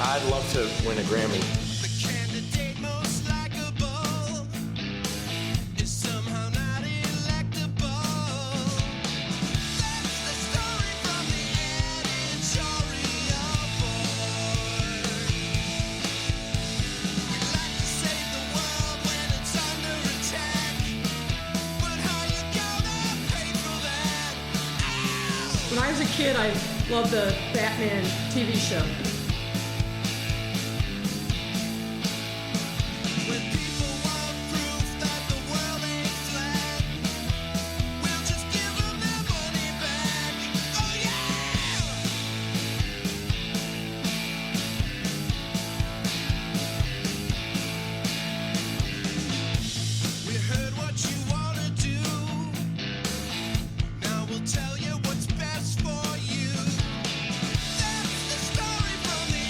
I'd love to win a Grammy. The candidate most likable is somehow not electable. That's the story from the editorial board. We'd like to save the world when it's under attack, but how you gonna pay for that? Ow! When I was a kid, I loved the Batman TV show. When people want proof that the world ain't flat, we'll just give them their money back. Oh yeah! We heard what you wanna do. Now we'll tell you what's best for you. That's the story from the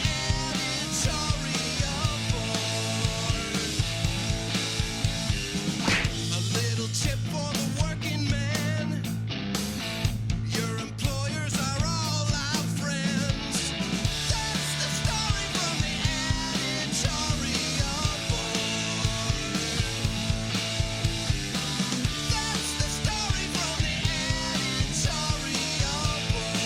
editorial board. A little tip for the working man. Your employers are all our friends. That's the story from the editorial board. That's the story from the editorial board.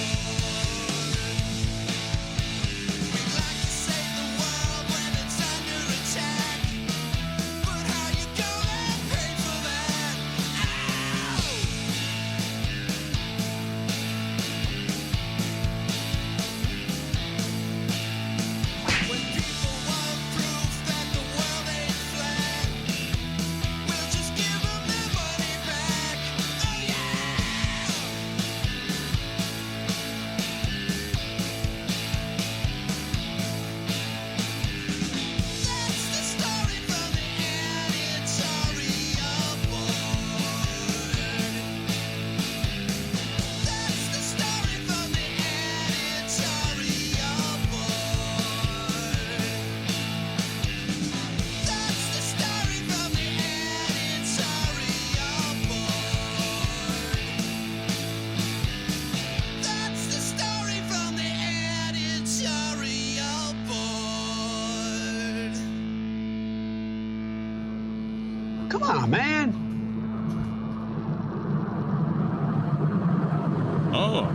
We'd like to save the world when it's under attack, but how you gonna pay for that? Ow! When people want proof that the world ain't flat, we'll just give them their money back. Oh yeah! That's the story from the editorial board. That's the story from the editorial board. That's the story from the editorial board. That's the story from the editorial board. Come on, man. Oh,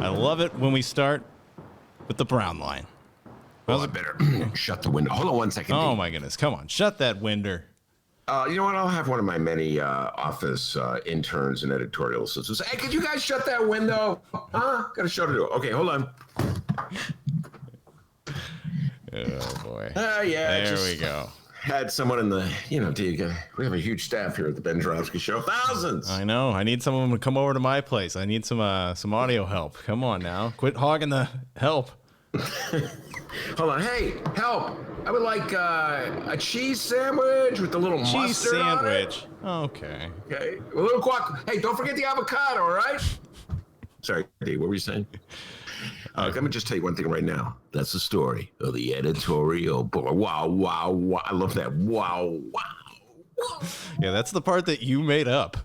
I love it when we start with the brown line. Well, I better shut the window. Hold on one second. Oh Dave. my goodness, come on, shut that window. You know what? I'll have one of my many office interns and editorial assistants. Hey, could you guys shut that window? Huh? Got a show to do. Okay, hold on. Oh boy. Yeah. There just we go. Had someone in the, we have a huge staff here at the Ben Joravsky Show. Thousands. I know. I need someone to come over to my place. I need some audio help. Come on now. Quit hogging the help. Hold on. Hey, help. I would like a cheese sandwich with a little Cheese mustard on it. sandwich. Okay. Okay. A little guac. Hey, don't forget the avocado, all right? Sorry, Dave, what were you saying? Let me just tell you one thing right now. That's the story of the editorial board. Wow, wow, wow. I love that. Wow, wow, wow. Yeah, that's the part that you made up.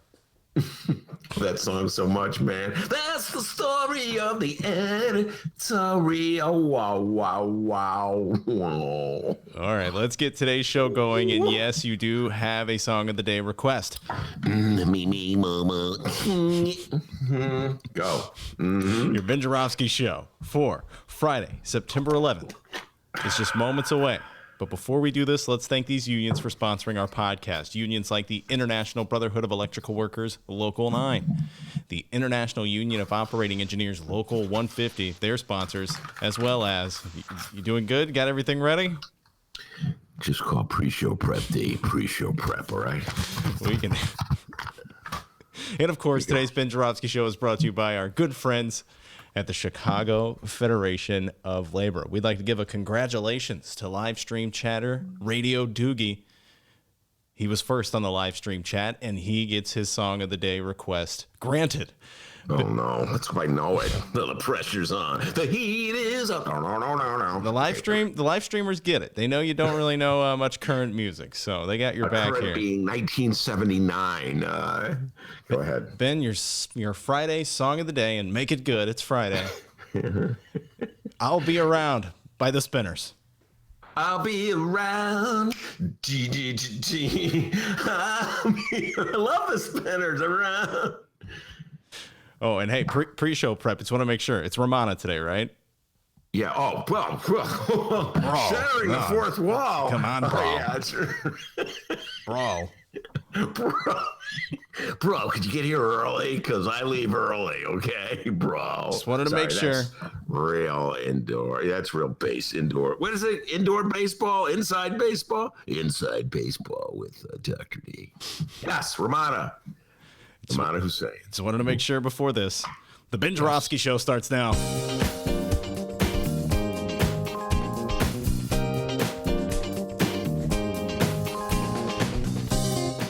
That song so much, man. That's the story of the editorial. Wow, wow, wow, wow. All right, let's get today's show going. And yes, you do have a song of the day request. Me, mama. Go. Your Ben Joravsky show for Friday, September 11th. It's just moments away. But before we do this, let's thank these unions for sponsoring our podcast. Unions like the International Brotherhood of Electrical Workers, Local 9, the International Union of Operating Engineers, Local 150, their sponsors, as well as, you doing good? Got everything ready? Just call pre-show prep day. Pre-show prep, all right? We can. And of course, today's Ben Joravsky show is brought to you by our good friends at the Chicago Federation of Labor. We'd like to give a congratulations to live stream chatter Radio Doogie. He was first on the live stream chat, and he gets his song of the day request granted. Oh, no. That's quite know it. The pressure's on. The heat is up. No. The live streamers get it. They know you don't really know much current music, so they got your back current here. Being 1979. Go ahead. Ben, your Friday song of the day, and make it good. It's Friday. I'll be around by the Spinners. I'll be around. I love the Spinners around. Oh, and hey, pre-show prep. Just want to make sure it's Rummana today, right? Yeah. Oh, well, shattering the fourth wall. Come on, bro. Yeah, Bro. Bro, could you get here early? Because I leave early, okay, bro. Just wanted to make sure. That's real indoor. That's real base indoor. What is it? Indoor baseball? Inside baseball? Inside baseball with Dr. D. Yes, Rummana. Rummana Hussain. Just wanted to make sure before this. The Ben Joravsky Show starts now.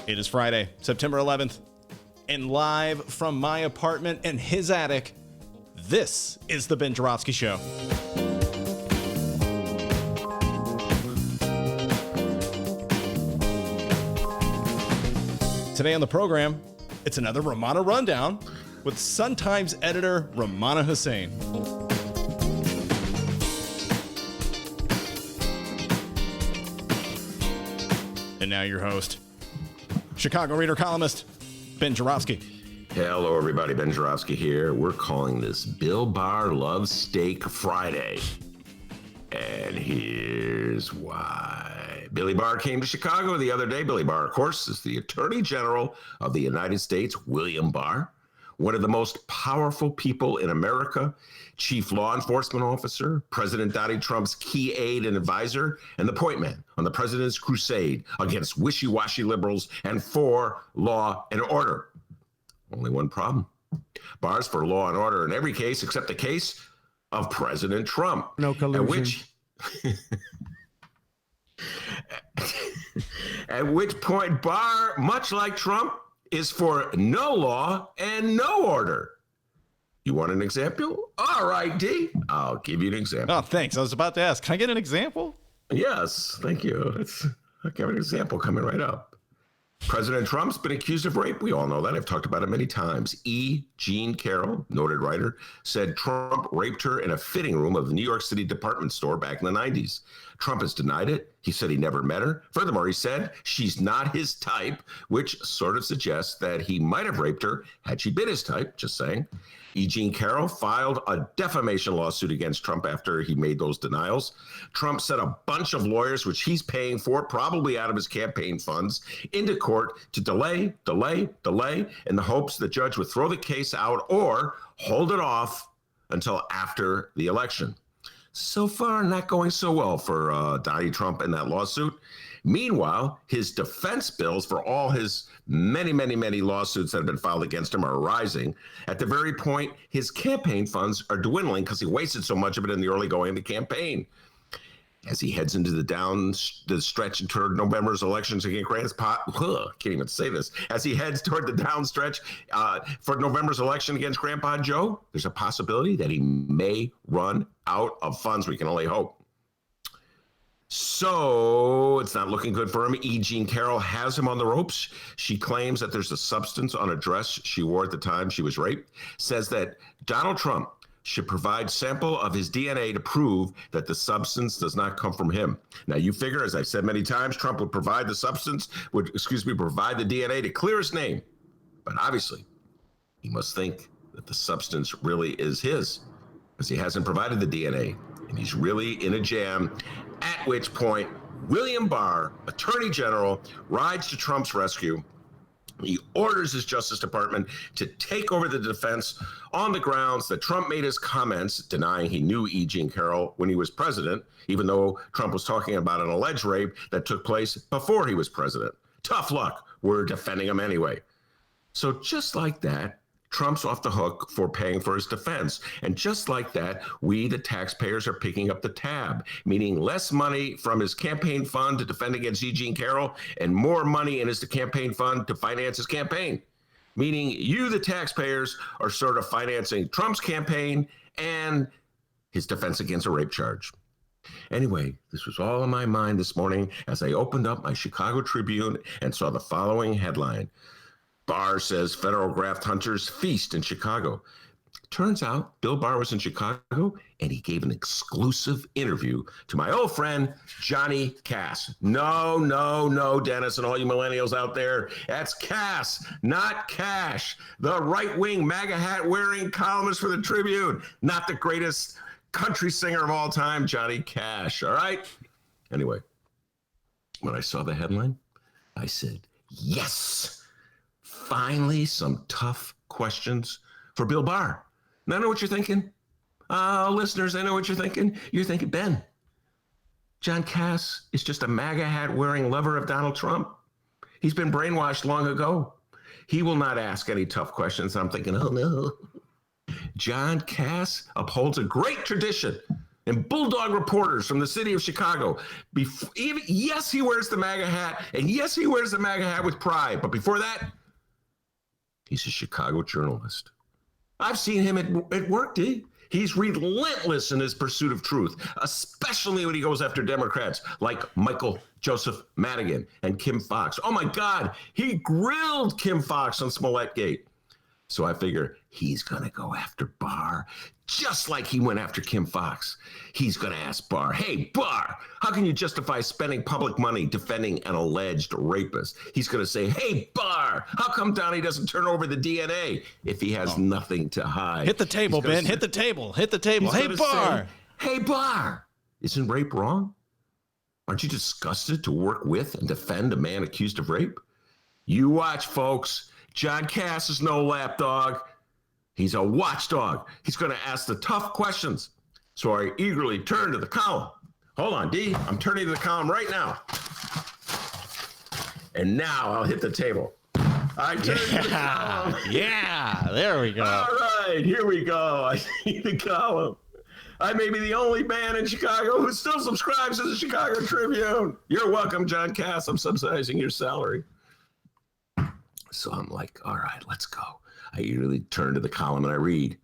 It is Friday, September 11th, and live from my apartment and his attic, this is the Ben Joravsky Show. Today on the program, it's another Rummana Rundown with Sun-Times editor Rummana Hussain. And now your host, Chicago Reader columnist, Ben Joravsky. Hello, everybody. Ben Joravsky here. We're calling this Bill Barr Loves Steak Friday. And here's why. Billy Barr came to Chicago the other day. Billy Barr, of course, is the Attorney General of the United States, William Barr, one of the most powerful people in America, chief law enforcement officer, President Donald Trump's key aide and advisor, and the point man on the president's crusade against wishy-washy liberals and for law and order. Only one problem. Barr's for law and order in every case except the case of President Trump. No collusion. At which point Barr, much like Trump, is for no law and no order. You want an example? All right, D. I'll give you an example. Oh, thanks. I was about to ask, can I get an example? Yes, thank you. I have an example coming right up. President Trump's been accused of rape. We all know that. I've talked about it many times. Jean Carroll, noted writer, said Trump raped her in a fitting room of the New York City department store back in the 90s. Trump has denied it. He said he never met her. Furthermore, he said she's not his type, which sort of suggests that he might have raped her had she been his type, just saying. Jean Carroll filed a defamation lawsuit against Trump after he made those denials. Trump sent a bunch of lawyers, which he's paying for, probably out of his campaign funds, into court to delay in the hopes the judge would throw the case out or hold it off until after the election. So far, not going so well for Donald Trump in that lawsuit. Meanwhile, his defense bills for all his many lawsuits that have been filed against him are rising. At the very point, his campaign funds are dwindling because he wasted so much of it in the early going of the campaign. As he heads into the stretch toward November's elections against can't even say this. As he heads toward the down stretch for November's election against Grandpa Joe, there's a possibility that he may run out of funds. We can only hope. So it's not looking good for him. Jean Carroll has him on the ropes. She claims that there's a substance on a dress she wore at the time she was raped, says that Donald Trump should provide sample of his DNA to prove that the substance does not come from him. Now you figure, as I've said many times, Trump would provide the provide the DNA to clear his name. But obviously, he must think that the substance really is his, because he hasn't provided the DNA, and he's really in a jam. At which point, William Barr, Attorney General, rides to Trump's rescue. He orders his Justice Department to take over the defense on the grounds that Trump made his comments denying he knew Jean Carroll when he was president, even though Trump was talking about an alleged rape that took place before he was president. Tough luck. We're defending him anyway. So just like that, Trump's off the hook for paying for his defense. And just like that, we, the taxpayers, are picking up the tab, meaning less money from his campaign fund to defend against Jean Carroll and more money in his campaign fund to finance his campaign. Meaning you, the taxpayers, are sort of financing Trump's campaign and his defense against a rape charge. Anyway, this was all in my mind this morning as I opened up my Chicago Tribune and saw the following headline. Barr says federal graft hunters feast in Chicago. Turns out Bill Barr was in Chicago, and he gave an exclusive interview to my old friend, Johnny Cass. No, Dennis, and all you millennials out there. That's Cass, not Cash. The right-wing MAGA hat-wearing columnist for the Tribune. Not the greatest country singer of all time, Johnny Cash, all right? Anyway, when I saw the headline, I said, yes, finally some tough questions for Bill Barr. And I know what you're thinking. Listeners, I know what you're thinking. You're thinking, Ben, John Cass is just a MAGA hat-wearing lover of Donald Trump. He's been brainwashed long ago. He will not ask any tough questions. I'm thinking, oh, no. John Cass upholds a great tradition and bulldog reporters from the city of Chicago. Yes, he wears the MAGA hat, and yes, he wears the MAGA hat with pride. But before that, he's a Chicago journalist. I've seen him at work, D. He's relentless in his pursuit of truth, especially when he goes after Democrats like Michael Joseph Madigan and Kim Foxx. Oh, my God, he grilled Kim Foxx on Smollettgate. So I figure he's going to go after Barr just like he went after Kim Foxx. He's going to ask Barr, hey, Barr, how can you justify spending public money defending an alleged rapist? He's going to say, hey, Barr, how come Donnie doesn't turn over the DNA if he has nothing to hide? Hit the table, Ben. Hit the table. Hit the table. Hey, Barr. Hey, Barr, isn't rape wrong? Aren't you disgusted to work with and defend a man accused of rape? You watch, folks. John Cass is no lapdog. He's a watchdog. He's going to ask the tough questions. So I eagerly turn to the column. Hold on, D. I'm turning to the column right now. And now I'll hit the table. I turn to the column. Yeah, there we go. All right, here we go. I see the column. I may be the only man in Chicago who still subscribes to the Chicago Tribune. You're welcome, John Cass. I'm subsidizing your salary. So I'm like, all right, let's go. I eagerly turn to the column and I read,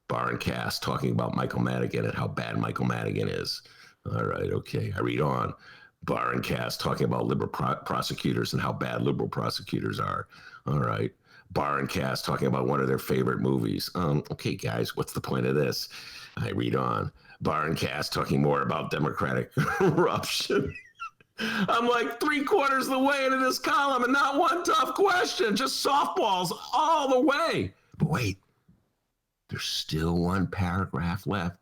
Barr and Cass talking about Michael Madigan and how bad Michael Madigan is. All right, okay. I read on. Barr and Cass talking about liberal prosecutors and how bad liberal prosecutors are. All right. Barr and Cass talking about one of their favorite movies. Okay, guys, what's the point of this? I read on. Barr and Cass talking more about Democratic corruption. I'm like 3/4 of the way into this column and not one tough question, just softballs all the way. But wait, there's still one paragraph left.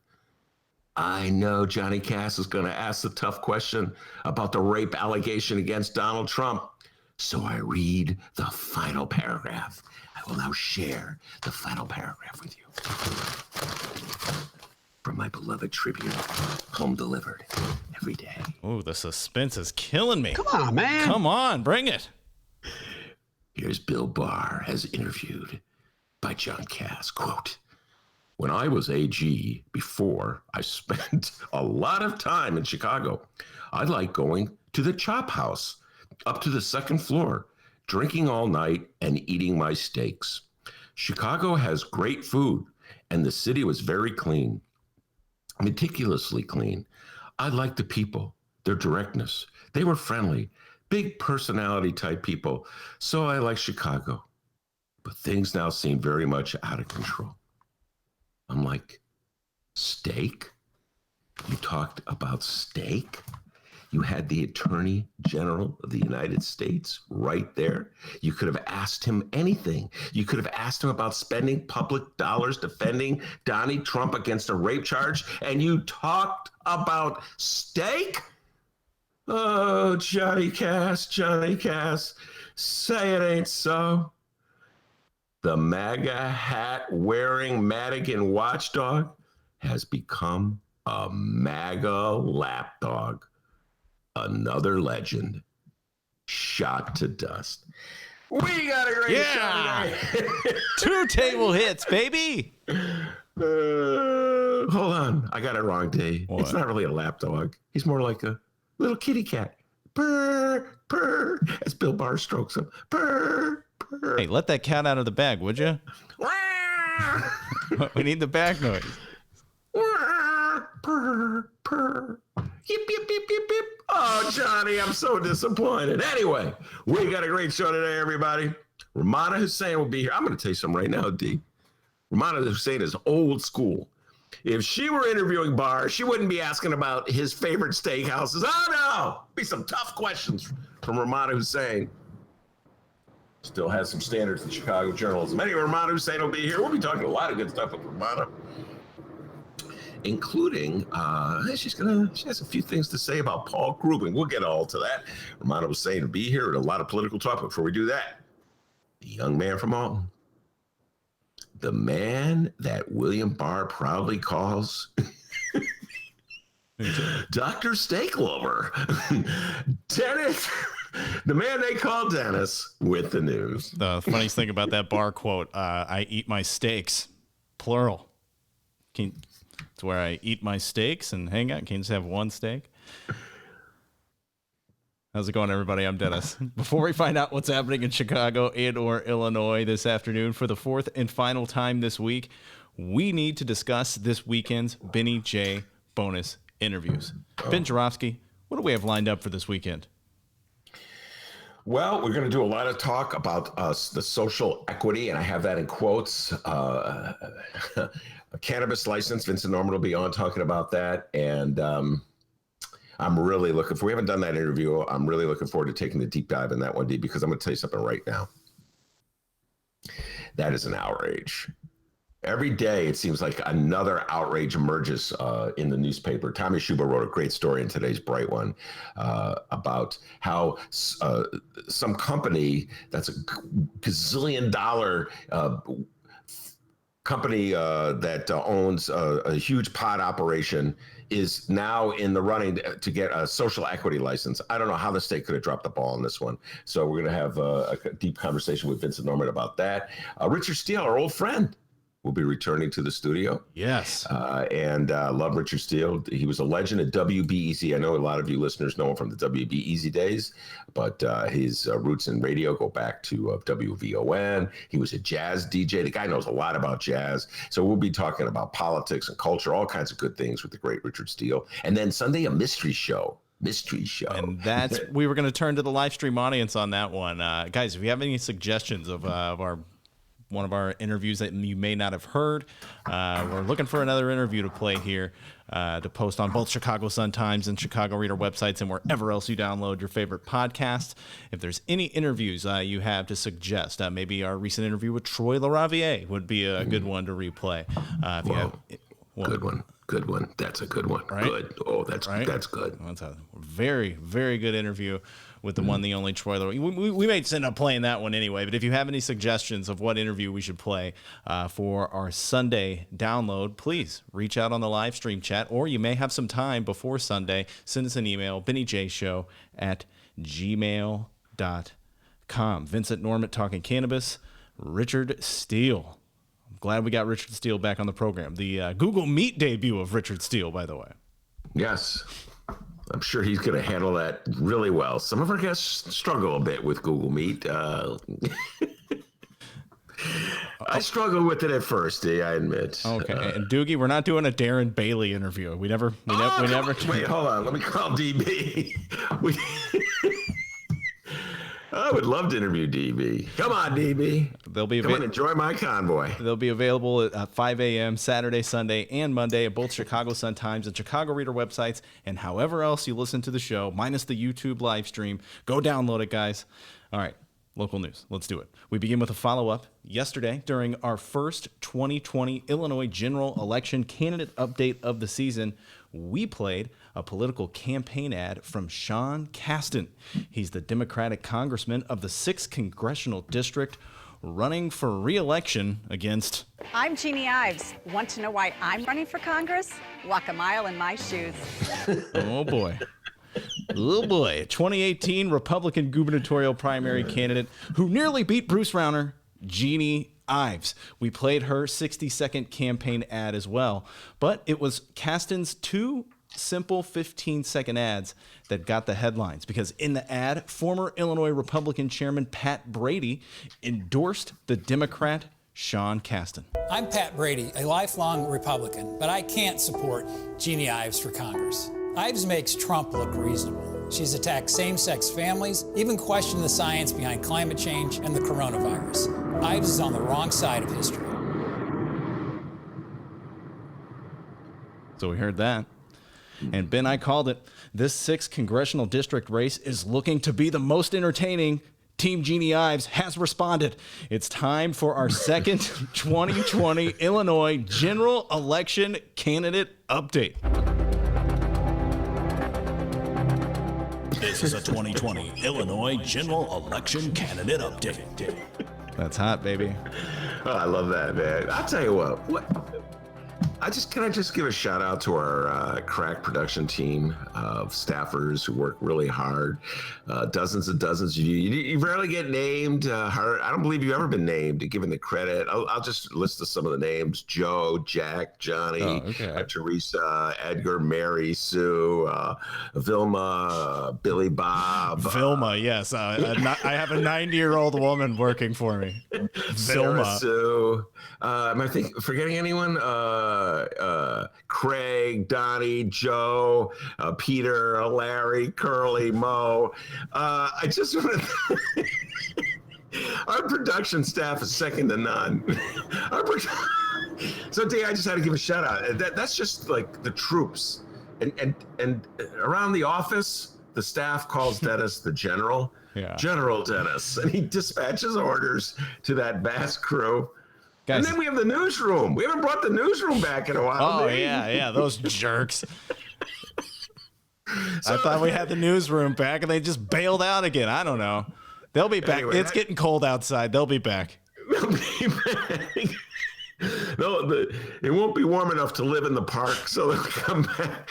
I know Johnny Cass is going to ask the tough question about the rape allegation against Donald Trump. So I read the final paragraph. I will now share the final paragraph with you. From my beloved Tribune, home delivered every day. Oh, the suspense is killing me. Come on, man. Come on, bring it. Here's Bill Barr as interviewed by John Cass. Quote, when I was AG, before I spent a lot of time in Chicago, I liked going to the Chop House up to the second floor, drinking all night and eating my steaks. Chicago has great food, and the city was very clean. Meticulously clean. I liked the people, their directness. They were friendly, big personality type people. So I like Chicago. But things now seem very much out of control. I'm like, steak? You talked about steak? You had the Attorney General of the United States right there. You could have asked him anything. You could have asked him about spending public dollars defending Donald Trump against a rape charge, and you talked about steak? Oh, Johnny Cass, say it ain't so. The MAGA hat-wearing Madigan watchdog has become a MAGA lapdog. Another legend shot to dust. We got a great show today. 2 table hits, baby. Hold on. I got it wrong, Dave. What? It's not really a lapdog. He's more like a little kitty cat. Purr, purr, as Bill Barr strokes him. Purr, purr. Hey, let that cat out of the bag, would you? We need the bag noise. Purr, purr. Yip, yip, yip, yip, yip. Oh, Johnny, I'm so disappointed. Anyway, we got a great show today, everybody. Rummana Hussain will be here. I'm going to tell you something right now, D. Rummana Hussain is old school. If she were interviewing Barr, she wouldn't be asking about his favorite steakhouses. Oh, no. Be some tough questions from Rummana Hussain. Still has some standards in Chicago journalism. Anyway, Rummana Hussain will be here. We'll be talking a lot of good stuff with Rummana, including she has a few things to say about Paul Krugman. We'll get all to that. Rummana Hussain will be here with a lot of political talk. Before we do that, the young man from Alton, the man that William Barr proudly calls Dr. Steaklover, Dennis, the man they call Dennis, with the news. The funniest thing about that Barr quote, I eat my steaks, plural. It's where I eat my steaks and hang out. Can't just have one steak. How's it going, everybody? I'm Dennis. Before we find out what's happening in Chicago and/or Illinois this afternoon for the fourth and final time this week, we need to discuss this weekend's Benny J bonus interviews. Ben Joravsky, what do we have lined up for this weekend? Well, we're going to do a lot of talk about the social equity, and I have that in quotes. A cannabis license. Vincent Norman will be on talking about that, and I'm really looking for. We haven't done that interview. I'm really looking forward to taking the deep dive in that one, D, because I'm going to tell you something right now. That is an outrage. Every day, it seems like another outrage emerges in the newspaper. Tommy Schuber wrote a great story in today's Bright One about how some company that's a gazillion-dollar company that owns a huge pot operation is now in the running to get a social equity license. I don't know how the state could have dropped the ball on this one. So we're going to have a deep conversation with Vincent Norman about that. Richard Steele, our old friend, will be returning to the studio. Yes. And love Richard Steele. He was a legend at WBEZ. I know a lot of you listeners know him from the WBEZ days, but his roots in radio go back to WVON. He was a jazz DJ. The guy knows a lot about jazz. So we'll be talking about politics and culture, all kinds of good things with the great Richard Steele. And then Sunday, a mystery show. And that's, we were going to turn to the live stream audience on that one. Guys, if you have any suggestions of one of our interviews that you may not have heard, we're looking for another interview to play here, to post on both Chicago Sun-Times and Chicago Reader websites and wherever else you download your favorite podcast. If there's any interviews you have to suggest, maybe our recent interview with Troy LaRaviere would be a good one to replay. Good one. That's a good one. Right? Good. Oh, that's right? That's good. That's a very, very good interview with the one, the only Troy LaRaviere. We may end up playing that one anyway, but if you have any suggestions of what interview we should play for our Sunday download, please reach out on the live stream chat, or you may have some time before Sunday. Send us an email, bennyjshow@gmail.com. Vincent Norman talking cannabis, Richard Steele. Glad we got Richard Steele back on the program. The Google Meet debut of Richard Steele, by the way. Yes. I'm sure he's going to handle that really well. Some of our guests struggle a bit with Google Meet. I struggled with it at first, I admit. Okay. And Doogie, we're not doing a Darren Bailey interview. We never. Wait, hold on. Let me call DB. I would love to interview DB. Come on, DB. Come on, enjoy my convoy. They'll be available at 5 a.m. Saturday, Sunday, and Monday at both Chicago Sun-Times and Chicago Reader websites, and however else you listen to the show, minus the YouTube live stream. Go download it, guys. All right, local news. Let's do it. We begin with a follow-up. Yesterday, during our first 2020 Illinois general election candidate update of the season, we played a political campaign ad from Sean Casten. He's the Democratic congressman of the 6th Congressional District, running for re-election against... I'm Jeannie Ives. Want to know why I'm running for Congress? Walk a mile in my shoes. Oh, boy. Oh, boy. 2018 Republican gubernatorial primary candidate who nearly beat Bruce Rauner, Jeannie Ives. We played her 60-second campaign ad as well, but it was Casten's two simple 15-second ads that got the headlines, because in the ad, former Illinois Republican Chairman Pat Brady endorsed the Democrat Sean Casten. I'm Pat Brady, a lifelong Republican, but I can't support Jeannie Ives for Congress. Ives makes Trump look reasonable. She's attacked same-sex families, even questioned the science behind climate change and the coronavirus. Ives is on the wrong side of history. So we heard that. And Ben, I called it. This 6th congressional district race is looking to be the most entertaining. Team Jeannie Ives has responded. It's time for our second 2020 Illinois general election candidate update. This is a 2020 Illinois general election candidate update. That's hot, baby. Oh, I love that, man. I'll tell you what. Can I just give a shout out to our crack production team of staffers who work really hard. Dozens and dozens of you. You rarely get named. I don't believe you've ever been named, given the credit. I'll just list some of the names: Joe, Jack, Johnny, Teresa, Edgar, Mary, Sue, Vilma, Billy Bob. Vilma, yes. I have a 90-year-old woman working for me. Vilma. Sue. Am I forgetting anyone? Craig, Donnie, Joe, Peter, Larry, Curly, Mo. I just want to. Our production staff is second to none. So, Dave, I just had to give a shout out. That's just like the troops, and around the office, the staff calls Dennis the general. Yeah. General Dennis, and he dispatches orders to that vast crew. Guys. And then we have the newsroom. We haven't brought the newsroom back in a while. Oh, yeah, those jerks. I thought we had the newsroom back, and they just bailed out again. I don't know. They'll be back. Anyway, it's getting cold outside. They'll be back. They'll be back. No, it won't be warm enough to live in the park, so they'll come back.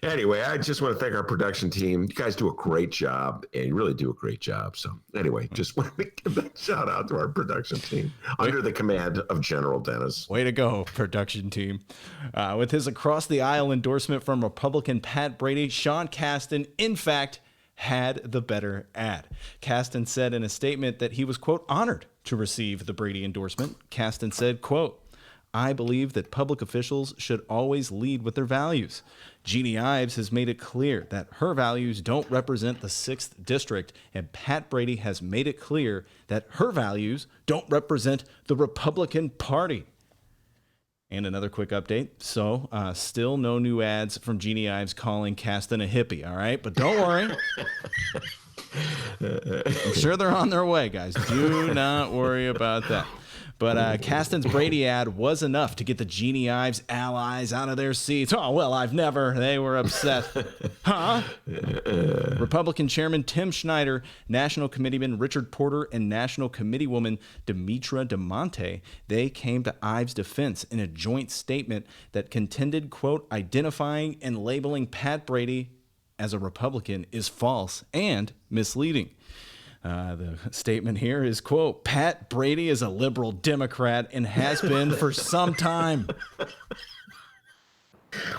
Anyway, I just want to thank our production team. You guys do a great job, and you really do a great job. So anyway, just want to give that shout out to our production team under the command of General Dennis. Way to go, production team. With his across-the-aisle endorsement from Republican Pat Brady, Sean Casten, in fact, had the better ad. Casten said in a statement that he was, quote, honored to receive the Brady endorsement. Casten said, quote, I believe that public officials should always lead with their values. Jeannie Ives has made it clear that her values don't represent the 6th district, and Pat Brady has made it clear that her values don't represent the Republican Party. And another quick update. So, still no new ads from Jeannie Ives calling Casten a hippie, all right? But don't worry. I'm sure they're on their way, guys. Do not worry about that. But Casten's Brady ad was enough to get the Jeannie Ives allies out of their seats. Oh, well, I've never. They were upset. Huh? Republican Chairman Tim Schneider, National Committeeman Richard Porter, and National Committeewoman Demetra DeMonte, they came to Ives' defense in a joint statement that contended, quote, identifying and labeling Pat Brady as a Republican is false and misleading. The statement here is, quote, Pat Brady is a liberal Democrat and has been for some time.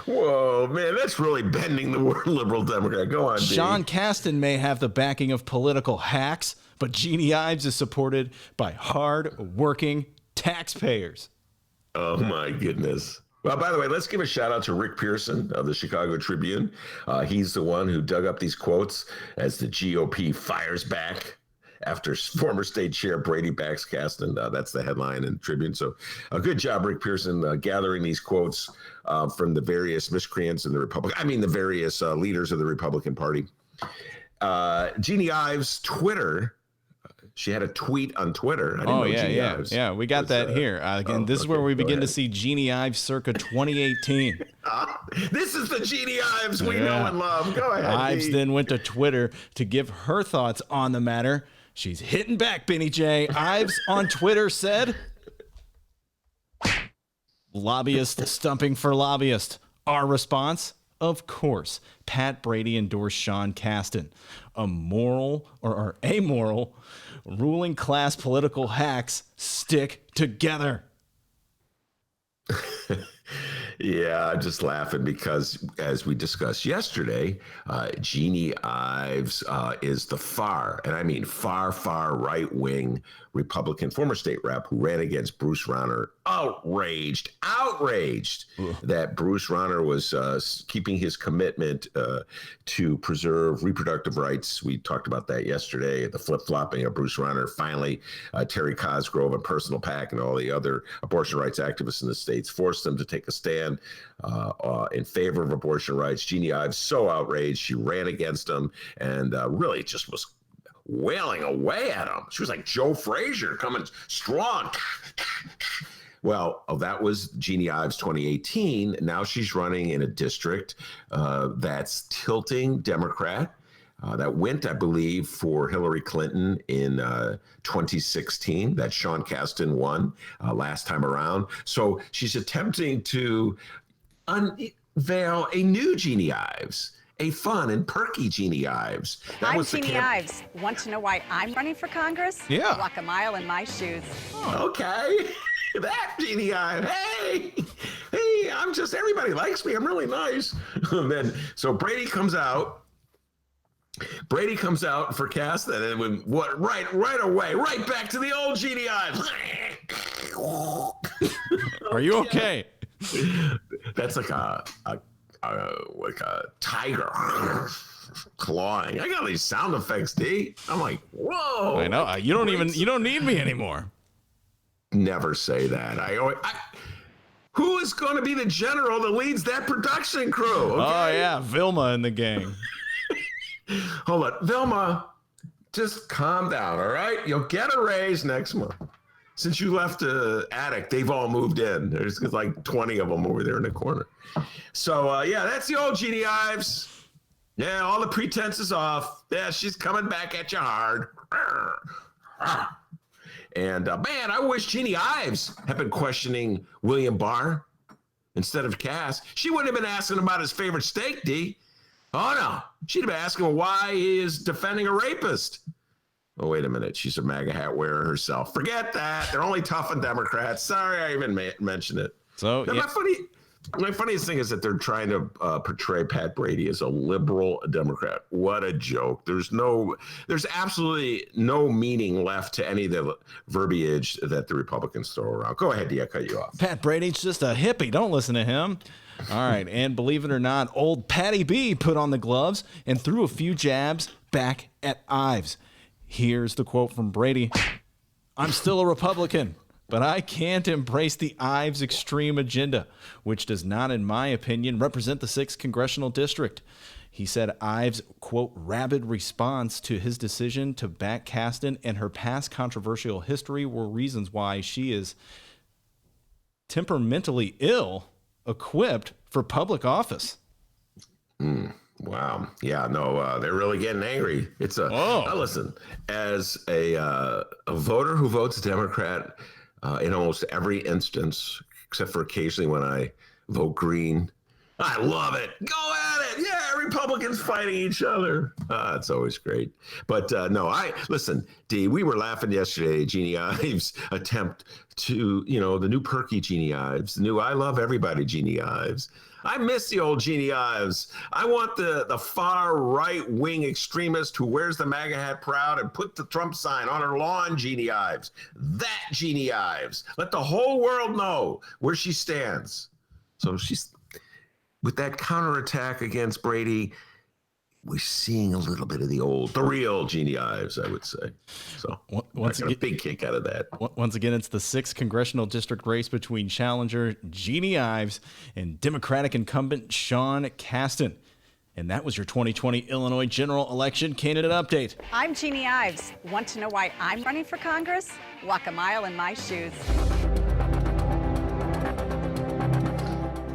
Whoa, man, that's really bending the word liberal Democrat. Go on, Sean D. Casten may have the backing of political hacks, but Jeannie Ives is supported by hard-working taxpayers. Oh, my goodness. Well, by the way, let's give a shout out to Rick Pearson of the Chicago Tribune. He's the one who dug up these quotes as the GOP fires back after former state chair Brady backs Casten. That's the headline in Tribune. So good job, Rick Pearson, gathering these quotes from the various miscreants in the the various leaders of the Republican Party. Jeannie Ives' Twitter. She had a tweet on Twitter. Yeah. We got that here. Again, this is where we begin to see Jeannie Ives circa 2018. This is the Jeannie Ives we know and love. Go ahead. Ives then went to Twitter to give her thoughts on the matter. She's hitting back, Benny J. Ives on Twitter said, lobbyist stumping for lobbyist. Our response? Of course, Pat Brady endorsed Sean Casten. A moral or amoral ruling class political hacks stick together. Yeah, I'm just laughing because, as we discussed yesterday, Jeannie Ives is the far right wing Republican former state rep who ran against Bruce Rauner. Outraged that Bruce Rauner was keeping his commitment to preserve reproductive rights. We talked about that yesterday, the flip-flopping of Bruce Rauner. Finally, Terry Cosgrove and Personal PAC and all the other abortion rights activists in the states forced them to take a stand stand in favor of abortion rights. Jeannie Ives, so outraged, she ran against him and really just was wailing away at him. She was like Joe Frazier coming strong. Well, that was Jeannie Ives 2018. Now she's running in a district that's tilting Democrat. That went, I believe, for Hillary Clinton in 2016. That Sean Casten won last time around. So she's attempting to unveil a new Jeannie Ives, a fun and perky Jeannie Ives. I'm Jeannie Ives. Want to know why I'm running for Congress? Yeah. Walk a mile in my shoes. Okay. That Jeannie Ives. Hey, everybody likes me. I'm really nice. And then, so Brady comes out for Casten, and right away, right back to the old Jeannie Ives. Are you okay? That's like a tiger clawing. I got these sound effects, D. I'm like, whoa. I know. You don't need me anymore. Never say that. Who is going to be the general that leads that production crew? Okay? Oh yeah, Vilma and the gang. Hold on, Vilma, just calm down, all right? You'll get a raise next month. Since you left the attic, they've all moved in. There's like 20 of them over there in the corner. So, yeah, that's the old Jeannie Ives. Yeah, all the pretense is off. Yeah, she's coming back at you hard. And, man, I wish Jeannie Ives had been questioning William Barr instead of Cass. She wouldn't have been asking about his favorite steak, D. Oh, no. She'd have been asking why he is defending a rapist. Oh, wait a minute. She's a MAGA hat wearer herself. Forget that. They're only tough on Democrats. Sorry I even mentioned it. So, yeah. My funniest thing is that they're trying to portray Pat Brady as a liberal Democrat. What a joke. There's absolutely no meaning left to any of the verbiage that the Republicans throw around. Go ahead, D. I cut you off. Pat Brady's just a hippie. Don't listen to him. All right. And believe it or not, old Patty B put on the gloves and threw a few jabs back at Ives. Here's the quote from Brady. I'm still a Republican, but I can't embrace the Ives extreme agenda, which does not, in my opinion, represent the 6th congressional district. He said Ives' quote, rabid response to his decision to back Casten and her past controversial history were reasons why she is temperamentally ill equipped for public office. Wow. Yeah, no, they're really getting angry. It's now listen, as a voter who votes Democrat in almost every instance, except for occasionally when I vote green, I love it. Go at it. Yeah, Republicans fighting each other. It's always great. But no, listen, D, we were laughing yesterday, Jeannie Ives' attempt to, the new perky Jeannie Ives, the new I love everybody Jeannie Ives. I miss the old Jeannie Ives. I want the far right-wing extremist who wears the MAGA hat proud and put the Trump sign on her lawn, Jeannie Ives. That Jeannie Ives. Let the whole world know where she stands. So she's, with that counterattack against Brady, we're seeing a little bit of the real Jeannie Ives, I would say. So I got a big kick out of that. Once again, it's the 6th congressional district race between challenger Jeannie Ives and Democratic incumbent Sean Casten. And that was your 2020 Illinois general election candidate update. I'm Jeannie Ives. Want to know why I'm running for Congress? Walk a mile in my shoes.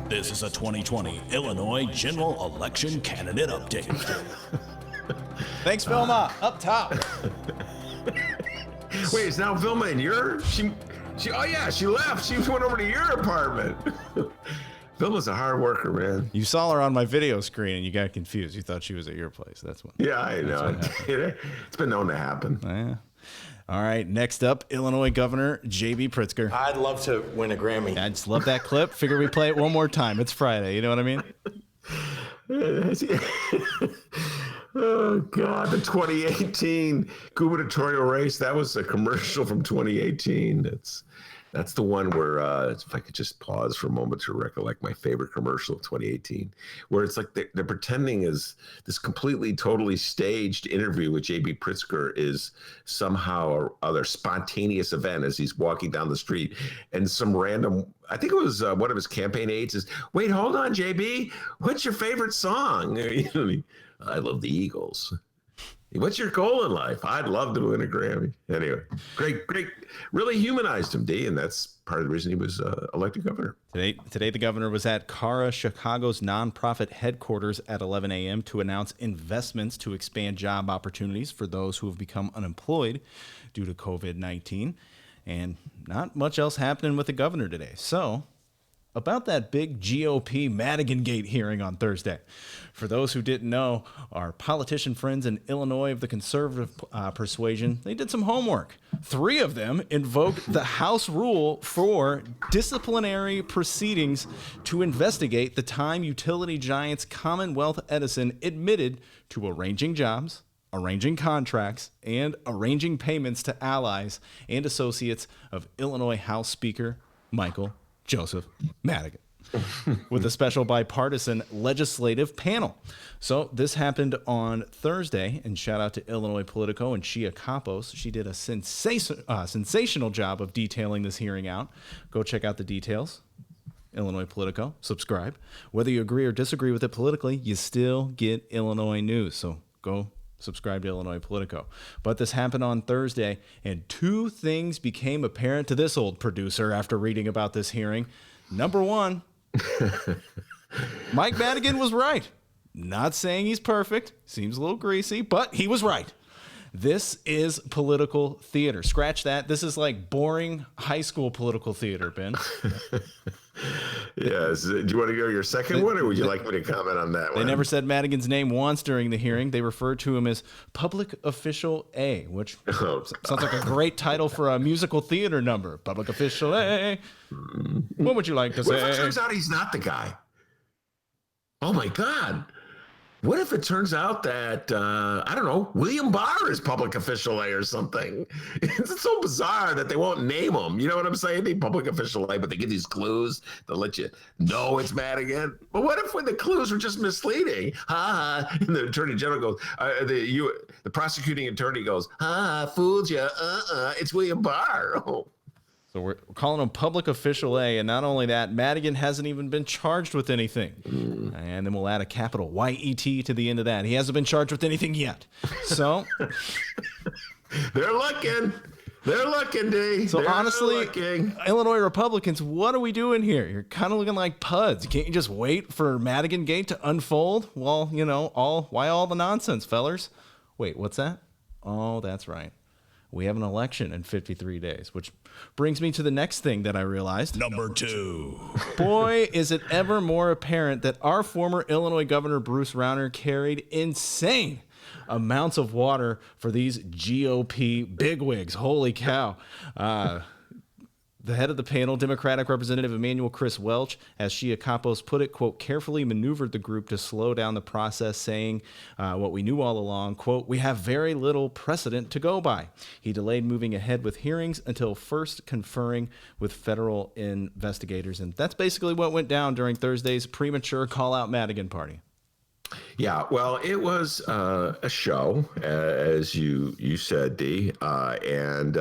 This is a 2020 Illinois general election candidate update. Thanks, Vilma. Up top. Wait, is now Vilma in your? She left. She went over to your apartment. Vilma's a hard worker, man. You saw her on my video screen and you got confused. You thought she was at your place. That's what. Yeah, I know. It's been known to happen. Yeah. All right, next up, Illinois Governor J.B. Pritzker. I'd love to win a Grammy. I just love that clip. Figure we play it one more time. It's Friday. You know what I mean? Oh, God, the 2018 gubernatorial race. That was a commercial from 2018. That's the one where, if I could just pause for a moment to recollect my favorite commercial of 2018, where it's like they're pretending is this completely, totally staged interview with J.B. Pritzker is somehow or other spontaneous event as he's walking down the street. And some random, I think it was one of his campaign aides says, wait, hold on, J.B., what's your favorite song? I love the Eagles. What's your goal in life? I'd love to win a Grammy. Anyway, great. Really humanized him, D, and that's part of the reason he was elected governor. Today, the governor was at Cara, Chicago's nonprofit headquarters at 11 a.m. to announce investments to expand job opportunities for those who have become unemployed due to COVID-19. And not much else happening with the governor today. So, about that big GOP Madigan Gate hearing on Thursday. For those who didn't know, our politician friends in Illinois of the conservative persuasion, they did some homework. 3 of them invoked the House rule for disciplinary proceedings to investigate the time utility giants Commonwealth Edison admitted to arranging jobs, arranging contracts, and arranging payments to allies and associates of Illinois House Speaker Michael Joseph Madigan, with a special bipartisan legislative panel. So this happened on Thursday, and shout out to Illinois Politico and Shia Kapos. She did a sensational job of detailing this hearing out. Go check out the details. Illinois Politico, subscribe. Whether you agree or disagree with it politically, you still get Illinois news. So go subscribe to Illinois Politico. But this happened on Thursday, and 2 things became apparent to this old producer after reading about this hearing. Number 1, Mike Madigan was right. Not saying he's perfect. Seems a little greasy, but he was right. This is political theater. Scratch that. This is like boring high school political theater, Ben. Yes. Do you want to go your second one, or would you like me to comment on that one? They never said Madigan's name once during the hearing. They referred to him as Public Official A, which sounds like a great title for a musical theater number. Public Official A. What would you like to say? What if it turns out he's not the guy? Oh, my God. What if it turns out that, I don't know, William Barr is public official A or something? It's so bizarre that they won't name him. You know what I'm saying? They public official A, but they give these clues to let you know it's Madigan. But what if when the clues were just misleading? And the attorney general goes, the prosecuting attorney goes, fooled you. It's William Barr. Oh. So we're calling him Public Official A, and not only that, Madigan hasn't even been charged with anything. And then we'll add a capital Y-E-T to the end of that. He hasn't been charged with anything yet. So They're looking, D. So They're honestly, looking. Illinois Republicans, what are we doing here? You're kind of looking like puds. Can't you just wait for Madigan Gate to unfold? Well, why all the nonsense, fellers? Wait, what's that? Oh, that's right. We have an election in 53 days, which brings me to the next thing that I realized. Number 2. Boy, is it ever more apparent that our former Illinois Governor Bruce Rauner carried insane amounts of water for these GOP bigwigs. Holy cow. The head of the panel, Democratic Representative Emmanuel Chris Welch, as Shia Kapos put it, quote, carefully maneuvered the group to slow down the process, saying what we knew all along, quote, we have very little precedent to go by. He delayed moving ahead with hearings until first conferring with federal investigators. And that's basically what went down during Thursday's premature call-out Madigan party. Yeah, well, it was a show, as you said, D, and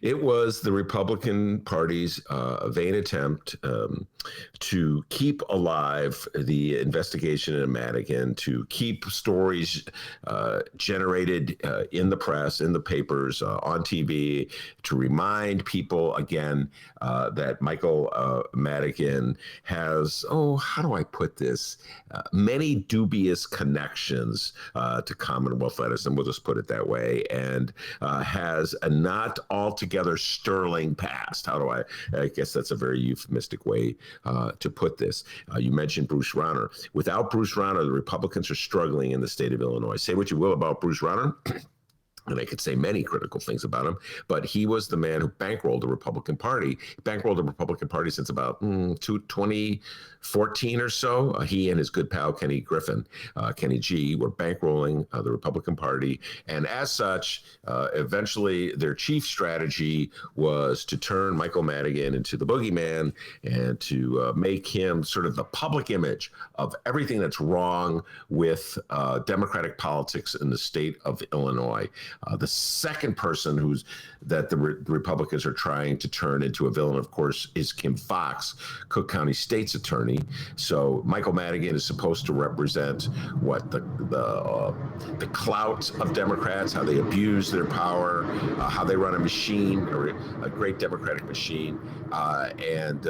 it was the Republican Party's vain attempt to keep alive the investigation into Madigan, to keep stories generated in the press, in the papers, on TV, to remind people again that Michael Madigan has, how do I put this, many dubious connections to Commonwealth Edison, we'll just put it that way, and has a not altogether sterling past. I guess that's a very euphemistic way to put this. You mentioned Bruce Rauner. Without Bruce Rauner, the Republicans are struggling in the state of Illinois. Say what you will about Bruce Rauner. and I could say many critical things about him, but he was the man who bankrolled the Republican Party. Bankrolled the Republican Party since about 2014 or so. He and his good pal, Kenny G, were bankrolling the Republican Party. And as such, eventually their chief strategy was to turn Michael Madigan into the boogeyman and to make him sort of the public image of everything that's wrong with Democratic politics in the state of Illinois. The second person that the Republicans are trying to turn into a villain, of course, is Kim Foxx, Cook County State's attorney. So Michael Madigan is supposed to represent what the clout of Democrats, how they abuse their power, how they run a machine, or a great Democratic machine, and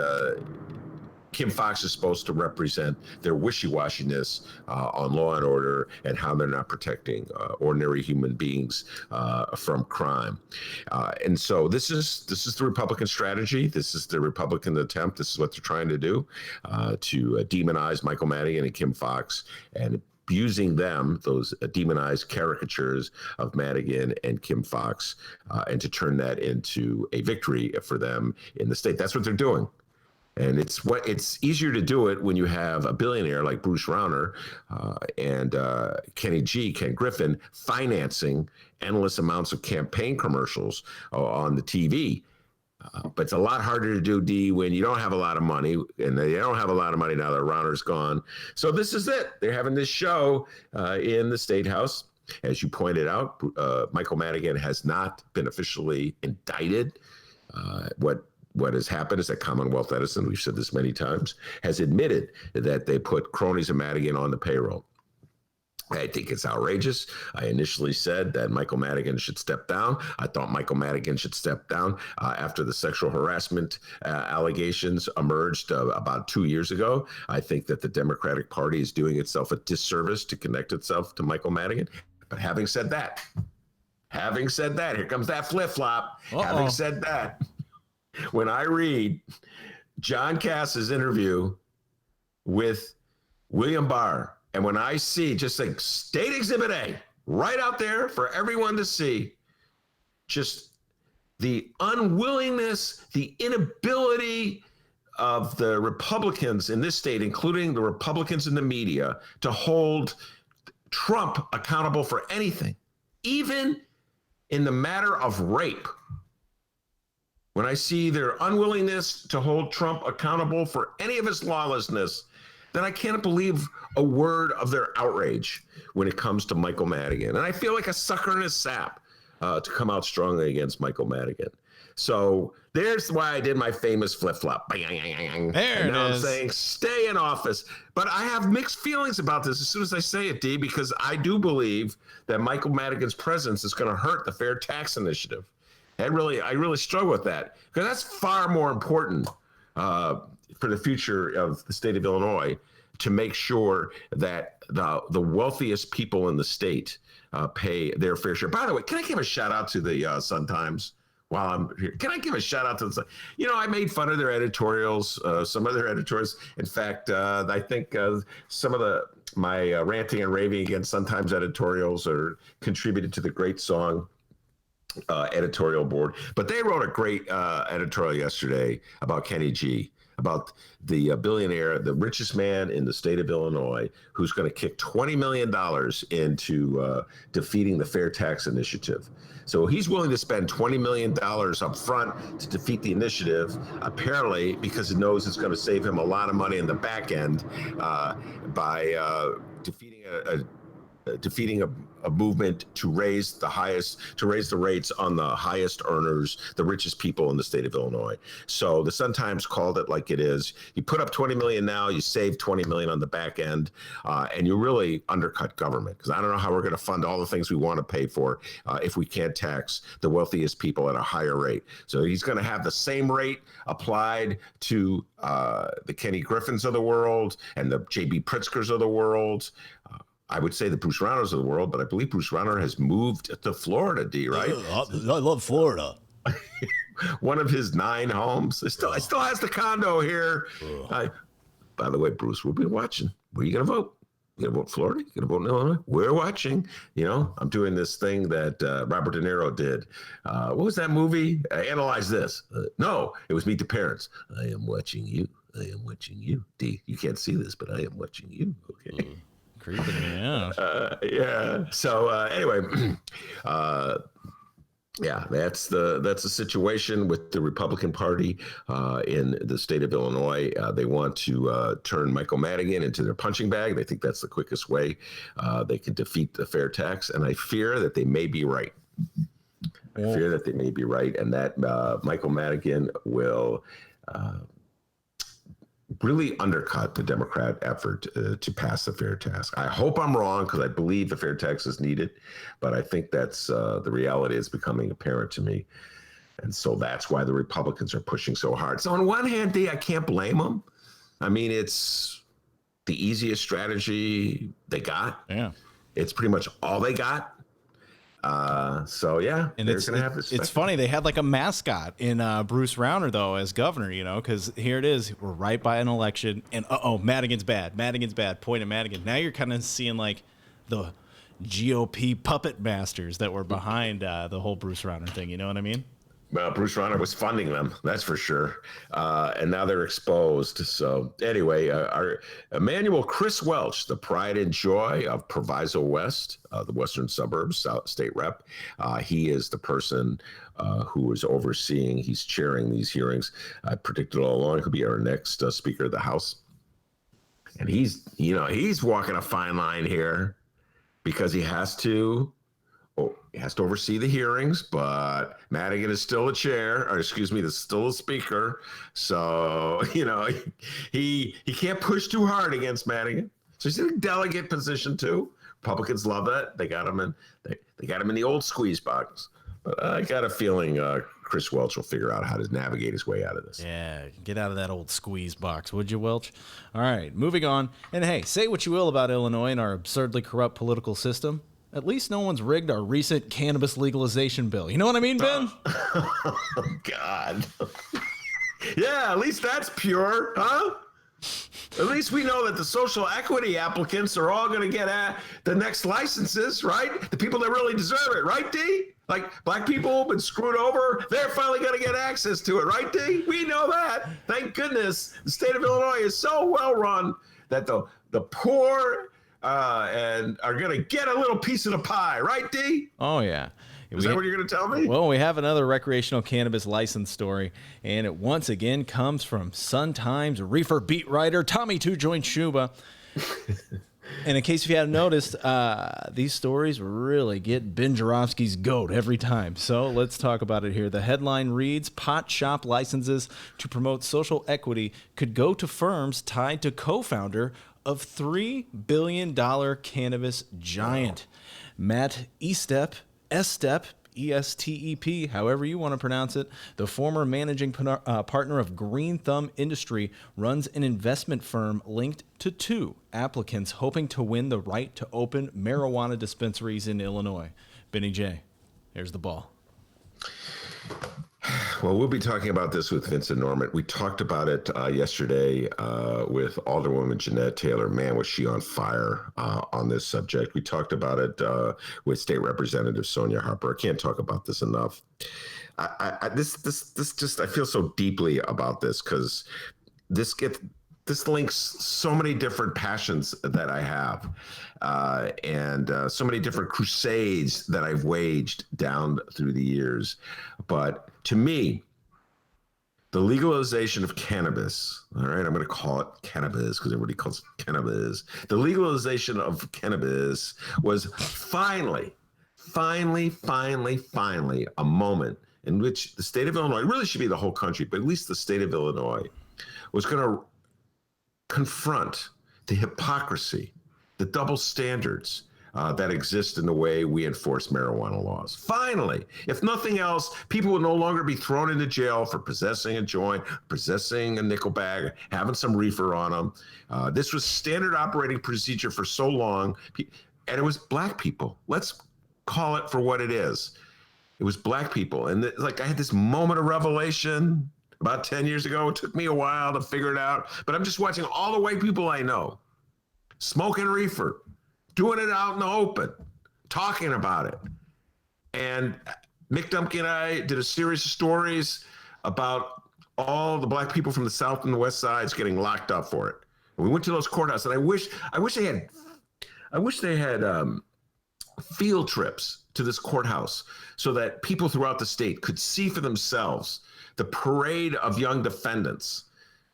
Kim Foxx is supposed to represent their wishy-washiness on law and order and how they're not protecting ordinary human beings from crime. And so this is the Republican strategy. This is the Republican attempt. This is what they're trying to do, to demonize Michael Madigan and Kim Foxx, and using them, those demonized caricatures of Madigan and Kim Foxx, and to turn that into a victory for them in the state. That's what they're doing. And it's easier to do it when you have a billionaire like Bruce Rauner and Ken Griffin financing endless amounts of campaign commercials on the TV. But it's a lot harder to do, D, when you don't have a lot of money, and they don't have a lot of money now that Rauner's gone. So this is it. They're having this show in the Steakhouse. As you pointed out, Michael Madigan has not been officially indicted. What has happened is that Commonwealth Edison, we've said this many times, has admitted that they put cronies of Madigan on the payroll. I think it's outrageous. I initially said that Michael Madigan should step down. I thought Michael Madigan should step down after the sexual harassment allegations emerged about 2 years ago. I think that the Democratic Party is doing itself a disservice to connect itself to Michael Madigan. But having said that, here comes that flip-flop. Having said that, when I read John Cass's interview with William Barr, and when I see just like State Exhibit A right out there for everyone to see, just the unwillingness, the inability of the Republicans in this state, including the Republicans in the media, to hold Trump accountable for anything, even in the matter of rape. When I see their unwillingness to hold Trump accountable for any of his lawlessness, then I can't believe a word of their outrage when it comes to Michael Madigan. And I feel like a sucker in his sap to come out strongly against Michael Madigan. So there's why I did my famous flip-flop. There it is. I'm saying stay in office. But I have mixed feelings about this as soon as I say it, D, because I do believe that Michael Madigan's presence is going to hurt the Fair Tax Initiative. I really struggle with that, because that's far more important for the future of the state of Illinois, to make sure that the wealthiest people in the state pay their fair share. By the way, can I give a shout out to the Sun-Times while I'm here? Can I give a shout out to the Sun? You know, I made fun of their editorials, some of their editorials. In fact, I think some of my ranting and raving against Sun-Times editorials are contributed to the great song editorial board. But they wrote a great editorial yesterday about Kenny G, about the billionaire, the richest man in the state of Illinois, who's going to kick $20 million into defeating the Fair Tax Initiative. So he's willing to spend $20 million up front to defeat the initiative, apparently because he knows it's going to save him a lot of money in the back end by defeating a movement to raise the rates on the highest earners, the richest people in the state of Illinois. So the Sun-Times called it like it is. You put up 20 million now, you save 20 million on the back end, and you really undercut government, because I don't know how we're going to fund all the things we want to pay for if we can't tax the wealthiest people at a higher rate. So he's going to have the same rate applied to the Kenny Griffins of the world and the J.B. Pritzkers of the world. I would say the Bruce Rauners of the world, but I believe Bruce Rauner has moved to Florida, D, right? I love Florida. One of his 9 homes. It still has the condo here. By the way, Bruce, we'll be watching. Where are you going to vote? You gonna vote Florida? You gonna vote in Illinois? We're watching. You know, I'm doing this thing that Robert De Niro did. What was that movie? Analyze this. No, it was Meet the Parents. I am watching you. I am watching you. D, you can't see this, but I am watching you. Okay. Creeping me out. Yeah. So anyway, yeah, that's the situation with the Republican Party in the state of Illinois. They want to turn Michael Madigan into their punching bag. They think that's the quickest way they can defeat the fair tax, and I fear that they may be right. And that Michael Madigan will really undercut the Democrat effort to pass the fair tax. I hope I'm wrong, because I believe the fair tax is needed, but I think that's the reality is becoming apparent to me. And so that's why the Republicans are pushing so hard. So on one hand, I can't blame them. I mean, it's the easiest strategy they got. Yeah. It's pretty much all they got. So yeah, and they're gonna have to. It's funny, they had like a mascot in Bruce Rauner though as governor, you know, because here it is, we're right by an election, and Madigan's bad, point at Madigan. Now you're kind of seeing like the GOP puppet masters that were behind the whole Bruce Rauner thing. You know what I mean? Well, Bruce Rauner was funding them, that's for sure. And now they're exposed. So anyway, our Emmanuel Chris Welch, the pride and joy of Proviso West, the western suburbs, state rep, he is the person who is overseeing, he's chairing these hearings. I predicted all along he'll be our next Speaker of the House. And he's walking a fine line here because he has to oversee the hearings, but Madigan is still a chair, or excuse me, there's still a speaker. So, he can't push too hard against Madigan. So he's in a delegate position too. Republicans love that. They got him in the old squeeze box. But I got a feeling Chris Welch will figure out how to navigate his way out of this. Yeah, get out of that old squeeze box, would you, Welch? All right, moving on. And hey, say what you will about Illinois and our absurdly corrupt political system. At least no one's rigged our recent cannabis legalization bill. You know what I mean, Ben? Oh, God. Yeah, at least that's pure, huh? At least we know that the social equity applicants are all going to get the next licenses, right? The people that really deserve it, right, D? Like black people have been screwed over. They're finally going to get access to it, right, D? We know that. Thank goodness the state of Illinois is so well run that the poor and are going to get a little piece of the pie, right, D? Oh, yeah. Is that what you're going to tell me? Well, we have another recreational cannabis license story, and it once again comes from Sun-Times reefer beat writer Tommy Two Joint Shuba. And in case you haven't noticed, these stories really get Ben Joravsky's goat every time. So let's talk about it here. The headline reads, pot shop licenses to promote social equity could go to firms tied to co-founder of $3 billion cannabis giant. Matt Estep, ESTEP, however you want to pronounce it, the former managing partner of Green Thumb Industry, runs an investment firm linked to two applicants hoping to win the right to open marijuana dispensaries in Illinois. Benny J, here's the ball. Well, we'll be talking about this with Vincent Norman. We talked about it yesterday with Alderwoman Jeanette Taylor. Man, was she on fire on this subject. We talked about it with State Representative Sonia Harper. I can't talk about this enough. I feel so deeply about this because this links so many different passions that I have and so many different crusades that I've waged down through the years. But to me, the legalization of cannabis, all right, I'm going to call it cannabis because everybody calls it cannabis. The legalization of cannabis was finally a moment in which the state of Illinois, it really should be the whole country, but at least the state of Illinois, was going to confront the hypocrisy, the double standards that exist in the way we enforce marijuana laws. Finally, if nothing else, people will no longer be thrown into jail for possessing a joint, possessing a nickel bag, having some reefer on them. This was standard operating procedure for so long, and it was black people. Let's call it for what it is. It was black people. And I had this moment of revelation about 10 years ago. It took me a while to figure it out, but I'm just watching all the white people I know smoking reefer, doing it out in the open, talking about it. And Mick Dumke and I did a series of stories about all the black people from the South and the West Sides getting locked up for it. And we went to those courthouses, and I wish they had field trips to this courthouse so that people throughout the state could see for themselves the parade of young defendants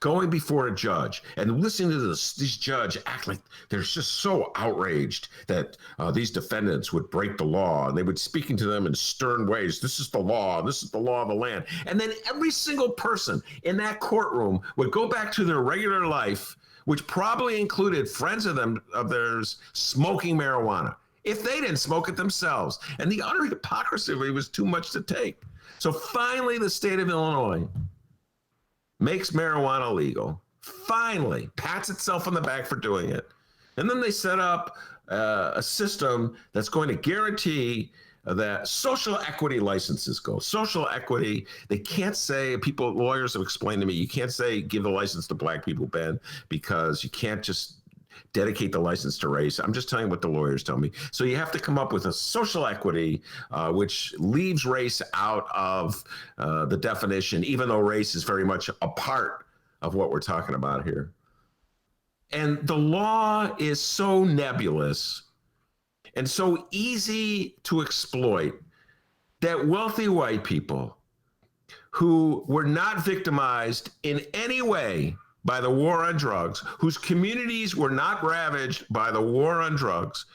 going before a judge and listening to this judge act like they're just so outraged that these defendants would break the law, and they would speaking to them in stern ways. This is the law. This is the law of the land. And then every single person in that courtroom would go back to their regular life, which probably included friends of theirs smoking marijuana, if they didn't smoke it themselves. And the utter hypocrisy of it was too much to take. So finally, the state of Illinois makes marijuana legal, finally pats itself on the back for doing it. And then they set up a system that's going to guarantee that social equity licenses go. Social equity, they can't say, lawyers have explained to me, you can't say give the license to black people, Ben, because you can't just dedicate the license to race. I'm just telling you what the lawyers tell me. So you have to come up with a social equity, which leaves race out of the definition, even though race is very much a part of what we're talking about here. And the law is so nebulous and so easy to exploit that wealthy white people who were not victimized in any way by the war on drugs, whose communities were not ravaged by the war on drugs,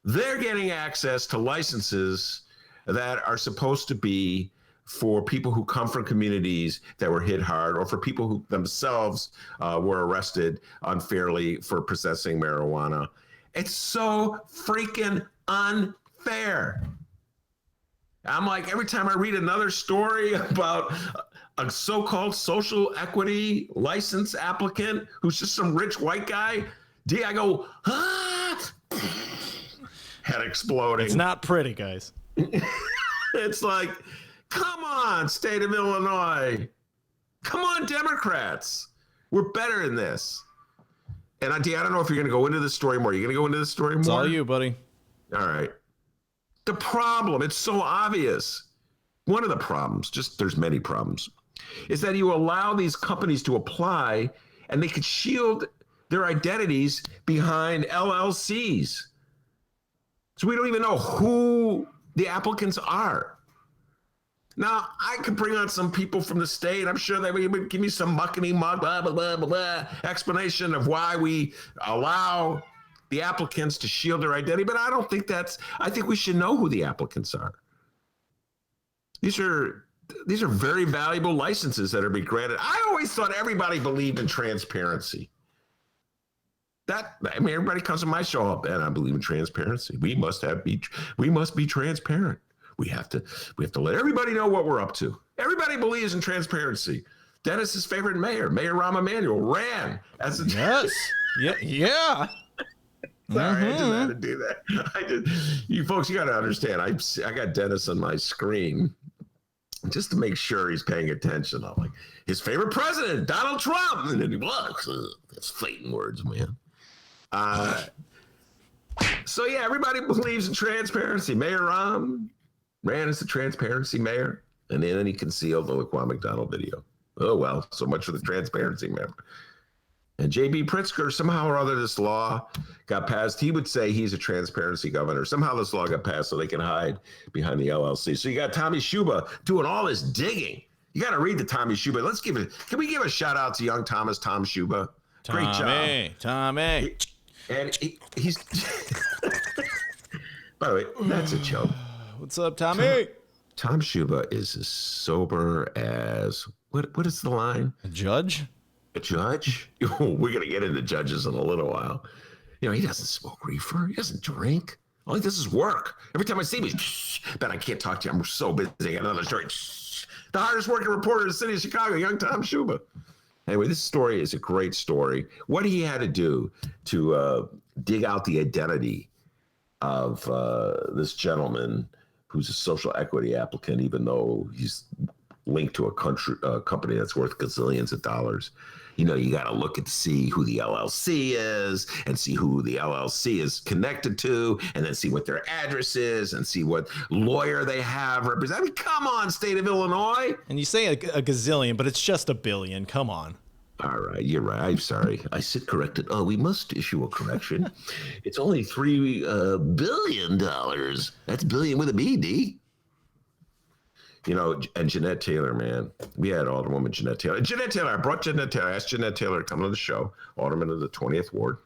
they're getting access to licenses that are supposed to be for people who come from communities that were hit hard, or for people who themselves were arrested unfairly for possessing marijuana. It's so freaking unfair. I'm like, every time I read another story about a so-called social equity license applicant who's just some rich white guy, I go, head exploding. It's not pretty, guys. It's like, come on, state of Illinois. Come on, Democrats. We're better than this. And I don't know if you're going to go into this story more. You're going to go into this story more? It's all you, buddy. All right. The problem, it's so obvious. One of the problems, there's many problems, is that you allow these companies to apply and they could shield their identities behind LLCs. So we don't even know who the applicants are. Now, I could bring on some people from the state. I'm sure they would give me some muckety-muck, blah, blah, blah, blah, blah, explanation of why we allow the applicants to shield their identity. But I don't think I think we should know who the applicants are. These are very valuable licenses that are being granted. I always thought everybody believed in transparency. Everybody comes to my show, and I believe in transparency. We must be transparent. We have to let everybody know what we're up to. Everybody believes in transparency. Dennis's favorite mayor, Mayor Rahm Emanuel, ran as a yes, yeah. Sorry, I just had to do that. You folks, you got to understand. I got Dennis on my screen just to make sure he's paying attention. I'm like, his favorite president, Donald Trump, and then he looks. That's fighting words, man. So yeah, everybody believes in transparency. Mayor Rahm ran as the transparency mayor, and then he concealed the Laquan McDonald video. Oh well, so much for the transparency, man. And J.B. Pritzker, somehow or other, this law got passed. He would say he's a transparency governor. Somehow this law got passed so they can hide behind the LLC. So you got Tommy Schuba doing all this digging. You got to read the Tommy Schuba. Can we give a shout out to young Tom Schuba? Great job. Tommy. And he's, by the way, that's a joke. What's up, Tommy? Tom Schuba is as sober as, what is the line? A judge? A judge? We're going to get into judges in a little while. You know, he doesn't smoke reefer. He doesn't drink. All he does is work. Every time I see him, he's, Ben, I can't talk to you. I'm so busy. I got another story. The hardest working reporter in the city of Chicago, young Tom Schuba. Anyway, this story is a great story. What he had to do to dig out the identity of this gentleman who's a social equity applicant, even though he's linked to a company that's worth gazillions of dollars. You got to look at see who the LLC is and see who the LLC is connected to, and then see what their address is and see what lawyer they have represent. I mean, come on, state of Illinois. And you say a gazillion, but it's just a billion. Come on. All right, you're right. I'm sorry. I sit corrected. Oh, we must issue a correction. It's only $3 billion. That's billion with a B, D. And Jeanette Taylor, man. We had Alderwoman Jeanette Taylor. I brought Jeanette Taylor. I asked Jeanette Taylor to come on the show, Alderman of the 20th Ward.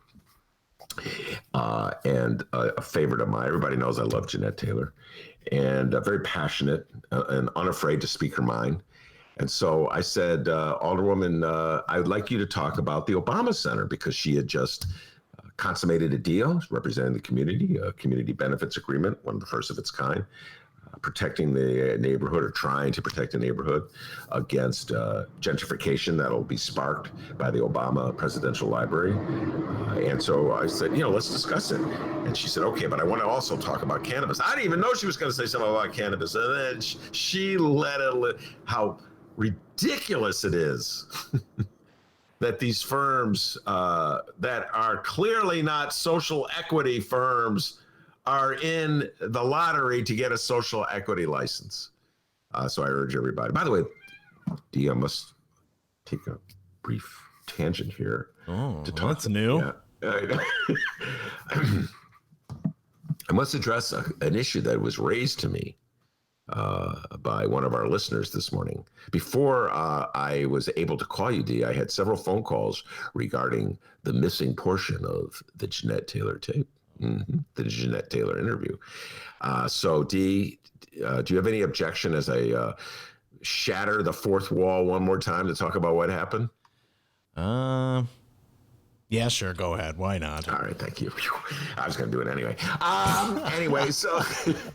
And a favorite of mine. Everybody knows I love Jeanette Taylor. And very passionate and unafraid to speak her mind. And so I said, Alderwoman, I would like you to talk about the Obama Center, because she had just consummated a deal representing the community, a community benefits agreement, one of the first of its kind, protecting the neighborhood, or trying to protect the neighborhood against gentrification that'll be sparked by the Obama Presidential Library. And so I said, let's discuss it. And she said, okay, but I want to also talk about cannabis. I didn't even know she was going to say something about cannabis. And then she let it, how ridiculous it is that these firms that are clearly not social equity firms are in the lottery to get a social equity license. So I urge everybody. By the way, Dee, I must take a brief tangent here. Oh, to talk. that's new. Yeah. I must address an issue that was raised to me by one of our listeners this morning. Before I was able to call you, Dee, I had several phone calls regarding the missing portion of the Jeanette Taylor tape, the Jeanette Taylor interview. So, Dee, do you have any objection as I shatter the fourth wall one more time to talk about what happened? Yeah, sure. Go ahead. Why not? All right. Thank you. I was going to do it anyway. Anyway, so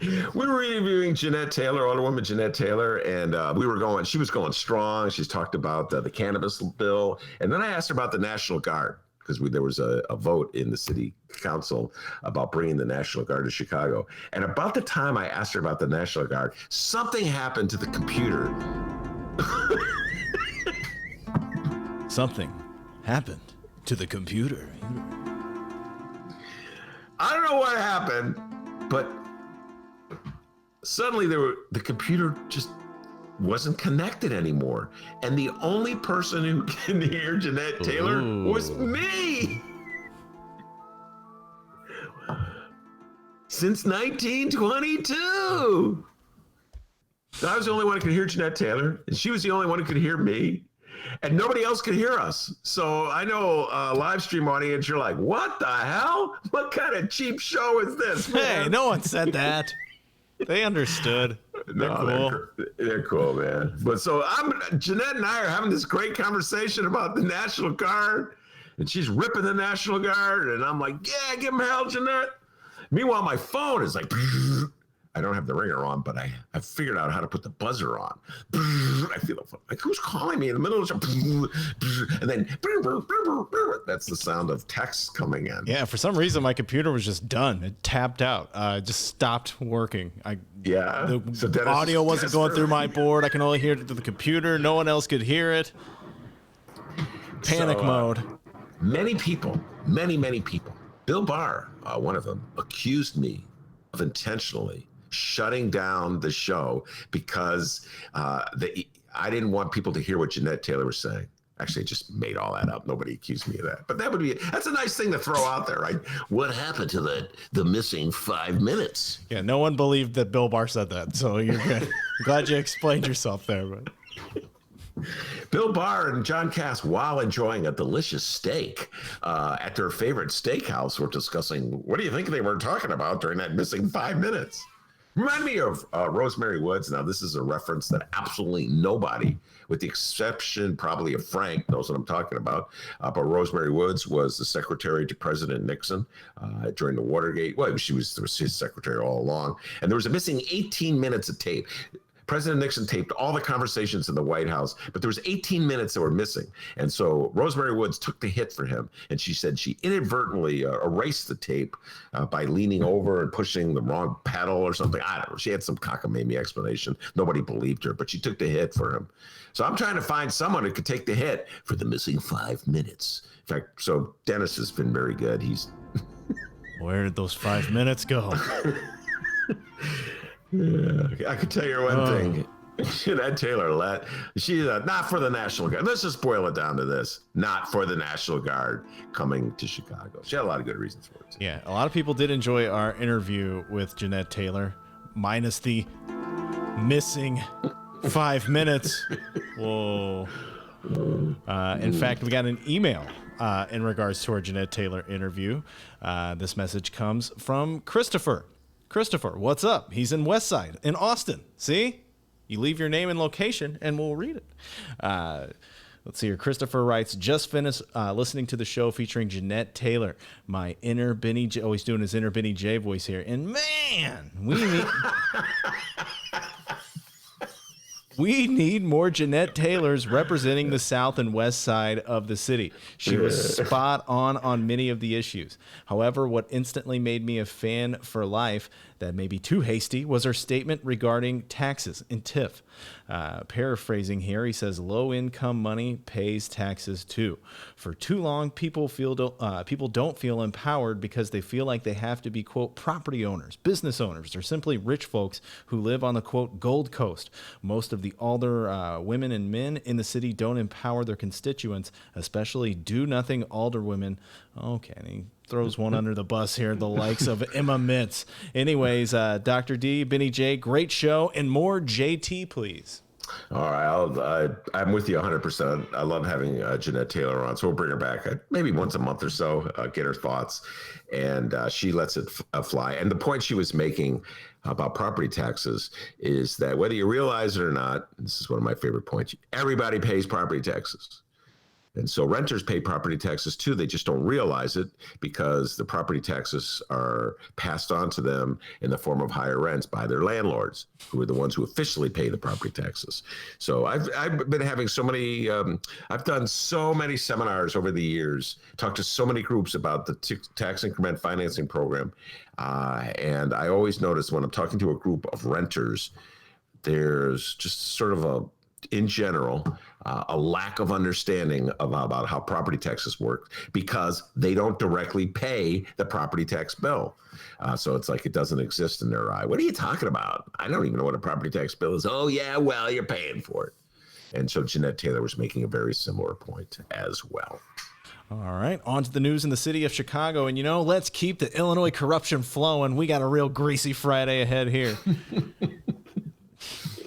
we were reviewing Jeanette Taylor, Alderwoman Jeanette Taylor, and she was going strong. She's talked about the cannabis bill. And then I asked her about the National Guard, because there was a vote in the city council about bringing the National Guard to Chicago. And about the time I asked her about the National Guard, something happened to the computer. Something happened to the computer. I don't know what happened, but suddenly the computer just wasn't connected anymore. And the only person who can hear Jeanette Taylor was me. Since 1922. I was the only one who could hear Jeanette Taylor, and she was the only one who could hear me. And nobody else could hear us. So I know live stream audience, you're like, what the hell? What kind of cheap show is this, man? Hey, no one said that. They understood. They're cool. They're cool, man. But so Jeanette and I are having this great conversation about the National Guard, and she's ripping the National Guard, and I'm like, yeah, give them hell, Jeanette. Meanwhile, my phone is like, I don't have the ringer on, but I figured out how to put the buzzer on. I feel like, who's calling me in the middle of the show? And then that's the sound of text coming in. Yeah, for some reason, my computer was just done. It tapped out. It just stopped working. The audio wasn't going through my board. I can only hear it through the computer. No one else could hear it. Panic mode. Many people, many people, Bill Barr, one of them, accused me of intentionally shutting down the show because I didn't want people to hear what Jeanette Taylor was saying. Actually, I just made all that up. Nobody accused me of that. But that's a nice thing to throw out there, right? What happened to the missing 5 minutes? Yeah, no one believed that Bill Barr said that, so you're good. I'm glad you explained yourself there. But Bill Barr and John Cass, while enjoying a delicious steak at their favorite steakhouse, were discussing, what do you think they were talking about during that missing 5 minutes? Remind me of Rosemary Woods. Now, this is a reference that absolutely nobody, with the exception probably of Frank, knows what I'm talking about. But Rosemary Woods was the secretary to President Nixon during the Watergate. Well, she was his secretary all along. And there was a missing 18 minutes of tape. President Nixon taped all the conversations in the White House, but there was 18 minutes that were missing. And so Rosemary Woods took the hit for him. And she said she inadvertently erased the tape by leaning over and pushing the wrong pedal or something. I don't know. She had some cockamamie explanation. Nobody believed her, but she took the hit for him. So I'm trying to find someone who could take the hit for the missing 5 minutes. In fact, so Dennis has been very good. He's Where did those 5 minutes go? Yeah, I could tell you one thing. Jeanette Taylor, she's not for the National Guard. Let's just boil it down to this. Not for the National Guard coming to Chicago. She had a lot of good reasons for it, too. Yeah, a lot of people did enjoy our interview with Jeanette Taylor, minus the missing 5 minutes. Whoa. In fact, we got an email in regards to our Jeanette Taylor interview. This message comes from Christopher. Christopher, what's up? He's in Westside, in Austin. See? You leave your name and location, and we'll read it. Let's see here. Christopher writes, just finished listening to the show featuring Jeanette Taylor, my inner Benny J. Oh, he's doing his inner Benny J voice here. And man, we need more Jeanette Taylors representing the South and West Side of the city. She was spot on many of the issues. However, what instantly made me a fan for life, that may be too hasty, was her statement regarding taxes and TIF. Paraphrasing here, he says, low-income money pays taxes too. For too long, people don't feel empowered because they feel like they have to be, quote, property owners, business owners, or simply rich folks who live on the, quote, Gold Coast. Most of the older women and men in the city don't empower their constituents, especially do-nothing alder women. Okay, and he throws one under the bus here, the likes of Emma Mitz. Anyways, Dr. D, Benny J, great show, and more JT, please. All right, I'm with you 100%. I love having Jeanette Taylor on, so we'll bring her back maybe once a month or so, get her thoughts, and she lets it fly. And the point she was making about property taxes is that whether you realize it or not, this is one of my favorite points, everybody pays property taxes. And so renters pay property taxes too. They just don't realize it because the property taxes are passed on to them in the form of higher rents by their landlords, who are the ones who officially pay the property taxes. So I've been having so many, I've done so many seminars over the years, talked to so many groups about the tax increment financing program. And I always notice when I'm talking to a group of renters, there's just sort of in general, a lack of understanding about how property taxes work because they don't directly pay the property tax bill. So it's like it doesn't exist in their eye. What are you talking about? I don't even know what a property tax bill is. Oh, yeah, well, you're paying for it. And so Jeanette Taylor was making a very similar point as well. All right, on to the news in the city of Chicago. And, let's keep the Illinois corruption flowing. We got a real greasy Friday ahead here.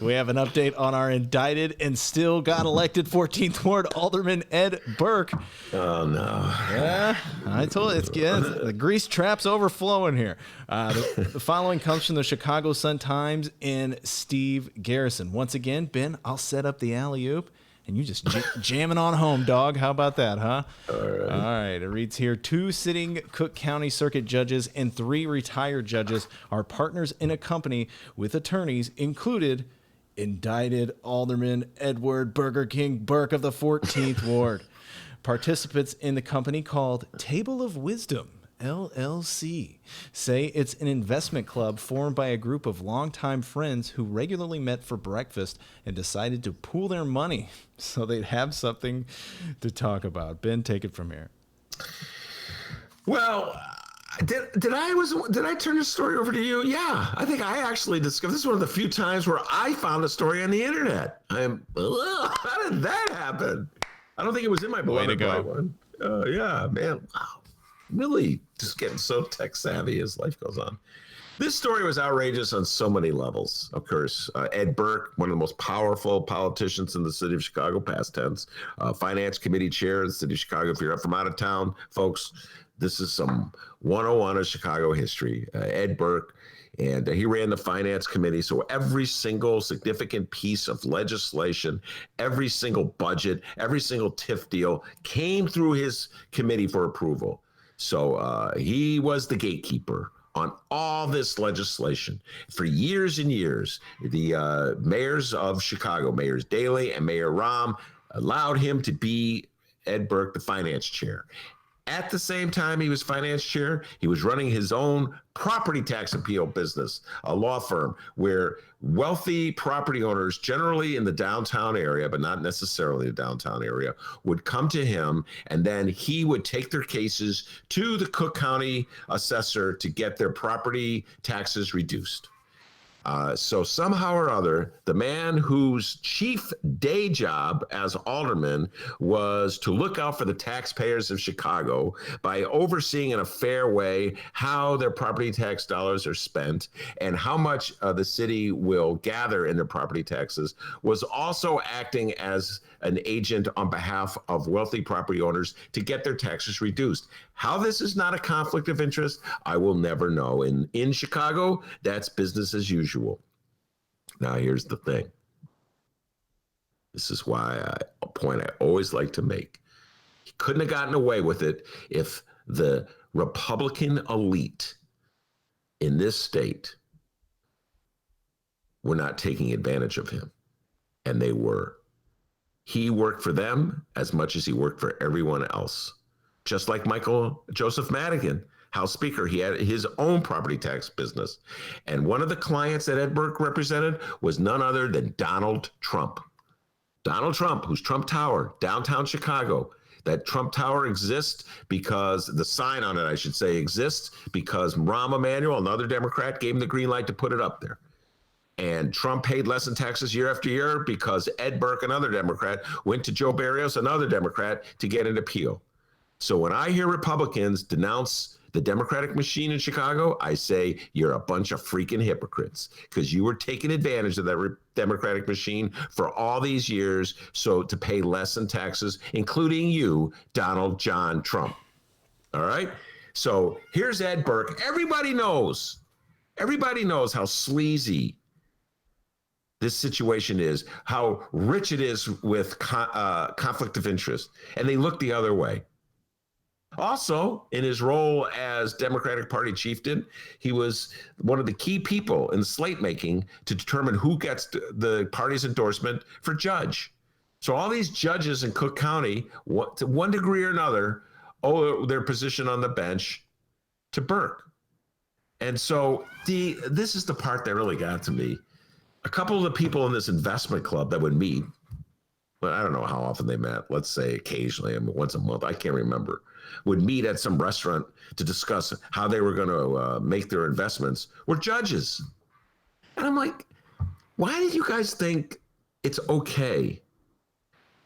We have an update on our indicted and still got elected 14th Ward Alderman Ed Burke. Oh, no. Yeah, I told you, the grease trap's overflowing here. The following comes from the Chicago Sun-Times and Steve Garrison. Once again, Ben, I'll set up the alley-oop. And you just jamming on home, dog. How about that, huh? All right. It reads here, 2 sitting Cook County Circuit judges and 3 retired judges are partners in a company with attorneys included indicted Alderman Edward Burger King Burke of the 14th Ward. Participants in the company called Table of Wisdom, LLC, say it's an investment club formed by a group of longtime friends who regularly met for breakfast and decided to pool their money so they'd have something to talk about. Ben, take it from here. Well, did I turn this story over to you? Yeah, I think I actually discovered this is one of the few times where I found a story on the internet. How did that happen? I don't think it was in my beloved one. Yeah, man. Wow. Really just getting so tech savvy as life goes on. This story was outrageous on so many levels. Of course, Ed Burke, one of the most powerful politicians in the city of Chicago, past tense, finance committee chair in the city of Chicago. If you're from out of town, folks, this is some 101 of Chicago history. Ed Burke, and he ran the finance committee. So every single significant piece of legislation, every single budget, every single TIF deal came through his committee for approval. So he was the gatekeeper on all this legislation. For years and years, the mayors of Chicago, Mayors Daley and Mayor Rahm, allowed him to be Ed Burke, the finance chair. At the same time he was finance chair, he was running his own property tax appeal business, a law firm where wealthy property owners, generally in the downtown area, but not necessarily the downtown area, would come to him, and then he would take their cases to the Cook County assessor to get their property taxes reduced. So somehow or other, the man whose chief day job as alderman was to look out for the taxpayers of Chicago by overseeing in a fair way how their property tax dollars are spent and how much the city will gather in their property taxes, was also acting as an agent on behalf of wealthy property owners to get their taxes reduced. How this is not a conflict of interest, I will never know. In Chicago, that's business as usual. Now, here's the thing. This is a point I always like to make. He couldn't have gotten away with it if the Republican elite in this state were not taking advantage of him. And they were. He worked for them as much as he worked for everyone else. Just like Michael Joseph Madigan, House Speaker, he had his own property tax business. And one of the clients that Ed Burke represented was none other than Donald Trump. Donald Trump, whose Trump Tower, downtown Chicago. That Trump Tower exists because, the sign on it, I should say, exists because Rahm Emanuel, another Democrat, gave him the green light to put it up there. And Trump paid less in taxes year after year because Ed Burke, another Democrat, went to Joe Barrios, another Democrat, to get an appeal. So when I hear Republicans denounce the Democratic machine in Chicago, I say you're a bunch of freaking hypocrites because you were taking advantage of that Democratic machine for all these years, so to pay less in taxes, including you, Donald John Trump. All right? So here's Ed Burke. Everybody knows how sleazy this situation is, how rich it is with conflict of interest, and they look the other way. Also, in his role as Democratic Party chieftain, he was one of the key people in slate making to determine who gets the party's endorsement for judge. So all these judges in Cook County, to one degree or another, owe their position on the bench to Burke. And so this is the part that really got to me. A couple of the people in this investment club that would meet, but I don't know how often they met, let's say occasionally, once a month, I can't remember, would meet at some restaurant to discuss how they were going to make their investments, were judges. And I'm like, why do you guys think it's okay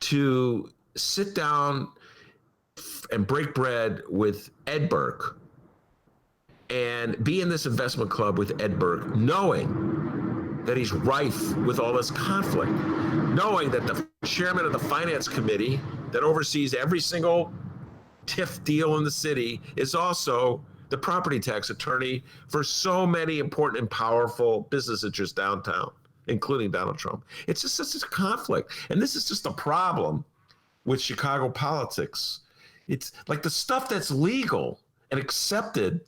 to sit down and break bread with Ed Burke and be in this investment club with Ed Burke, knowing that he's rife with all this conflict, knowing that the chairman of the finance committee that oversees every single TIF deal in the city is also the property tax attorney for so many important and powerful business interests downtown, including Donald Trump. It's just such a conflict. And this is just a problem with Chicago politics. It's like the stuff that's legal and accepted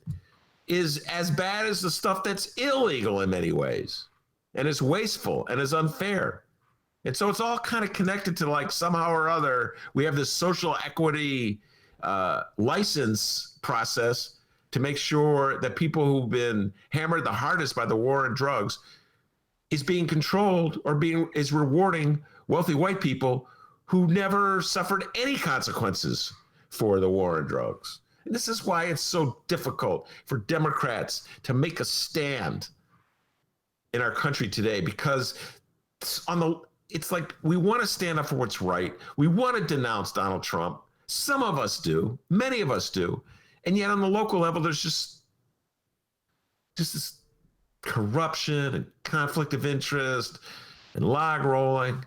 is as bad as the stuff that's illegal in many ways, and is wasteful and is unfair. And so it's all kind of connected to, like, somehow or other, we have this social equity license process to make sure that people who've been hammered the hardest by the war on drugs is being controlled or is rewarding wealthy white people who never suffered any consequences for the war on drugs. And this is why it's so difficult for Democrats to make a stand in our country today, because it's like we want to stand up for what's right. We want to denounce Donald Trump. Some of us do, many of us do. And yet on the local level, there's just this corruption and conflict of interest and log rolling.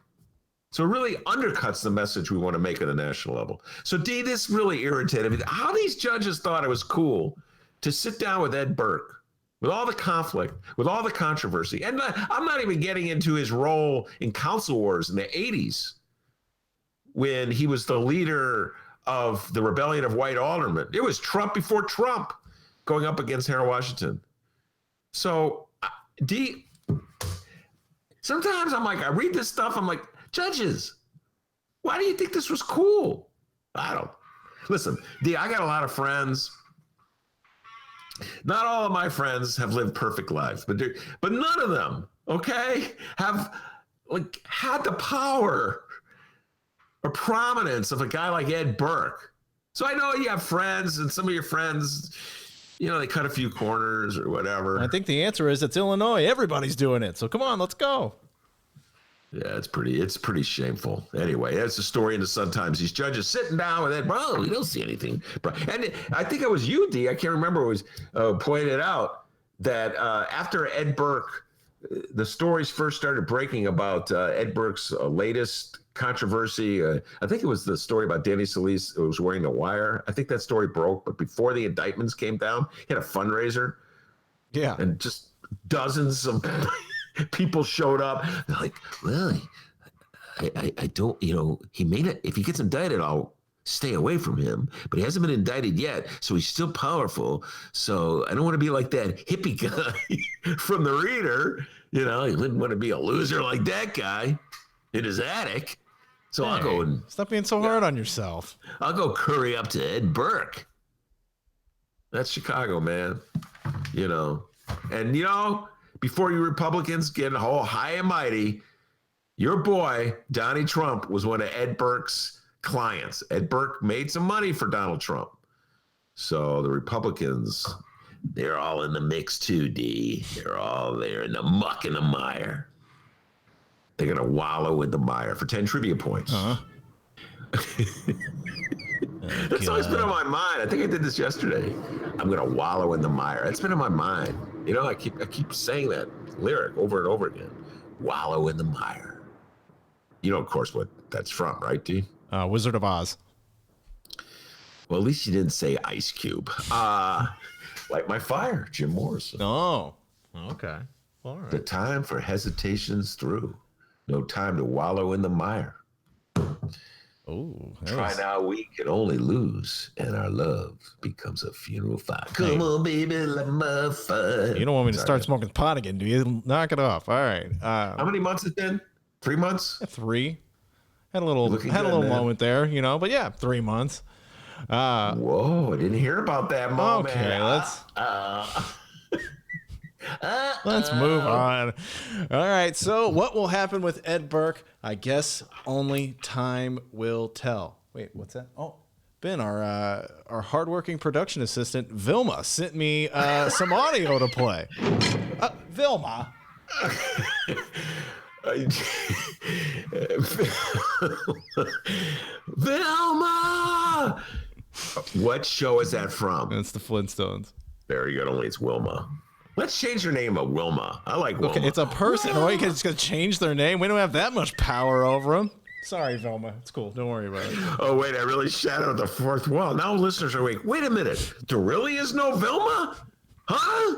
So it really undercuts the message we want to make at the national level. So Dee, this really irritated me. How these judges thought it was cool to sit down with Ed Burke, with all the conflict, with all the controversy. And I'm not even getting into his role in council wars in the 80s when he was the leader of the rebellion of white aldermen. It was Trump before Trump going up against Harold Washington. So, sometimes I'm like, I read this stuff, I'm like, judges, why do you think this was cool? I don't. Listen, I got a lot of friends. Not all of my friends have lived perfect lives, but none of them, okay, have like had the power or prominence of a guy like Ed Burke. So I know you have friends, and some of your friends, you know, they cut a few corners or whatever. I think the answer is it's Illinois. Everybody's doing it. So come on, let's go. Yeah, it's pretty shameful. Anyway, that's the story in the Sun Times. These judges sitting down with Ed, bro, you don't see anything. And I think it was you, D, I can't remember, it was pointed out that after Ed Burke, the stories first started breaking about Ed Burke's latest controversy. I think it was the story about Danny Solis who was wearing the wire. I think that story broke, but before the indictments came down, he had a fundraiser. Yeah. And just dozens of people showed up. They're like, well, I don't, you know, he may not, if he gets indicted, I'll stay away from him, but he hasn't been indicted yet, so he's still powerful. So I don't want to be like that hippie guy from the Reader. You know, he wouldn't want to be a loser like that guy in his attic. So I'll go and stop being so hard on yourself. I'll go curry up to Ed Burke. That's Chicago, man. You know, and you know, before you Republicans get all high and mighty, your boy, Donnie Trump, was one of Ed Burke's clients. Ed Burke made some money for Donald Trump. So the Republicans, they're all in the mix too, D. They're all there in the muck and the mire. They're going to wallow in the mire for 10 trivia points. That's always been on my mind. I think I did this yesterday. I'm going to wallow in the mire. It's been on my mind. You know, I keep saying that lyric over and over again. Wallow in the mire. You know, of course, what that's from, right, D? Wizard of Oz. Well, at least you didn't say Ice Cube. Light my fire, Jim Morrison. Oh, okay. All right. The time for hesitation's through. No time to wallow in the mire. Oh, Try now, we can only lose, and our love becomes a funeral fire. Come on, baby, let my fire. You don't want me to start smoking pot again, do you? Knock it off. All right. How many months it's been? 3 months? 3. Had a little man. moment there, you know, but yeah, 3 months. Whoa, I didn't hear about that moment. Okay, let's move on. All right, so what will happen with Ed Burke? I guess only time will tell. Wait, what's that? Oh, Ben, our hardworking production assistant, Vilma, sent me some audio to play. Vilma. Vilma! What show is that from? It's the Flintstones. Very good, only it's Wilma. Let's change her name to Wilma. I like Wilma. Okay, it's a person. Oh, you can just change their name. We don't have that much power over them. Sorry, Vilma. It's cool. Don't worry about it. Oh, wait, I really shattered the fourth wall. Now listeners are like, wait a minute. There really is no Vilma? Huh?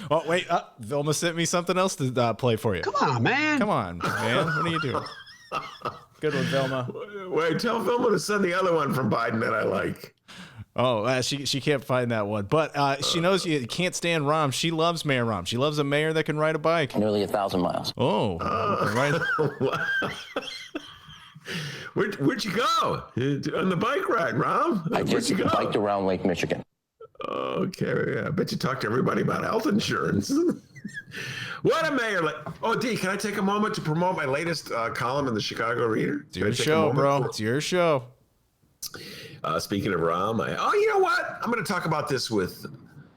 Oh, wait. Vilma sent me something else to play for you. Come on, man. Come on, man. What are you doing? Good one, Vilma. Wait, tell Vilma to send the other one from Biden that I like. Oh, she can't find that one. But she knows you can't stand Rahm. She loves Mayor Rahm. She loves a mayor that can ride a bike. Nearly 1,000 miles. Oh, right. Where'd you go? On the bike ride, Rahm? I just biked around Lake Michigan. Okay, I bet you talked to everybody about health insurance. What a mayor! Oh, D, can I take a moment to promote my latest column in the Chicago Reader? It's your show, bro. It's your show. Speaking of Rahm, you know what? I'm going to talk about this with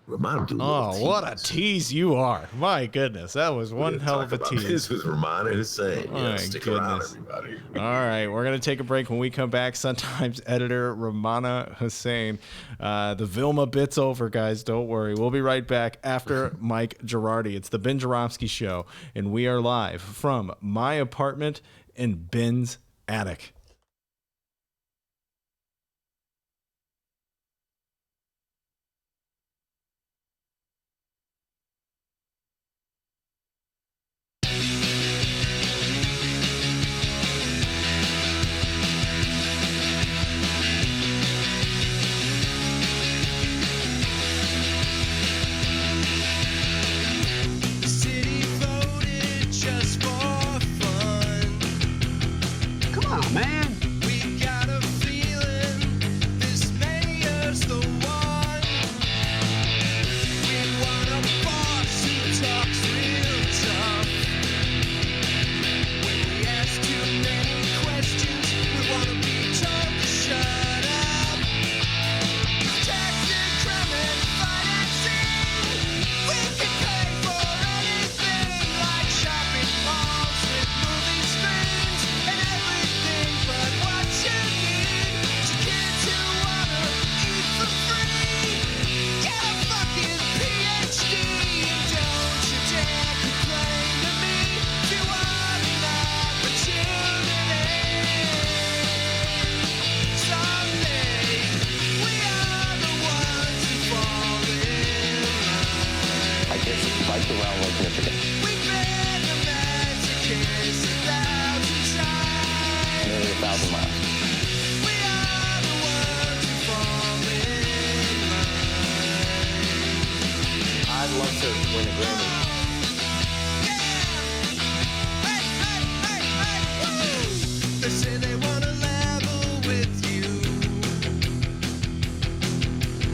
Rummana. Oh, what a tease you are. My goodness. That was one hell of a tease. This was Rummana Hussain. My stick goodness. around, everybody. All right, we're going to take a break. When we come back, Sun-Times editor Rummana Hussain. The Vilma bit's over, guys. Don't worry. We'll be right back after Mike Girardi. It's the Ben Joravsky Show, and we are live from my apartment in Ben's attic. biked around Lake Michigan. We've been a masochist 1,000 times. Nearly 1,000 miles. We are the ones who fall in line. I'd love to win a Grammy. They say they want to level with you,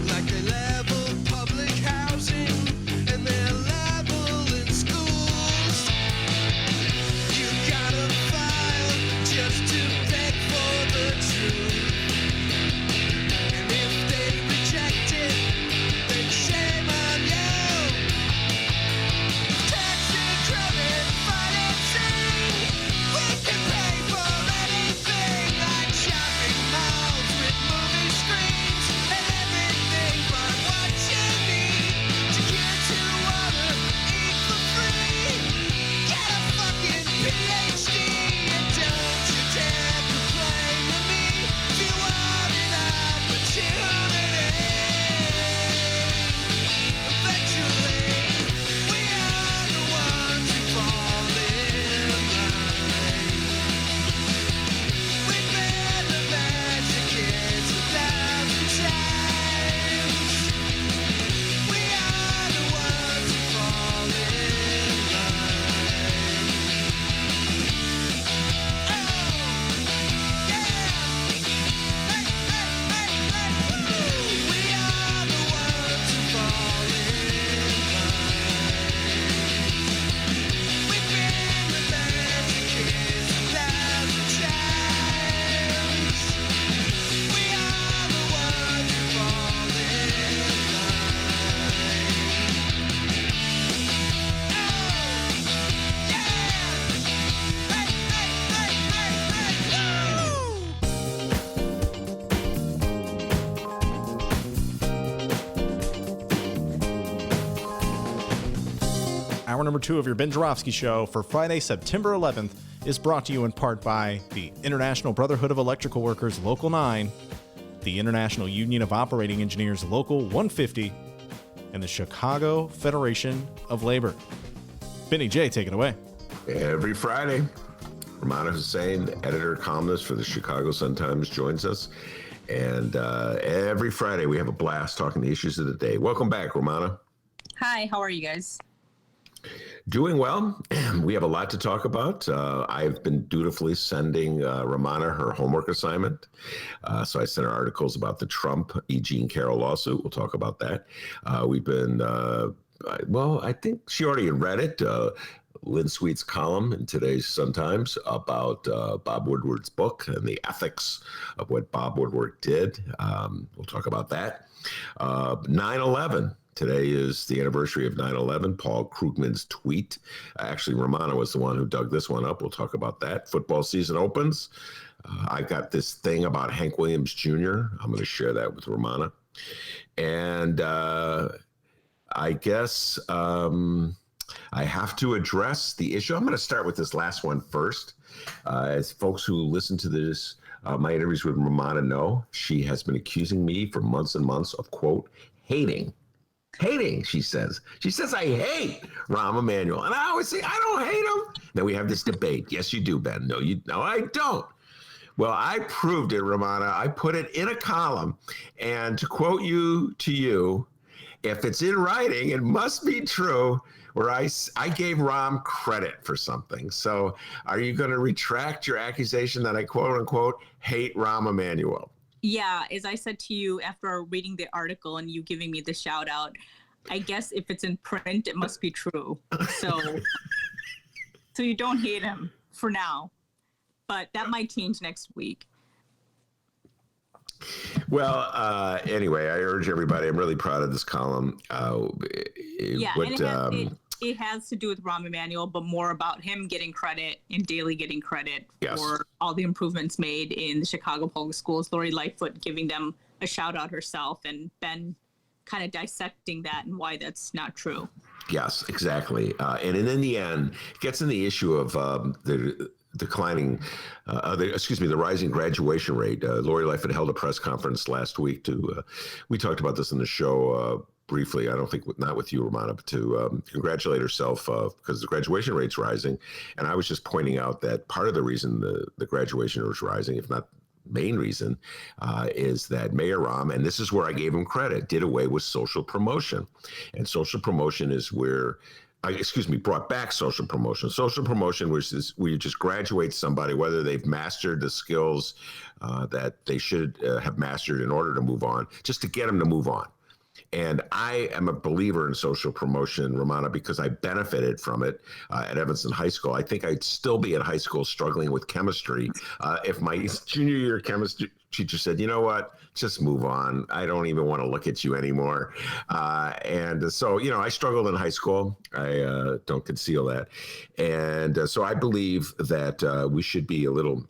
like they level public housing and they're level in schools. You gotta file just to beg for the truth, and if they reject it, then shame on you. Tax and credit financing, we can pay for anything, like shopping malls with movie screens and everything but what you need to get to water, eat for free, get a fucking PhD, and don't you dare complain to me if you want an opportunity. Eventually, we are the ones who fall in line. We've been the masochists 1,000 times. We are the ones who fall in line. Oh, yeah. Hey, hey, hey, hey, woo. We are the ones who fall in line. We've been the masochists 1,000 times. We are the ones who fall in line. Oh, yeah. Hey, hey, hey, hey, hey, woo. Hour number 2 of your Ben Joravsky Show for Friday, September 11th is brought to you in part by the International Brotherhood of Electrical Workers, Local 9, the International Union of Operating Engineers, Local 150, and the Chicago Federation of Labor. Benny J, take it away. Every Friday, Rummana Hussain, editor columnist for the Chicago Sun-Times, joins us. And every Friday, we have a blast talking the issues of the day. Welcome back, Rummana. Hi, how are you guys? Doing well. We have a lot to talk about. I've been dutifully sending Rummana her homework assignment. So I sent her articles about the Trump E. Jean Carroll lawsuit. We'll talk about that. We've been, I think she already read it. Lynn Sweet's column in today's Sun-Times about Bob Woodward's book and the ethics of what Bob Woodward did. We'll talk about that. 9/11. Today is the anniversary of 9/11, Paul Krugman's tweet. Actually, Rummana was the one who dug this one up. We'll talk about that. Football season opens. I got this thing about Hank Williams Jr. I'm going to share that with Rummana. And I guess I have to address the issue. I'm going to start with this last one first. As folks who listen to this, my interviews with Rummana know, she has been accusing me for months and months of, quote, hating, she says. She says, I hate Rahm Emanuel. And I always say, I don't hate him. Then we have this debate. Yes, you do, Ben. No, I don't. Well, I proved it, Rummana. I put it in a column. And to quote you, if it's in writing, it must be true, where I gave Rahm credit for something. So are you going to retract your accusation that I, quote unquote, hate Rahm Emanuel? Yeah, as I said to you after reading the article and you giving me the shout out, I guess if it's in print, it must be true. So you don't hate him for now, but that might change next week. Well, anyway, I urge everybody, I'm really proud of this column. It has to do with Rahm Emanuel, but more about him getting credit and Daley getting credit for all the improvements made in the Chicago public schools. Lori Lightfoot giving them a shout out herself, and Ben kind of dissecting that and why that's not true. Yes, exactly. And in the end, it gets in the issue of the rising graduation rate. Lori Lightfoot held a press conference last week we talked about this in the show briefly, I don't think not with you, Rummana, but to congratulate herself because the graduation rate's rising. And I was just pointing out that part of the reason the graduation was rising, if not main reason, is that Mayor Rahm, and this is where I gave him credit, did away with social promotion. And social promotion is where brought back social promotion. Social promotion was where you just graduate somebody, whether they've mastered the skills that they should have mastered in order to move on, just to get them to move on. And I am a believer in social promotion, Rummana, because I benefited from it at Evanston High School. I think I'd still be in high school struggling with chemistry if my junior year chemistry teacher said, you know what, just move on. I don't even want to look at you anymore. And so, I struggled in high school. I don't conceal that. And so I believe that we should be a little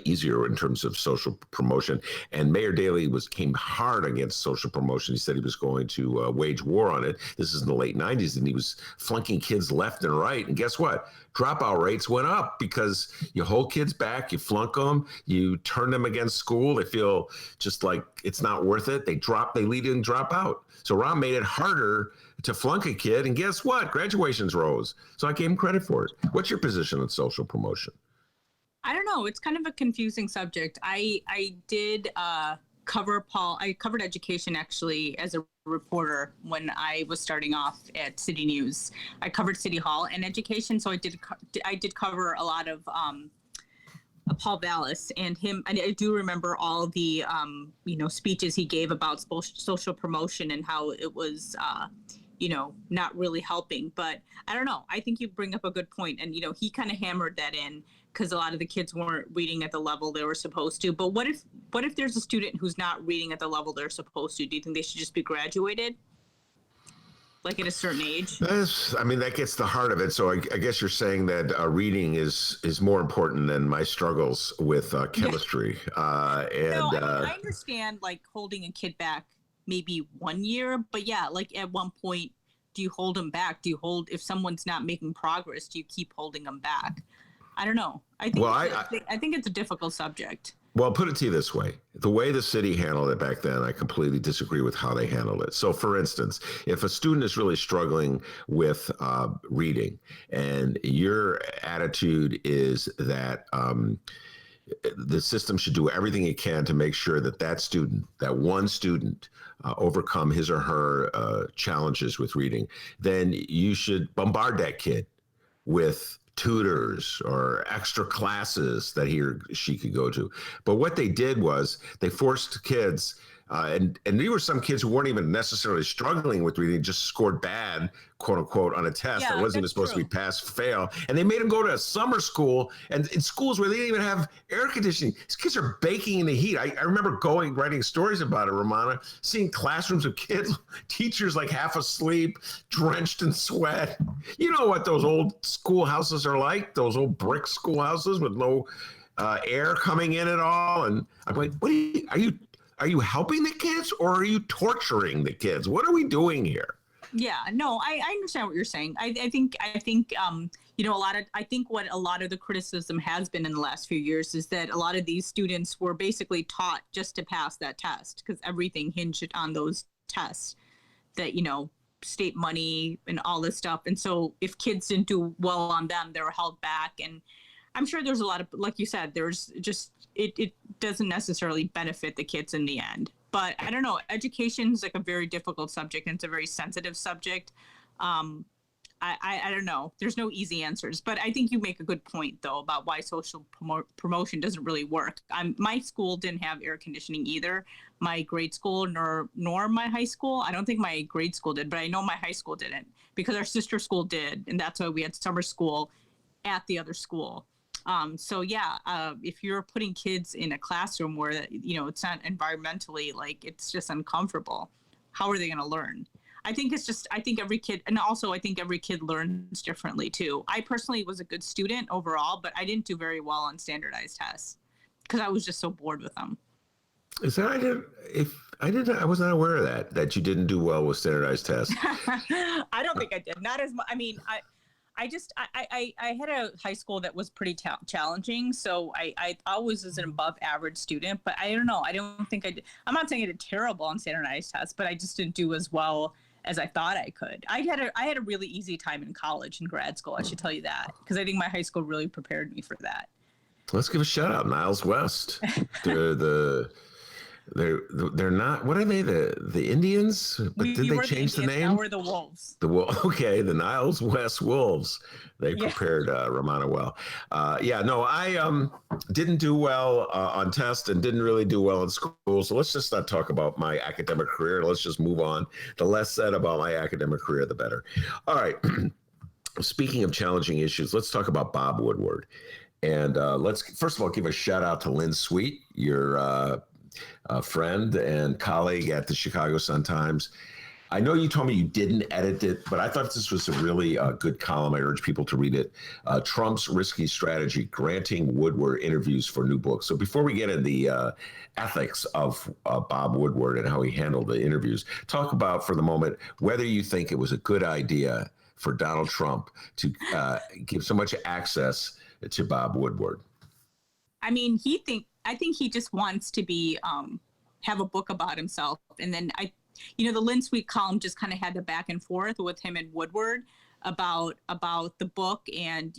easier in terms of social promotion. And Mayor Daley came hard against social promotion. He said he was going to wage war on it. This is in the late 90s, and he was flunking kids left and right. And guess what? Dropout rates went up because you hold kids back, you flunk them, you turn them against school. They feel just like it's not worth it. They lead in, drop out. So Rahm made it harder to flunk a kid. And guess what? Graduations rose. So I gave him credit for it. What's your position on social promotion? I don't know. It's kind of a confusing subject. I did cover I covered education actually as a reporter when I was starting off at City News. I covered City Hall and education, so I did cover a lot of Paul Vallis and him. And I do remember all the speeches he gave about social promotion and how it was not really helping. But I don't know. I think you bring up a good point, and he kind of hammered that in, because a lot of the kids weren't reading at the level they were supposed to. But what if there's a student who's not reading at the level they're supposed to? Do you think they should just be graduated, like at a certain age? That gets the heart of it. So I guess you're saying that reading is more important than my struggles with chemistry. I understand like holding a kid back maybe 1 year, but yeah, like at one point, do you hold them back? If someone's not making progress, do you keep holding them back? I don't know. I think it's a difficult subject. Well, put it to you this way. The way the city handled it back then, I completely disagree with how they handled it. So, for instance, if a student is really struggling with reading and your attitude is that the system should do everything it can to make sure that one student overcome his or her challenges with reading, then you should bombard that kid with tutors or extra classes that he or she could go to. But what they did was they forced kids, and there were some kids who weren't even necessarily struggling with reading, just scored bad, quote unquote, on a test that wasn't even supposed to be pass fail. And they made them go to a summer school, and in schools where they didn't even have air conditioning. These kids are baking in the heat. I remember writing stories about it, Rummana, seeing classrooms of kids, teachers like half asleep, drenched in sweat. You know what those old schoolhouses are like, those old brick schoolhouses with no air coming in at all. And I'm like, are you helping the kids or are you torturing the kids? What are we doing here? Yeah, no, I understand what you're saying. I think what a lot of the criticism has been in the last few years is that a lot of these students were basically taught just to pass that test because everything hinged on those tests, that, state money and all this stuff. And so if kids didn't do well on them, they were held back. And I'm sure there's a lot of, like you said, there's just, it doesn't necessarily benefit the kids in the end. But I don't know, education is like a very difficult subject and it's a very sensitive subject. I don't know. There's no easy answers, but I think you make a good point though about why social promotion doesn't really work. My school didn't have air conditioning either. My grade school nor my high school. I don't think my grade school did, but I know my high school didn't because our sister school did, and that's why we had summer school at the other school. If you're putting kids in a classroom where it's not environmentally, like, it's just uncomfortable, how are they going to learn? I think every kid learns differently too. I personally was a good student overall, but I didn't do very well on standardized tests because I was just so bored with them. I was not aware of that you didn't do well with standardized tests. I don't think I did. Not as much. I had a high school that was pretty challenging, so I always was an above average student, but I don't know. I don't think I'm not saying I did terrible on standardized tests, but I just didn't do as well as I thought I could. I had a really easy time in college and grad school. I should tell you that, because I think my high school really prepared me for that. Let's give a shout out, Niles West. They're not. What are they? The Indians? But did they change the name? Now we're the Wolves. Okay, the Niles West Wolves. They prepared Rummana well. I didn't do well on tests and didn't really do well in school. So let's just not talk about my academic career. Let's just move on. The less said about my academic career, the better. All right. Speaking of challenging issues, let's talk about Bob Woodward. And let's first of all give a shout out to Lynn Sweet, your friend and colleague at the Chicago Sun-Times. I know you told me you didn't edit it, but I thought this was a really good column. I urge people to read it. Trump's risky strategy, granting Woodward interviews for new books. So before we get into the ethics of Bob Woodward and how he handled the interviews, talk about for the moment whether you think it was a good idea for Donald Trump to give so much access to Bob Woodward. I mean, I think he just wants to be have a book about himself, and then the Lynn Sweet column just kind of had the back and forth with him and Woodward about the book, and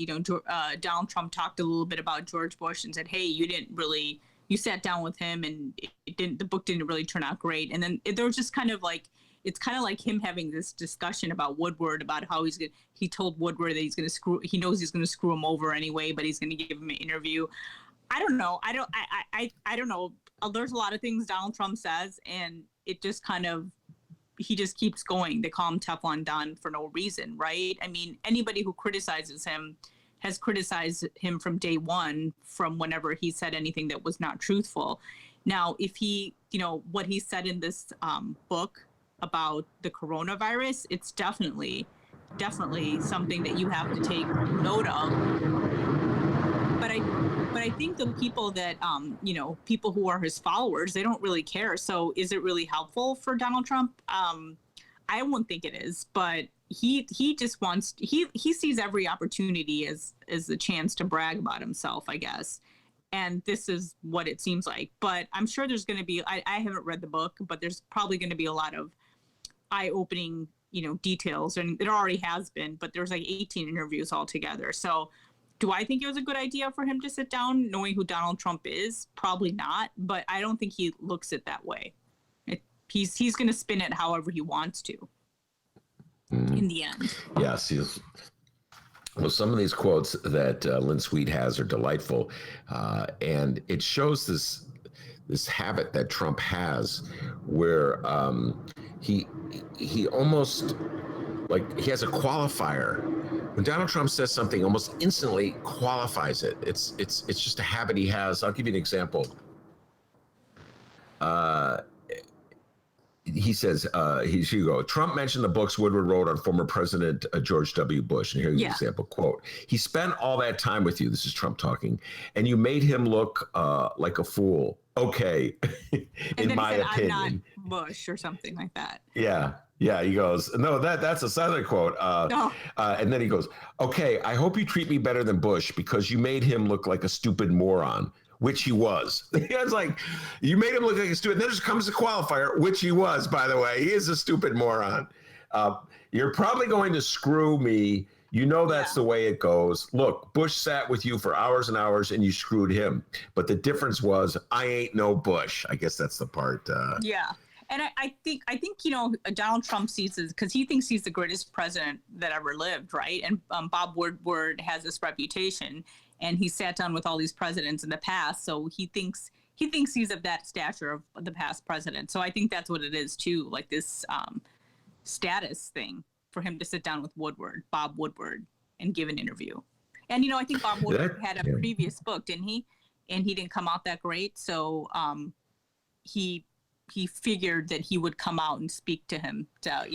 Donald Trump talked a little bit about George Bush and said, hey, you sat down with him and the book didn't really turn out great, and then there was just kind of like, it's kind of like him having this discussion about Woodward, about how he told Woodward that he knows he's gonna screw him over anyway, but he's gonna give him an interview. I don't know. I don't know. There's a lot of things Donald Trump says, and it just he just keeps going. They call him Teflon Don for no reason, right? I mean, anybody who criticizes him has criticized him from day one, from whenever he said anything that was not truthful. Now, if he, what he said in this book about the coronavirus, it's definitely something that you have to take note of. But I think the people that, people who are his followers, they don't really care. So is it really helpful for Donald Trump? I won't think it is, but he just wants, he sees every opportunity as a chance to brag about himself, I guess. And this is what it seems like. But I'm sure there's going to be, I haven't read the book, but there's probably going to be a lot of eye-opening, details. And it already has been, but there's like 18 interviews altogether. So do I think it was a good idea for him to sit down knowing who Donald Trump is? Probably not, but I don't think he looks it that way. He's going to spin it however he wants to in the end. Yes. Well, some of these quotes that Lynn Sweet has are delightful, and it shows this habit that Trump has where he almost, like, he has a qualifier. When Donald Trump says something, almost instantly qualifies it. It's just a habit he has. I'll give you an example. He says, here you go. Trump mentioned the books Woodward wrote on former President George W. Bush. And here's an example, quote, he spent all that time with you, this is Trump talking, and you made him look like a fool. Okay, in my opinion. I'm not Bush or something like that. Yeah, he goes, no, that's a southern quote. No. And then he goes, okay, I hope you treat me better than Bush because you made him look like a stupid moron, which he was. It's like, you made him look like a stupid, then there comes a qualifier, which he was, by the way. He is a stupid moron. You're probably going to screw me. You know that's the way it goes. Look, Bush sat with you for hours and hours and you screwed him. But the difference was, I ain't no Bush. I guess that's the part. Yeah. And I think Donald Trump sees this because he thinks he's the greatest president that ever lived, right? And Bob Woodward has this reputation, and he sat down with all these presidents in the past, so he thinks he's of that stature of the past president. So I think that's what it is too, like this status thing for him to sit down with Bob Woodward, and give an interview. And I think Bob Woodward had a previous book, didn't he? And he didn't come out that great, so he figured that he would come out and speak to him, to,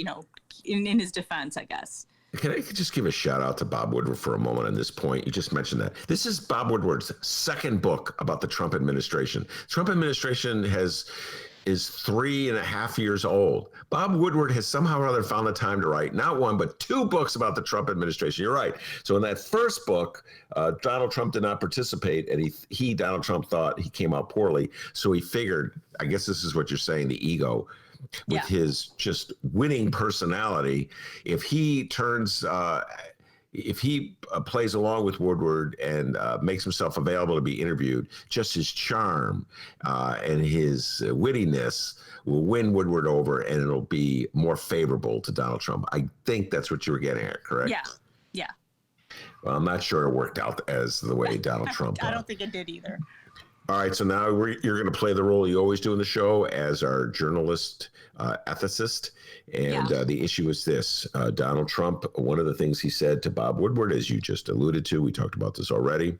in his defense, I guess. Can I just give a shout out to Bob Woodward for a moment on this point? You just mentioned that. This is Bob Woodward's second book about the Trump administration. Trump administration has is 3.5 years old. Bob Woodward has somehow or other found the time to write not one, but 2 books about the Trump administration. You're right. So in that first book, Donald Trump did not participate, and Donald Trump thought he came out poorly. So he figured, I guess this is what you're saying, the ego, with his just winning personality, if he turns, if he plays along with Woodward and makes himself available to be interviewed, just his charm and his wittiness will win Woodward over, and it'll be more favorable to Donald Trump. I think that's what you were getting at, correct? Yeah. Well, I'm not sure it worked out as the way Donald Trump. I don't think it did either. All right, so now you're going to play the role you always do in the show as our journalist ethicist. And the issue is this. Donald Trump, one of the things he said to Bob Woodward, as you just alluded to, we talked about this already,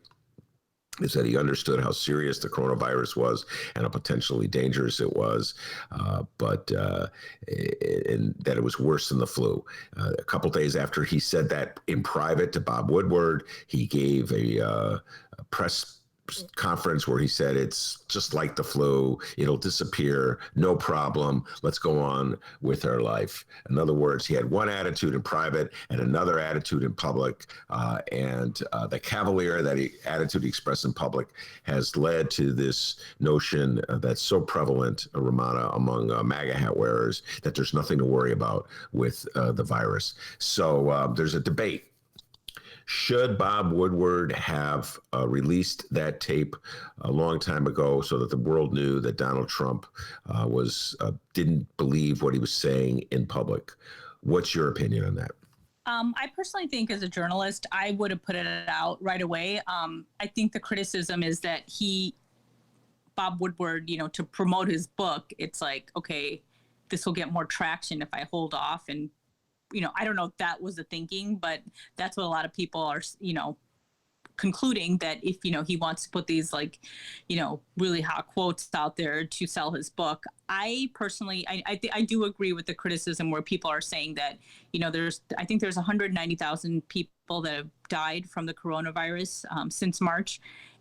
is that he understood how serious the coronavirus was and how potentially dangerous it was, and that it was worse than the flu. A couple days after he said that in private to Bob Woodward, he gave a press conference where he said it's just like the flu, it'll disappear, no problem, let's go on with our life. In other words, he had one attitude in private and another attitude in public, and the cavalier attitude he expressed in public has led to this notion that's so prevalent, Rummana, among MAGA hat wearers, that there's nothing to worry about with the virus. So there's a debate. Should Bob Woodward have released that tape a long time ago so that the world knew that Donald Trump didn't believe what he was saying in public? What's your opinion on that? I personally think as a journalist, I would have put it out right away. I think the criticism is that Bob Woodward, to promote his book, it's like, okay, this will get more traction if I hold off. And I don't know if that was the thinking, but that's what a lot of people are, concluding, that if, he wants to put these really hot quotes out there to sell his book. I personally, I do agree with the criticism where people are saying that, I think there's 190,000 people that have died from the coronavirus since March.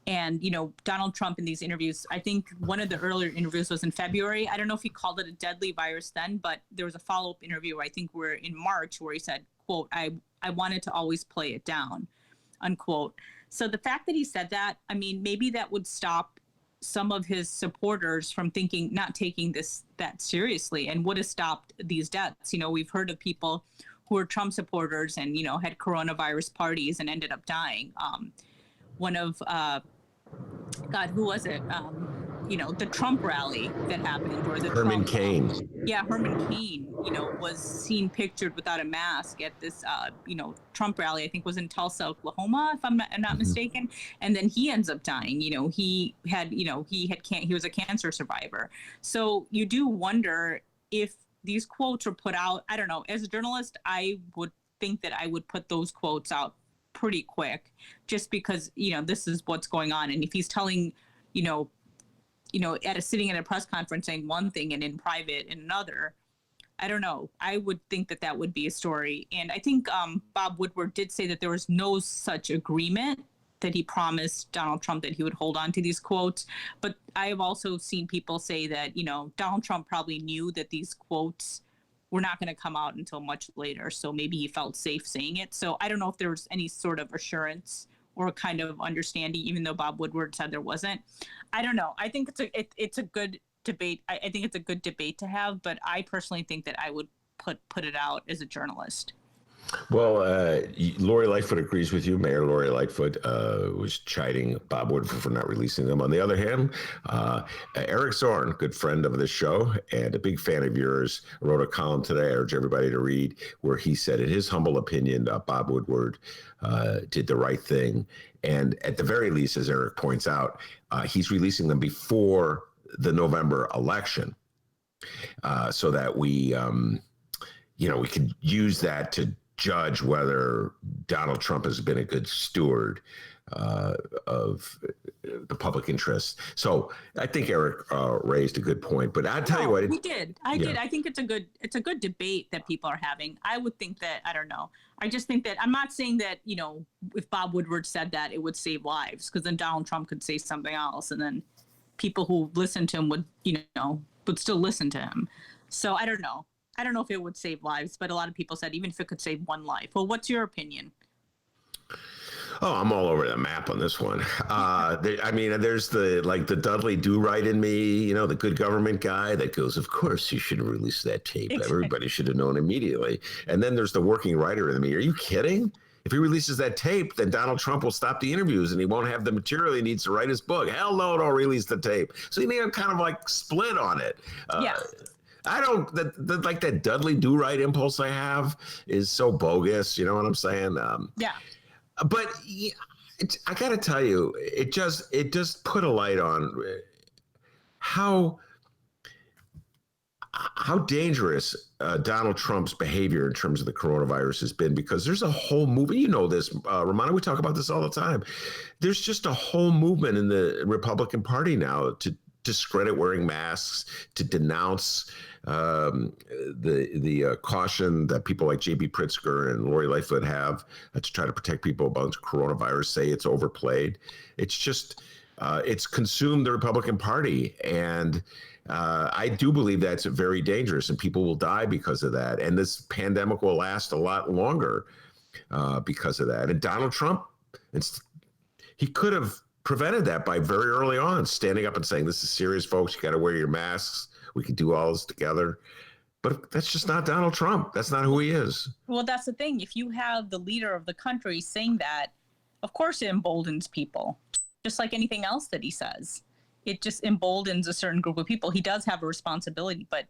And, Donald Trump in these interviews, I think one of the earlier interviews was in February. I don't know if he called it a deadly virus then, but there was a follow-up interview, I think we're in March, where he said, quote, I wanted to always play it down, unquote. So the fact that he said that, I mean, maybe that would stop some of his supporters from not taking that seriously, and would have stopped these deaths. We've heard of people who are Trump supporters and, had coronavirus parties and ended up dying. One of, who was it? The Trump rally that happened, or the Herman Cain. Herman Cain, was seen pictured without a mask at this, Trump rally. I think was in Tulsa, Oklahoma, if I'm not mistaken. And then he ends up dying. He was a cancer survivor. So you do wonder if these quotes are put out. I don't know. As a journalist, I would think that I would put those quotes out pretty quick, just because this is what's going on. And if he's telling sitting at a press conference saying one thing and in private another, I don't know, I would think that would be a story. And I think Bob Woodward did say that there was no such agreement, that he promised Donald Trump that he would hold on to these quotes. But I have also seen people say that Donald Trump probably knew that these quotes were not going to come out until much later. So maybe he felt safe saying it. So I don't know if there was any sort of assurance or kind of understanding, even though Bob Woodward said there wasn't. I don't know. I think it's a good debate. I think it's a good debate to have, but I personally think that I would put it out as a journalist. Well, Lori Lightfoot agrees with you. Mayor Lori Lightfoot was chiding Bob Woodward for not releasing them. On the other hand, Eric Zorn, good friend of the show and a big fan of yours, wrote a column today I urge everybody to read, where he said, in his humble opinion, Bob Woodward did the right thing. And at the very least, as Eric points out, he's releasing them before the November election, so that we could use that to judge whether Donald Trump has been a good steward of the public interest. So I think Eric raised a good point. But I tell you what, he did. I did. I think it's a good debate that people are having. I would think that, I don't know. I just think that, I'm not saying that if Bob Woodward said that, it would save lives, because then Donald Trump could say something else, and then people who listen to him would would still listen to him. So I don't know. I don't know if it would save lives, but a lot of people said even if it could save one life. Well, what's your opinion? Oh, I'm all over the map on this one. There's the Dudley Do-Right in me, the good government guy that goes, of course you should release that tape. Exactly. Everybody should have known immediately. And then there's the working writer in me. Are you kidding? If he releases that tape, then Donald Trump will stop the interviews and he won't have the material he needs to write his book. Hell no, don't release the tape. So I'm kind of like split on it. Yeah. I don't, that Dudley Do-Right impulse I have is so bogus. You know what I'm saying? Yeah. But I got to tell you, it just put a light on how dangerous Donald Trump's behavior in terms of the coronavirus has been, because there's a whole movement. You know this, Rummana, we talk about this all the time. There's just a whole movement in the Republican Party now to discredit wearing masks, to denounce the caution that people like J.B. Pritzker and Lori Lightfoot have to try to protect people about coronavirus, say it's overplayed. It's just, it's consumed the Republican Party. And I do believe that's very dangerous, and people will die because of that. And this pandemic will last a lot longer because of that. And Donald Trump, he could have prevented that by very early on standing up and saying, this is serious, folks. You got to wear your masks. We can do all this together. But that's just not Donald Trump. That's not who he is. Well, that's the thing. If you have the leader of the country saying that, of course it emboldens people, just like anything else that he says. It just emboldens a certain group of people. He does have a responsibility, but,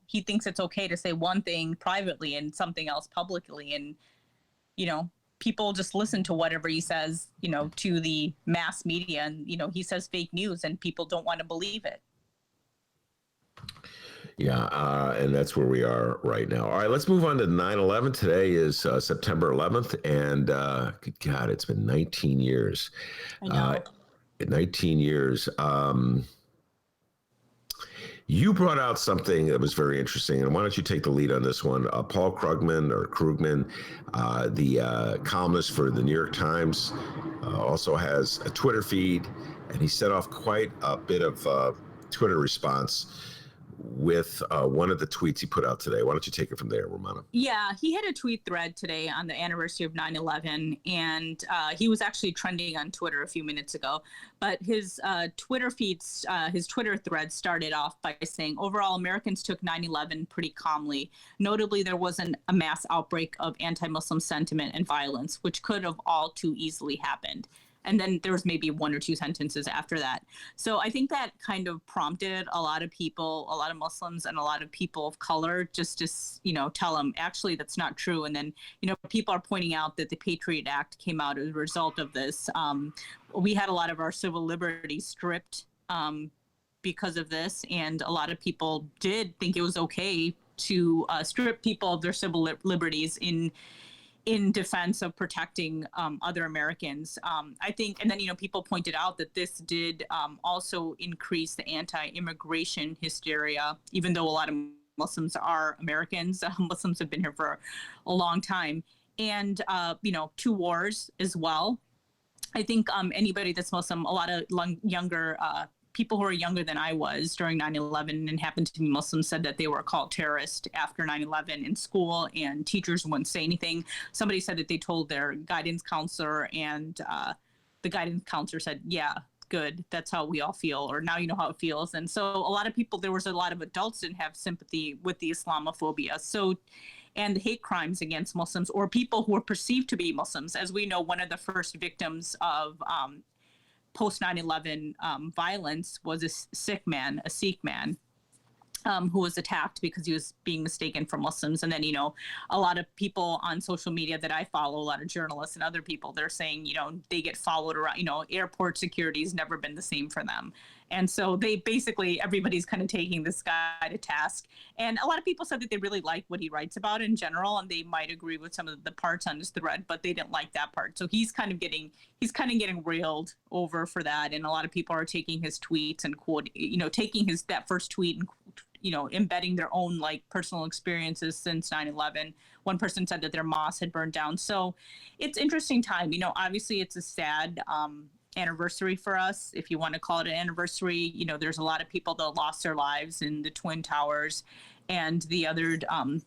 he thinks it's okay to say one thing privately and something else publicly. And, people just listen to whatever he says, to the mass media. And, he says fake news and people don't want to believe it. Yeah, and that's where we are right now. All right, let's move on to 9/11. Today is September 11th, and good God, it's been 19 years. I know. 19 years. You brought out something that was very interesting, and why don't you take the lead on this one? Paul Krugman, the columnist for the New York Times, also has a Twitter feed, and he set off quite a bit of Twitter response with one of the tweets he put out today. Why don't you take it from there, Rummana? Yeah, he had a tweet thread today on the anniversary of 9/11, and he was actually trending on Twitter a few minutes ago. But his Twitter feeds, his Twitter thread started off by saying, overall, Americans took 9/11 pretty calmly. Notably, there wasn't a mass outbreak of anti-Muslim sentiment and violence, which could have all too easily happened. And then there was maybe one or two sentences after that. So I think that kind of prompted a lot of people, a lot of Muslims and a lot of people of color just to, tell them, actually, that's not true. And then, people are pointing out that the Patriot Act came out as a result of this. We had a lot of our civil liberties stripped because of this. And a lot of people did think it was okay to strip people of their civil liberties in defense of protecting other Americans. I think, and then, people pointed out that this did also increase the anti-immigration hysteria, even though a lot of Muslims are Americans. Muslims have been here for a long time. And, 2 wars as well. I think anybody that's Muslim, a lot of younger people who are younger than I was during 9/11 and happened to be Muslim said that they were called terrorists after 9/11 in school, and teachers wouldn't say anything. Somebody said that they told their guidance counselor, and the guidance counselor said, yeah, good, that's how we all feel, or now you know how it feels. And so a lot of people, there was a lot of adults didn't have sympathy with the Islamophobia. So, and hate crimes against Muslims or people who were perceived to be Muslims. As we know, one of the first victims of post 9/11 violence was a Sikh man, who was attacked because he was being mistaken for Muslims. And then, a lot of people on social media that I follow, a lot of journalists and other people, they're saying, they get followed around, airport security has never been the same for them. And so they basically, everybody's kind of taking this guy to task. And a lot of people said that they really like what he writes about in general, and they might agree with some of the parts on his thread, but they didn't like that part. So he's kind of getting railed over for that. And a lot of people are taking his tweets and taking that first tweet and, embedding their own personal experiences since 9/11. One person said that their mosque had burned down. So it's interesting time. Obviously it's a sad anniversary for us, if you want to call it an anniversary. You know, there's a lot of people that lost their lives in the Twin Towers and the other,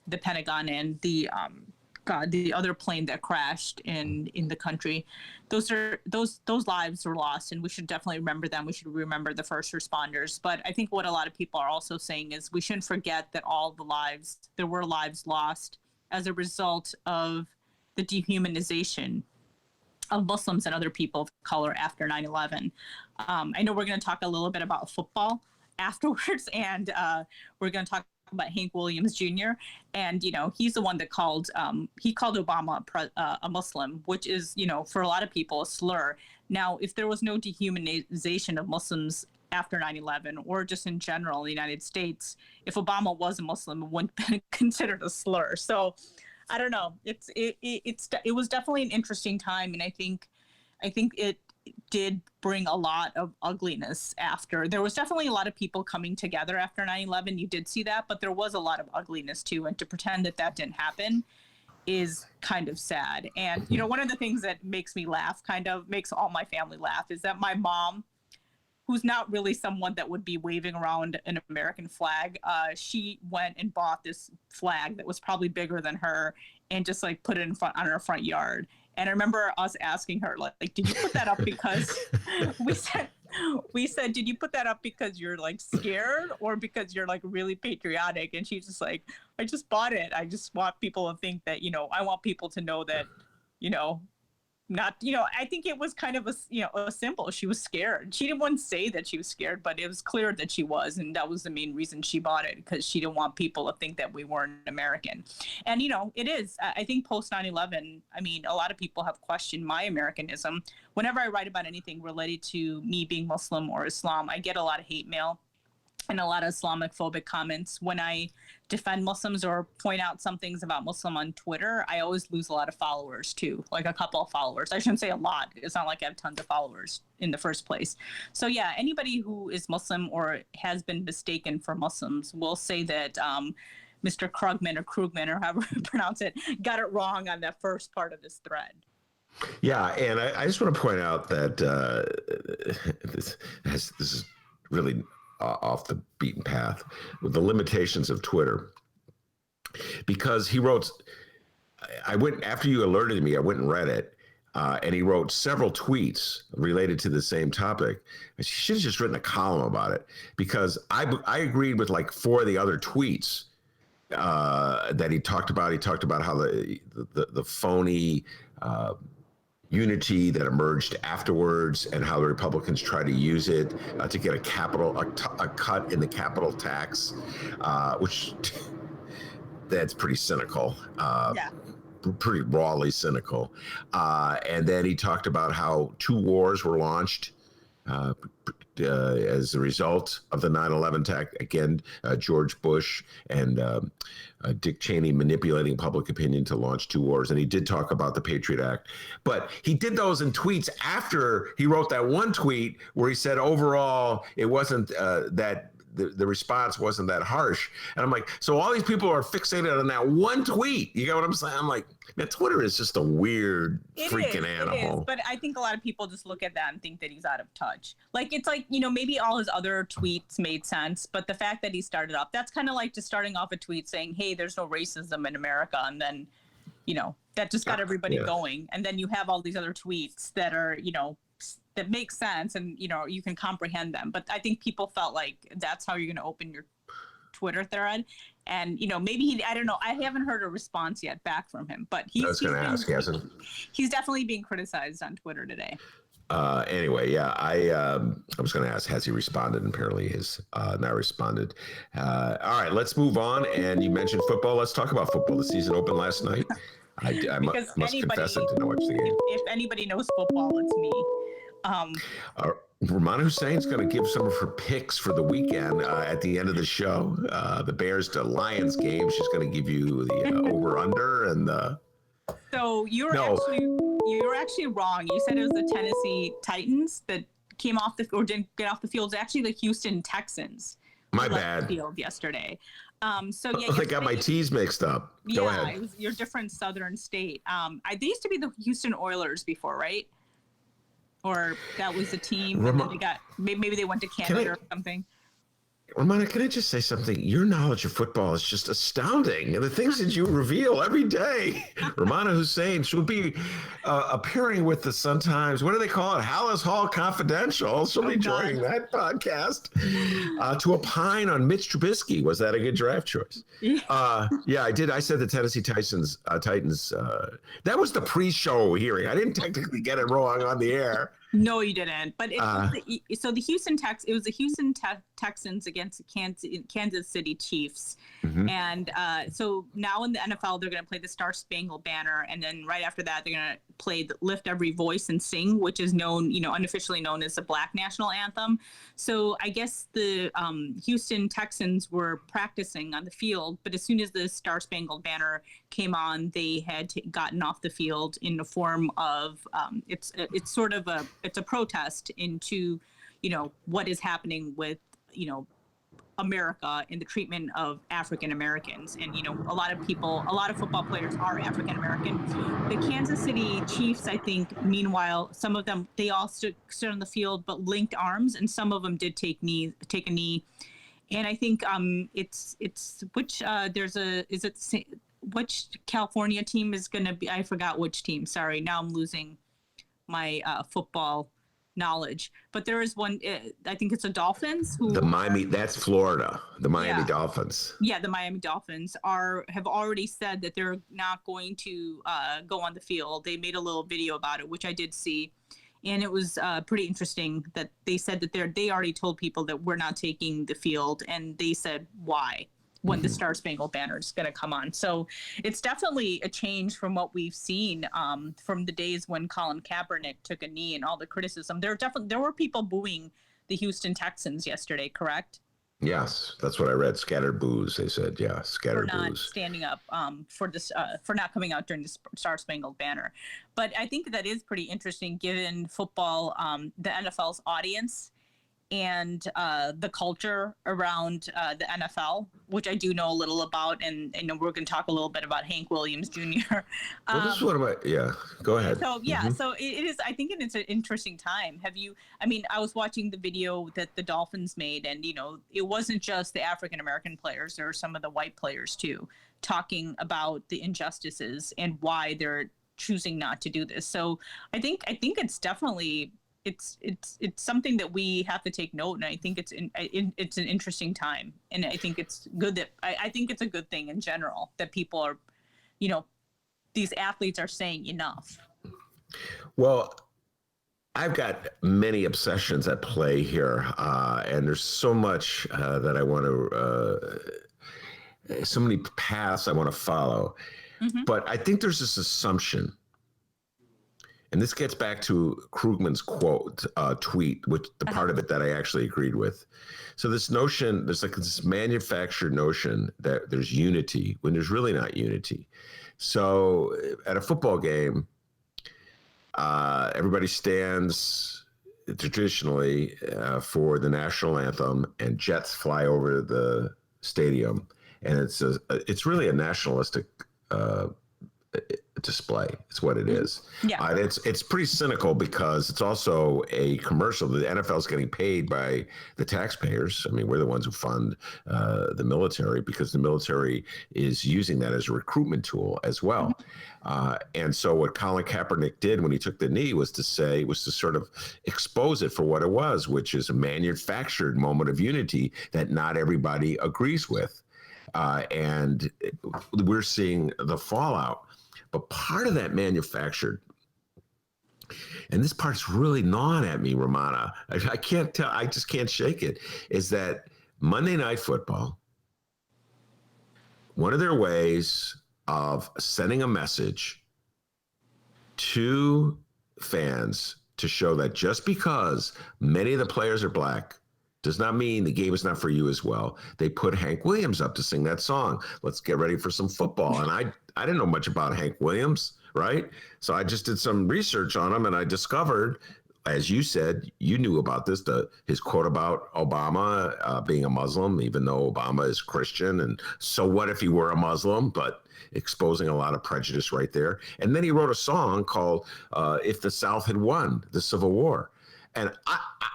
the Pentagon and the other plane that crashed in the country. Those lives were lost, and we should definitely remember them. We should remember the first responders. But I think what a lot of people are also saying is we shouldn't forget that there were lives lost as a result of the dehumanization of Muslims and other people of color after 9/11. I know we're going to talk a little bit about football afterwards, and we're going to talk about Hank Williams Jr. And, you know, he's the one that called Obama a Muslim, which is, you know, for a lot of people a slur. Now, if there was no dehumanization of Muslims after 9/11 or just in general in the United States, if Obama was a Muslim, it wouldn't be considered a slur. So I don't know. It was definitely an interesting time, and I think it did bring a lot of ugliness after. There was definitely a lot of people coming together after 9/11. You did see that, but there was a lot of ugliness too. And to pretend that didn't happen is kind of sad. And, you know, one of the things that makes me laugh, makes all my family laugh, is that my mom, who's not really someone that would be waving around an American flag, she went and bought this flag that was probably bigger than her and just like put it on her front yard. And I remember us asking her, like, did you put that up because we said, did you put that up because you're like scared or because you're like really patriotic? And she's just like, I just bought it. I just want people to think that, you know, I want people to know that, you know, not, you know, I think it was kind of a symbol. She was scared. She didn't want to say that she was scared, but it was clear that she was. And that was the main reason she bought it, because she didn't want people to think that we weren't American. And, you know, it is. I think post 9/11, I mean, a lot of people have questioned my Americanism. Whenever I write about anything related to me being Muslim or Islam, I get a lot of hate mail and a lot of Islamic phobic comments. When I defend Muslims or point out some things about Muslim on Twitter, I always lose a lot of followers too, like a couple of followers. I shouldn't say a lot. It's not like I have tons of followers in the first place. So yeah, anybody who is Muslim or has been mistaken for Muslims will say that Mr. Krugman or however you pronounce it, got it wrong on that first part of this thread. Yeah, and I just want to point out that this is really off the beaten path with the limitations of Twitter, because he wrote, I went, after you alerted me, I went and read it, and he wrote several tweets related to the same topic. He should have just written a column about it, because I agreed with like 4 of the other tweets that he talked about. He talked about how the phony unity that emerged afterwards, and how the Republicans try to use it to get a cut in the capital tax, which that's pretty cynical. Yeah. Pretty rawly cynical. And then he talked about how 2 wars were launched as a result of the 9/11 attack. Again, George Bush and Dick Cheney manipulating public opinion to launch 2 wars. And he did talk about the Patriot Act. But he did those in tweets after he wrote that one tweet where he said overall it wasn't that the response wasn't that harsh. And I'm like, so all these people are fixated on that one tweet. You get what I'm saying? I'm like, man, Twitter is just a weird freaking animal. It is, but I think a lot of people just look at that and think that he's out of touch. Like, it's like, you know, maybe all his other tweets made sense, but the fact that he started off, that's kind of like just starting off a tweet saying, hey, there's no racism in America. And then, you know, that just got everybody going. And then you have all these other tweets that are, you know, that make sense and, you know, you can comprehend them. But I think people felt like that's how you're going to open your Twitter thread. And, you know, maybe I don't know. I haven't heard a response yet back from him, but he's definitely being criticized on Twitter today. Anyway, yeah, I was going to ask, has he responded? And apparently he's not responded. All right, let's move on. And you mentioned football. Let's talk about football. The season opened last night. I must confess I did not watch the game. If anybody knows football, it's me. Rummana Hussain's going to give some of her picks for the weekend at the end of the show. The Bears to Lions game. She's going to give you the over/under and the. So you're actually wrong. You said it was the Tennessee Titans that came off didn't get off the field. It's actually the Houston Texans. My bad. Field yesterday. So yeah, I got my T's mixed up. Go ahead. It was your different southern state. They used to be the Houston Oilers before, right? or that was the team, and then they got maybe they went to Canada or something. Rummana, can I just say something? Your knowledge of football is just astounding. And the things that you reveal every day. Rummana Hussain, she'll be appearing with the Sun-Times. What do they call it? Hallis Hall Confidential. She'll be joining that podcast to opine on Mitch Trubisky. Was that a good draft choice? Yeah, I did. I said the Tennessee Titans. That was the pre-show hearing. I didn't technically get it wrong on the air. No, you didn't. But so the it was the Houston Texans against the Kansas City Chiefs. Mm-hmm. And so now in the NFL, they're going to play the Star Spangled Banner. And then right after that, they're going to play the Lift Every Voice and Sing, which is known, unofficially known as the Black National Anthem. So I guess the Houston Texans were practicing on the field, but as soon as the Star Spangled Banner came on, they had gotten off the field in the form of it's sort of it's a protest into, what is happening with, America and the treatment of African Americans. And, a lot of football players are African American. The Kansas City Chiefs, I think, meanwhile, some of them, they all stood on the field, but linked arms, and some of them did take a knee. And I think which California team is going to be, I forgot which team. Sorry. Now I'm losing my football knowledge, but there is one, I think it's the Dolphins. That's Florida, the Miami Dolphins. Yeah, the Miami Dolphins have already said that they're not going to go on the field. They made a little video about it, which I did see. And it was pretty interesting that they said that they already told people that we're not taking the field, and they said why when the Star Spangled Banner is going to come on. So it's definitely a change from what we've seen from the days when Colin Kaepernick took a knee and all the criticism. There were people booing the Houston Texans yesterday, correct? Yes, that's what I read. Scattered boos, they said. Yeah, scattered boos. For not standing up for not coming out during the Star Spangled Banner. But I think that is pretty interesting given football, the NFL's audience, and the culture around the NFL, which I do know a little about, and we're going to talk a little bit about Hank Williams Jr. Well, this is what go ahead. So so it is. I think it's an interesting time. I was watching the video that the Dolphins made, and it wasn't just the African American players; there were some of the white players too, talking about the injustices and why they're choosing not to do this. So I think it's definitely. It's something that we have to take note, and I think it's an interesting time, and I think it's good that I think it's a good thing in general that people are, these athletes are saying enough. Well, I've got many obsessions at play here, and there's so much that I want to, so many paths I want to follow, but I think there's this assumption. And this gets back to Krugman's tweet, which the part of it that I actually agreed with. So this notion, there's like this manufactured notion that there's unity when there's really not unity. So at a football game, everybody stands traditionally for the national anthem, and jets fly over the stadium, and it's really a nationalistic display. It's what it is. Yeah. It's pretty cynical because it's also a commercial. The NFL is getting paid by the taxpayers. I mean, we're the ones who fund the military, because the military is using that as a recruitment tool as well. And so what Colin Kaepernick did when he took the knee was to sort of expose it for what it was, which is a manufactured moment of unity that not everybody agrees with. And we're seeing the fallout. But part of that manufactured, and this part's really gnawing at me, Rummana, I can't tell, I just can't shake it, is that Monday Night Football, one of their ways of sending a message to fans to show that just because many of the players are black does not mean the game is not for you as well. They put Hank Williams up to sing that song. Let's get ready for some football. And I didn't know much about Hank Williams, right? So I just did some research on him, and I discovered as you said, you knew about this, his quote about Obama being a Muslim, even though Obama is Christian. And so what if he were a Muslim? But exposing a lot of prejudice right there. And then he wrote a song called If the South Had Won the Civil War. And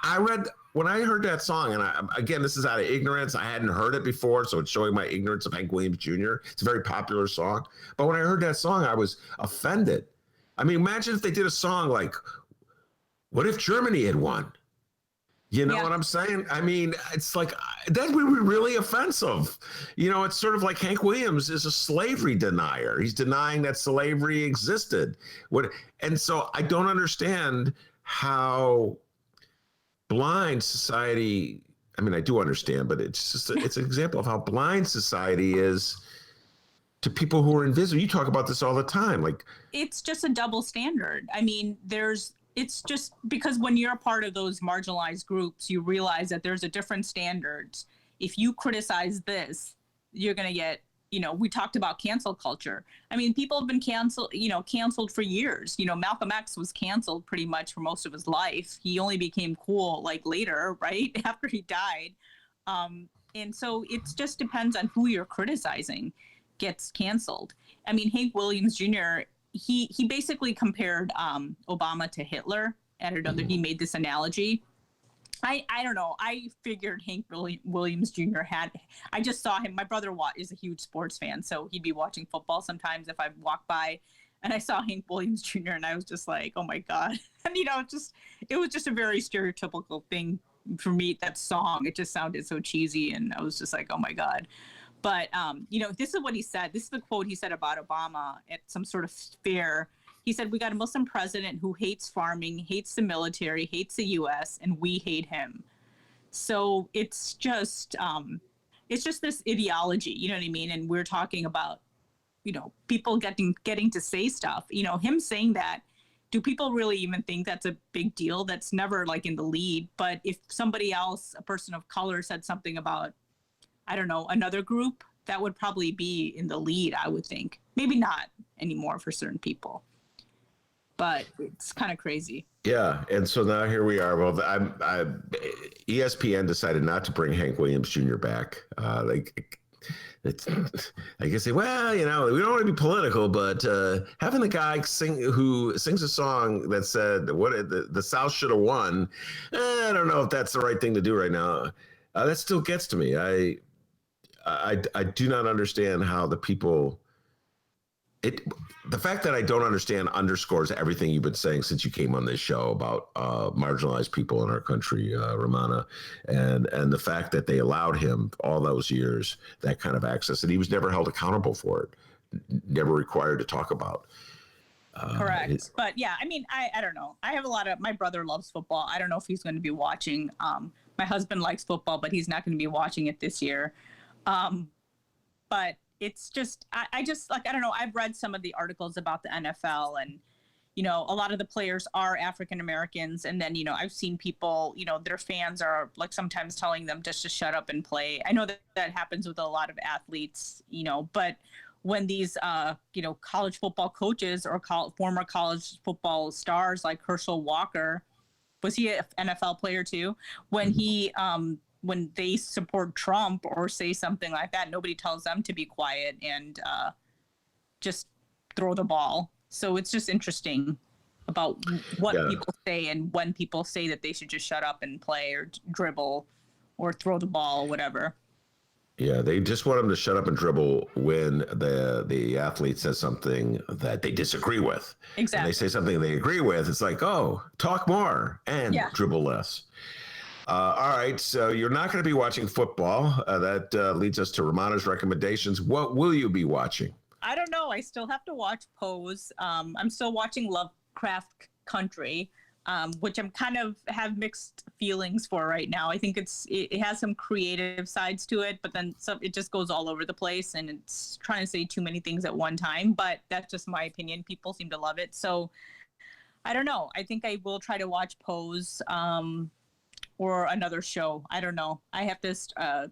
I read, when I heard that song, and again, this is out of ignorance. I hadn't heard it before, so it's showing my ignorance of Hank Williams Jr. It's a very popular song. But when I heard that song, I was offended. I mean, imagine if they did a song like, what if Germany had won? You know what I'm saying? I mean, it's like, that would be really offensive. You know, it's sort of like Hank Williams is a slavery denier. He's denying that slavery existed. And so I don't understand how blind society, I mean, I do understand, but it's just, it's an example of how blind society is to people who are invisible. You talk about this all the time. Like, it's just a double standard. I mean, it's just because when you're a part of those marginalized groups, you realize that there's a different standards. If you criticize this, you're going to get, you know, we talked about cancel culture. I mean, people have been canceled for years. You know, Malcolm X was canceled pretty much for most of his life. He only became cool like later, right? After he died. And so it just depends on who you're criticizing gets canceled. I mean, Hank Williams Jr., he basically compared Obama to Hitler. He made this analogy. I don't know. I figured Hank Williams Jr. I just saw him. My brother is a huge sports fan, so he'd be watching football sometimes if I walk by, and I saw Hank Williams Jr. and I was just like, oh my God. And, you know, it was just a very stereotypical thing for me, that song. It just sounded so cheesy, and I was just like, oh my God. But, you know, this is what he said. This is the quote he said about Obama at some sort of fair. He said, we got a Muslim president who hates farming, hates the military, hates the U.S., and we hate him. So it's just this ideology, you know what I mean? And we're talking about, you know, people getting to say stuff. You know, him saying that, do people really even think that's a big deal? That's never like in the lead. But if somebody else, a person of color, said something about, I don't know, another group, that would probably be in the lead, I would think. Maybe not anymore for certain people. But it's kind of crazy. Yeah, and so now here we are. Well, ESPN decided not to bring Hank Williams Jr. back. I guess well, you know, we don't want to be political, but having the guy who sings a song that said the South should have won, I don't know if that's the right thing to do right now. That still gets to me. I do not understand how the people. The fact that I don't understand underscores everything you've been saying since you came on this show about marginalized people in our country, Rummana, and the fact that they allowed him all those years that kind of access, and he was never held accountable for it, never required to talk about. Correct. But yeah, I mean, I don't know. I have my brother loves football. I don't know if he's going to be watching. My husband likes football, but he's not going to be watching it this year. But it's just, I don't know. I've read some of the articles about the NFL, and, you know, a lot of the players are African Americans. And then, you know, I've seen people, you know, their fans are like sometimes telling them just to shut up and play. I know that happens with a lot of athletes, you know, but when these, you know, college football coaches or former college football stars like Herschel Walker, was he an NFL player too? When they support Trump or say something like that, nobody tells them to be quiet and just throw the ball. So it's just interesting about what people say and when people say that they should just shut up and play or dribble or throw the ball, whatever. Yeah, they just want them to shut up and dribble when the athlete says something that they disagree with. Exactly. And they say something they agree with. It's like, oh, talk more and dribble less. All right, so you're not going to be watching football. That leads us to Rummana's recommendations. What will you be watching? I don't know. I still have to watch Pose. I'm still watching Lovecraft Country, which I'm kind of have mixed feelings for right now. I think it has some creative sides to it, but then it just goes all over the place, and it's trying to say too many things at one time. But that's just my opinion. People seem to love it. So I don't know. I think I will try to watch Pose. Or another show. I don't know. I have to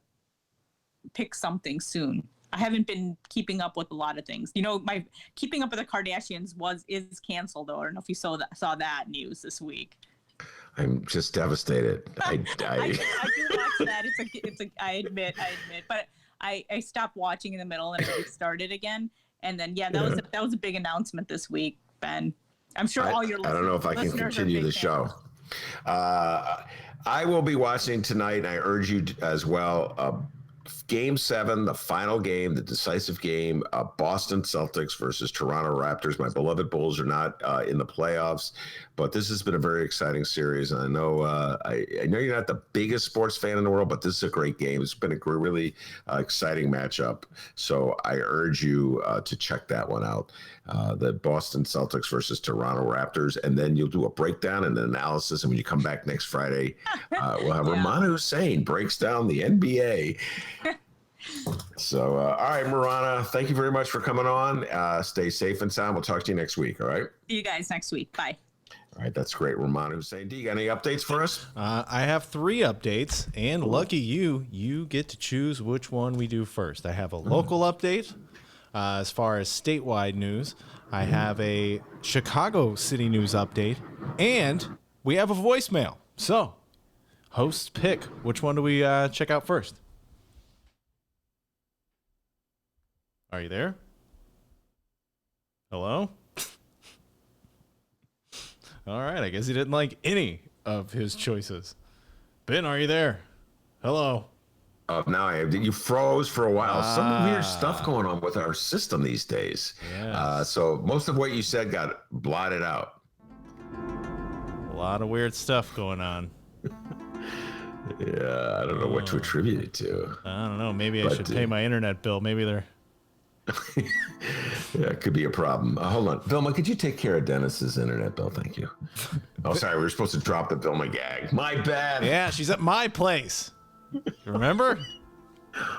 pick something soon. I haven't been keeping up with a lot of things. You know, my Keeping Up with the Kardashians is canceled, though. I don't know if you saw that news this week. I'm just devastated. I do watch that. I admit, but I stopped watching in the middle and I restarted again. And then, that was a big announcement this week, Ben. I'm sure all your listeners. I don't know if I can continue the show. I will be watching tonight, and I urge you as well. Game 7, the final game, the decisive game, Boston Celtics versus Toronto Raptors. My beloved Bulls are not in the playoffs, but this has been a very exciting series. And I know I know you're not the biggest sports fan in the world, but this is a great game. It's been a really exciting matchup. So I urge you to check that one out. The Boston Celtics versus Toronto Raptors, and then you'll do a breakdown and an analysis. And when you come back next Friday, we'll have Rummana Hussain breaks down the NBA. So, all right, Rummana, thank you very much for coming on. Stay safe and sound. We'll talk to you next week. All right. See you guys next week. Bye. All right, that's great. Rummana Hussain. Do you got any updates for us? I have 3 updates, and lucky you get to choose which one we do first. I have a local update as far as statewide news. I have a Chicago City news update, and we have a voicemail. So, hosts pick. Which one do we check out first? Are you there? Hello? All right, I guess he didn't like any of his choices. Ben, are you there? Hello? Now I have. You froze for a while. Some weird stuff going on with our system these days. Yes. So most of what you said got blotted out. A lot of weird stuff going on. Yeah, I don't know what to attribute it to. I don't know. Maybe I should pay my internet bill. Maybe they're... Yeah, it could be a problem. Hold on. Vilma, could you take care of Dennis's internet bill? Thank you. Oh, sorry. We were supposed to drop the Vilma gag. My bad. Yeah, she's at my place. Remember?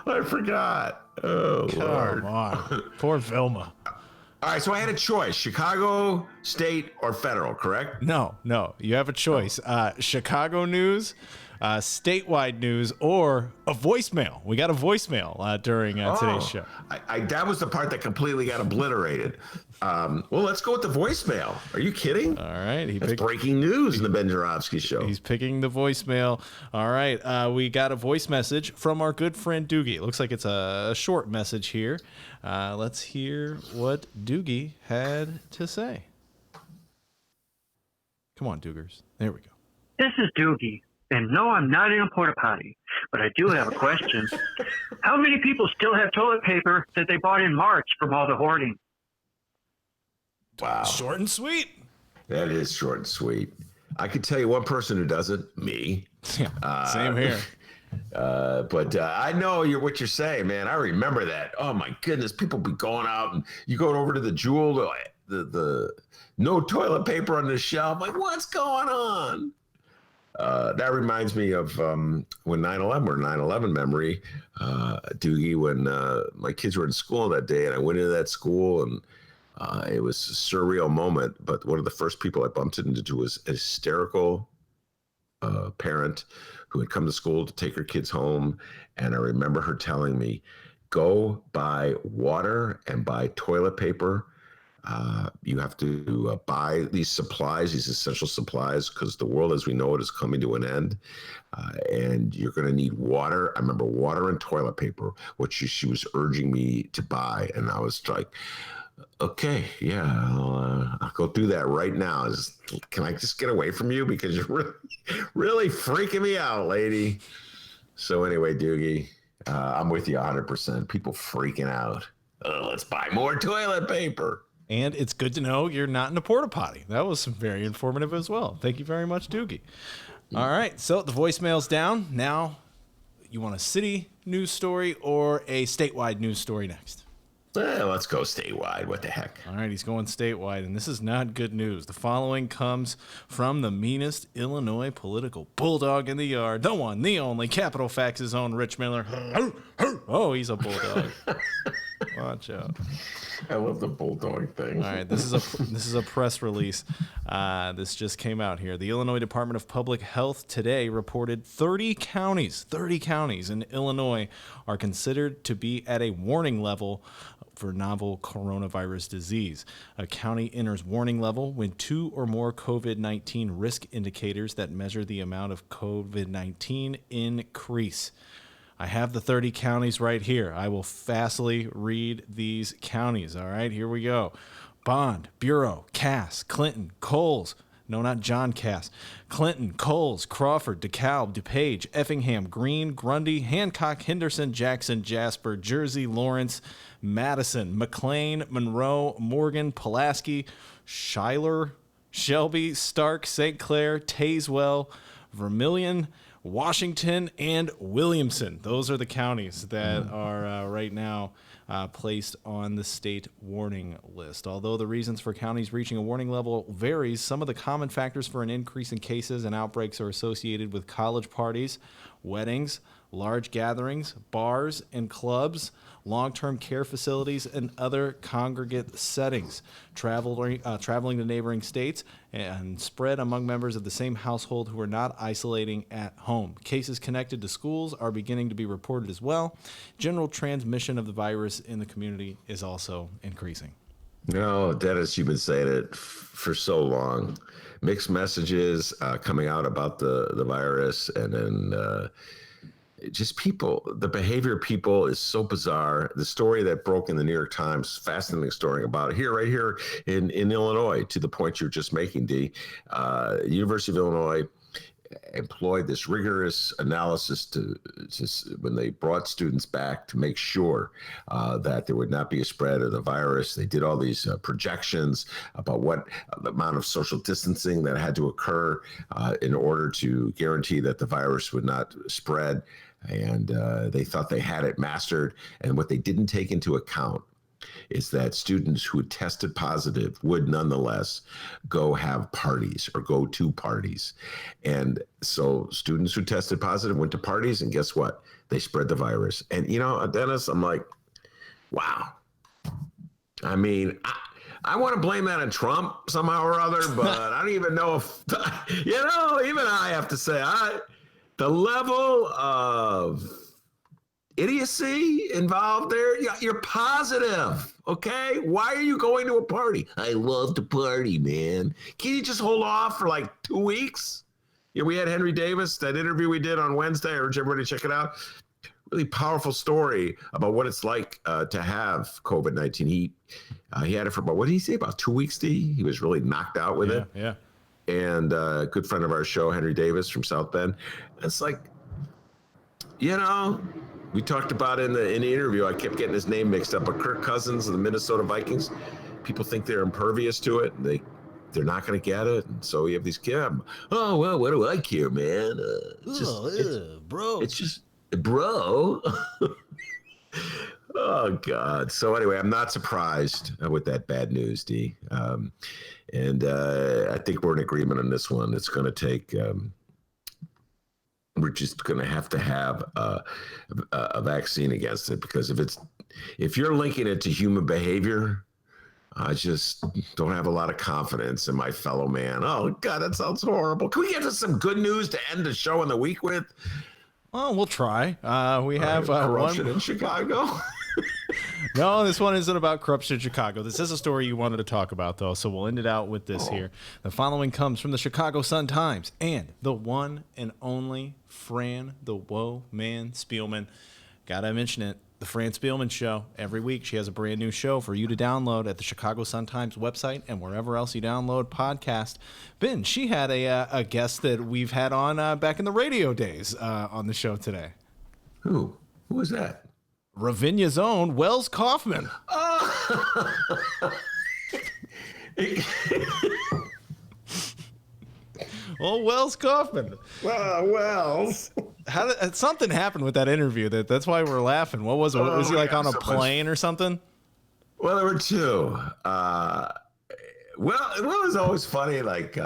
I forgot. Oh, Lord. Come on. Poor Vilma. All right, so I had a choice. Chicago, state, or federal, correct? No. You have a choice. Chicago news, statewide news, or a voicemail. We got a voicemail during today's show. That was the part that completely got obliterated. Well, let's go with the voicemail. Are you kidding? All right. That's breaking news in the Ben Joravsky show. He's picking the voicemail. All right. We got a voice message from our good friend Doogie. It looks like it's a short message here. Let's hear what Doogie had to say. Come on, Doogers. There we go. This is Doogie. And no, I'm not in a porta potty, but I do have a question. How many people still have toilet paper that they bought in March from all the hoarding? Wow. Short and sweet. That is short and sweet. I could tell you one person who doesn't, me. Same here. But I know what you're saying, man. I remember that. Oh, my goodness. People be going out and you go over to the Jewel, the no toilet paper on the shelf. Like, what's going on? That reminds me of when 9/11, or 9/11 memory, Doogie, when my kids were in school that day, and I went into that school, and it was a surreal moment. But one of the first people I bumped into was a hysterical parent who had come to school to take her kids home, and I remember her telling me, "Go buy water and buy toilet paper. You have to buy these supplies, these essential supplies, because the world as we know it is coming to an end. And you're going to need water." I remember water and toilet paper, which she was urging me to buy. And I was like, okay, yeah, I'll go do that right now. Can I just get away from you? Because you're really, really freaking me out, lady. So anyway, Doogie, I'm with you 100%. People freaking out. Let's buy more toilet paper. And it's good to know you're not in a porta potty. That was very informative as well. Thank you very much, Doogie. All right, so the voicemail's down. Now, you want a city news story or a statewide news story next? Let's go statewide. What the heck? All right, he's going statewide, and this is not good news. The following comes from the meanest Illinois political bulldog in the yard, the one, the only, Capital Facts' own Rich Miller. Oh, he's a bulldog. Watch out. I love the bulldog thing. All right, this is a press release. This just came out here. The Illinois Department of Public Health today reported 30 counties in Illinois are considered to be at a warning level for novel coronavirus disease. A county enters warning level when 2 or more COVID-19 risk indicators that measure the amount of COVID-19 increase. I have the 30 counties right here. I will fastly read these counties. All right, here we go. Bond, Bureau, Cass, Clinton, Coles. No, not John Cass. Clinton, Coles, Crawford, DeKalb, DuPage, Effingham, Greene, Grundy, Hancock, Henderson, Jackson, Jasper, Jersey, Lawrence, Madison, McLean, Monroe, Morgan, Pulaski, Schuyler, Shelby, Stark, St. Clair, Tazewell, Vermilion, Washington, and Williamson. Those are the counties that are right now placed on the state warning list. Although the reasons for counties reaching a warning level varies, some of the common factors for an increase in cases and outbreaks are associated with college parties, weddings, large gatherings, bars and clubs, long-term care facilities, and other congregate settings, traveling to neighboring states, and spread among members of the same household who are not isolating at home. Cases connected to schools are beginning to be reported as well. General transmission of the virus in the community is also increasing. No, Dennis, you've been saying it for so long. Mixed messages coming out about the virus, and then just people, the behavior of people is so bizarre. The story that broke in the New York Times, fascinating story about it here, right here in Illinois, to the point you're just making, D. University of Illinois employed this rigorous analysis to when they brought students back to make sure that there would not be a spread of the virus. They did all these projections about what the amount of social distancing that had to occur in order to guarantee that the virus would not spread. And they thought they had it mastered. And what they didn't take into account is that students who had tested positive would nonetheless go have parties or go to parties. And so students who tested positive went to parties, and guess what? They spread the virus. And, you know, Dennis, I'm like, wow. I mean, I want to blame that on Trump somehow or other, but I don't even know if, you know, even I have to say, the level of idiocy involved there, you're positive, okay? Why are you going to a party? I love to party, man. Can you just hold off for like 2 weeks? Yeah, we had Henry Davis, that interview we did on Wednesday. I urge everybody to check it out. Really powerful story about what it's like to have COVID-19. He had it for about, what did he say, about 2 weeks, D? He was really knocked out with it. Yeah. And a good friend of our show, Henry Davis from South Bend. It's like, you know, we talked about in the interview, I kept getting his name mixed up, but Kirk Cousins of the Minnesota Vikings, people think they're impervious to it. And they're not going to get it. And so we have these kids. Oh, well, what do I care, man? Bro. It's just, bro. Oh, God. So anyway, I'm not surprised with that bad news, D. And I think we're in agreement on this one. It's going to take, we're just going to have a vaccine against it, because if you're linking it to human behavior, I just don't have a lot of confidence in my fellow man. Oh, God, that sounds horrible. Can we get to some good news to end the show in the week with? Well, we'll try. We have corruption in Chicago. No, this one isn't about corruption in Chicago. This is a story you wanted to talk about, though, so we'll end it out with this here. The following comes from the Chicago Sun-Times and the one and only Fran the Woe Man Spielman. Gotta mention it. The Fran Spielman Show. Every week she has a brand new show for you to download at the Chicago Sun-Times website and wherever else you download podcasts. Ben, she had a guest that we've had on back in the radio days on the show today. Who was that? Ravinia's own Wells Kaufman. Oh. Oh, Wells Kaufman. Wells. Something happened with that interview. That's why we're laughing. What was it? Was he like on a plane or something? Well, there were two. Well, it was always funny. Like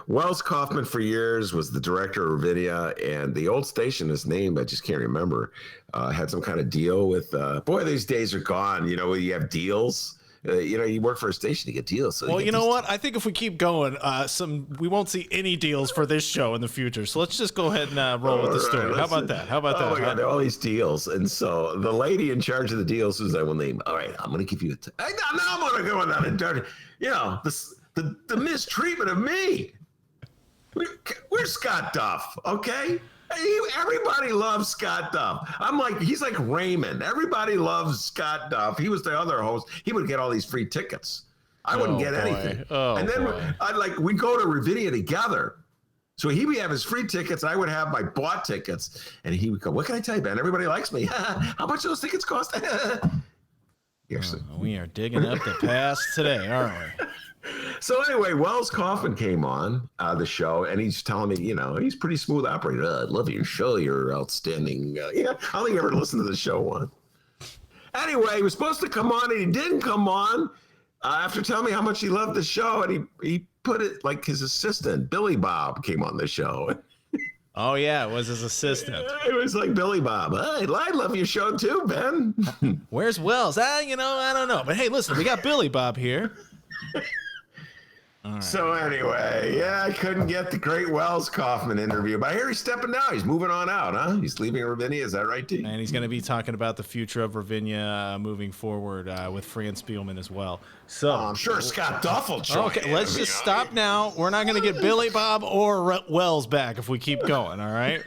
Wells Kaufman for years was the director of Ravinia, and the old station, his name I just can't remember, had some kind of deal with. Boy, these days are gone. You know, you have deals you work for a station to get deals. So well, you know what? I think if we keep going, we won't see any deals for this show in the future. So let's just go ahead and roll with the story. How about that? How about that? Oh my God, all these deals. And so the lady in charge of the deals, who's I will name. All right, I'm going to give you now I'm going to go on that and charge. The mistreatment of me. We're Scott Duff, okay? Everybody loves Scott Duff. He's like Raymond. Everybody loves Scott Duff. He was the other host. He would get all these free tickets. I wouldn't get anything. And then we'd go to Ravinia together. So he would have his free tickets. I would have my bought tickets. And he would go, what can I tell you, man? Everybody likes me. How much those tickets cost? We are digging up the past today, aren't we? So anyway, Wells Coffin came on the show, and he's telling me, he's pretty smooth operator. I love your show. You're outstanding. I don't think he ever listened to the show once. Anyway, he was supposed to come on, and he didn't come on after telling me how much he loved the show, and he put it like his assistant, Billy Bob, came on the show. Oh, yeah, it was his assistant. It was like Billy Bob. I love your show too, Ben. Where's Wells? I don't know. But hey, listen, we got Billy Bob here. Right. So anyway, I couldn't get the great Wells Kaufman interview, but I hear he's stepping down. He's moving on out, huh? He's leaving Ravinia. Is that right, T? And he's going to be talking about the future of Ravinia moving forward with Fran Spielman as well. So I'm sure Scott Duff will join. Okay, let's just stop now. We're not going to get Billy Bob or Wells back if we keep going, all right?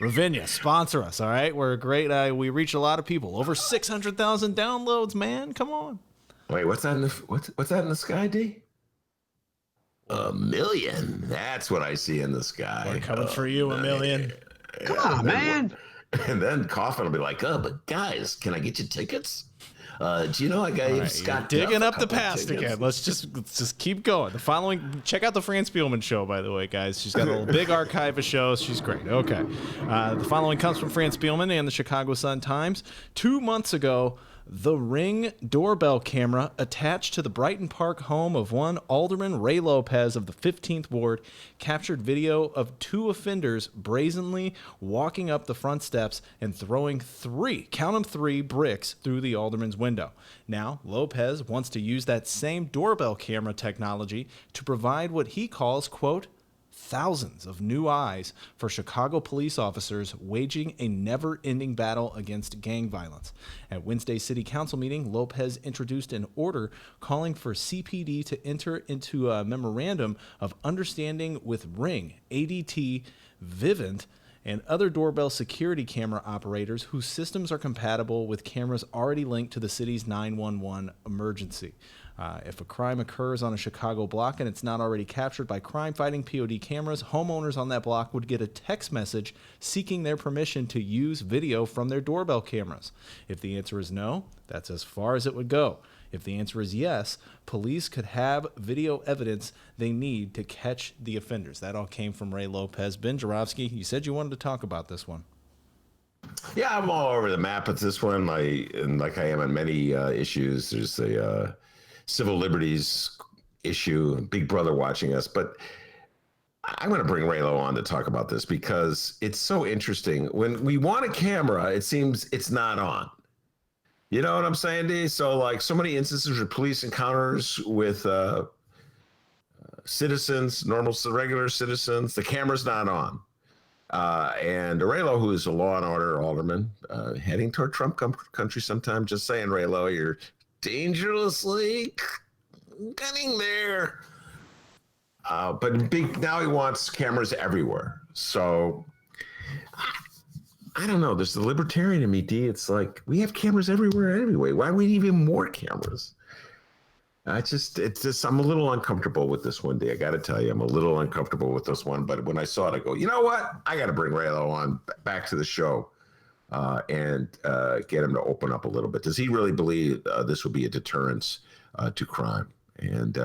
Ravinia, sponsor us, all right? We're great. We reach a lot of people. Over 600,000 downloads, man. Come on. Wait, what's that in the sky, D? 1 million. That's what I see in the sky. We're coming for you, 1 million. Come on, man. And then Coffin will be like, but guys, can I get you tickets? Do you know I got Scott digging up the past again. Let's just keep going. Check out the Fran Spielman show, by the way, guys. She's got a little big archive of shows. She's great. Okay. The following comes from Fran Spielman and the Chicago Sun-Times. 2 months ago, the Ring doorbell camera attached to the Brighton Park home of one Alderman Ray Lopez of the 15th Ward captured video of 2 offenders brazenly walking up the front steps and throwing 3 bricks through the alderman's window. Now, Lopez wants to use that same doorbell camera technology to provide what he calls, quote, thousands of new eyes for Chicago police officers waging a never-ending battle against gang violence. At Wednesday's City Council meeting, Lopez introduced an order calling for CPD to enter into a memorandum of understanding with Ring, ADT, Vivint, and other doorbell security camera operators whose systems are compatible with cameras already linked to the city's 911 emergency. If a crime occurs on a Chicago block and it's not already captured by crime-fighting POD cameras, homeowners on that block would get a text message seeking their permission to use video from their doorbell cameras. If the answer is no, that's as far as it would go. If the answer is yes, police could have video evidence they need to catch the offenders. That all came from Ray Lopez. Ben Joravsky, you said you wanted to talk about this one. Yeah, I'm all over the map with this one. And like I am on many issues, there's a civil liberties issue, Big Brother watching us. But I'm going to bring Raylo on to talk about this because it's so interesting. When we want a camera, it seems it's not on. You know what I'm saying, D? So like so many instances of police encounters with citizens, regular citizens, the camera's not on. And Raylo, who is a law and order alderman, heading toward Trump country sometime, just saying, Raylo, you're dangerously getting there. But now he wants cameras everywhere. So I don't know. There's the libertarian in me, D. It's like we have cameras everywhere anyway. Why do we need even more cameras? I'm a little uncomfortable with this one, D. I got to tell you, I'm a little uncomfortable with this one. But when I saw it, I go, you know what? I got to bring Raylo on back to the show. And get him to open up a little bit. Does he really believe this will be a deterrence to crime? And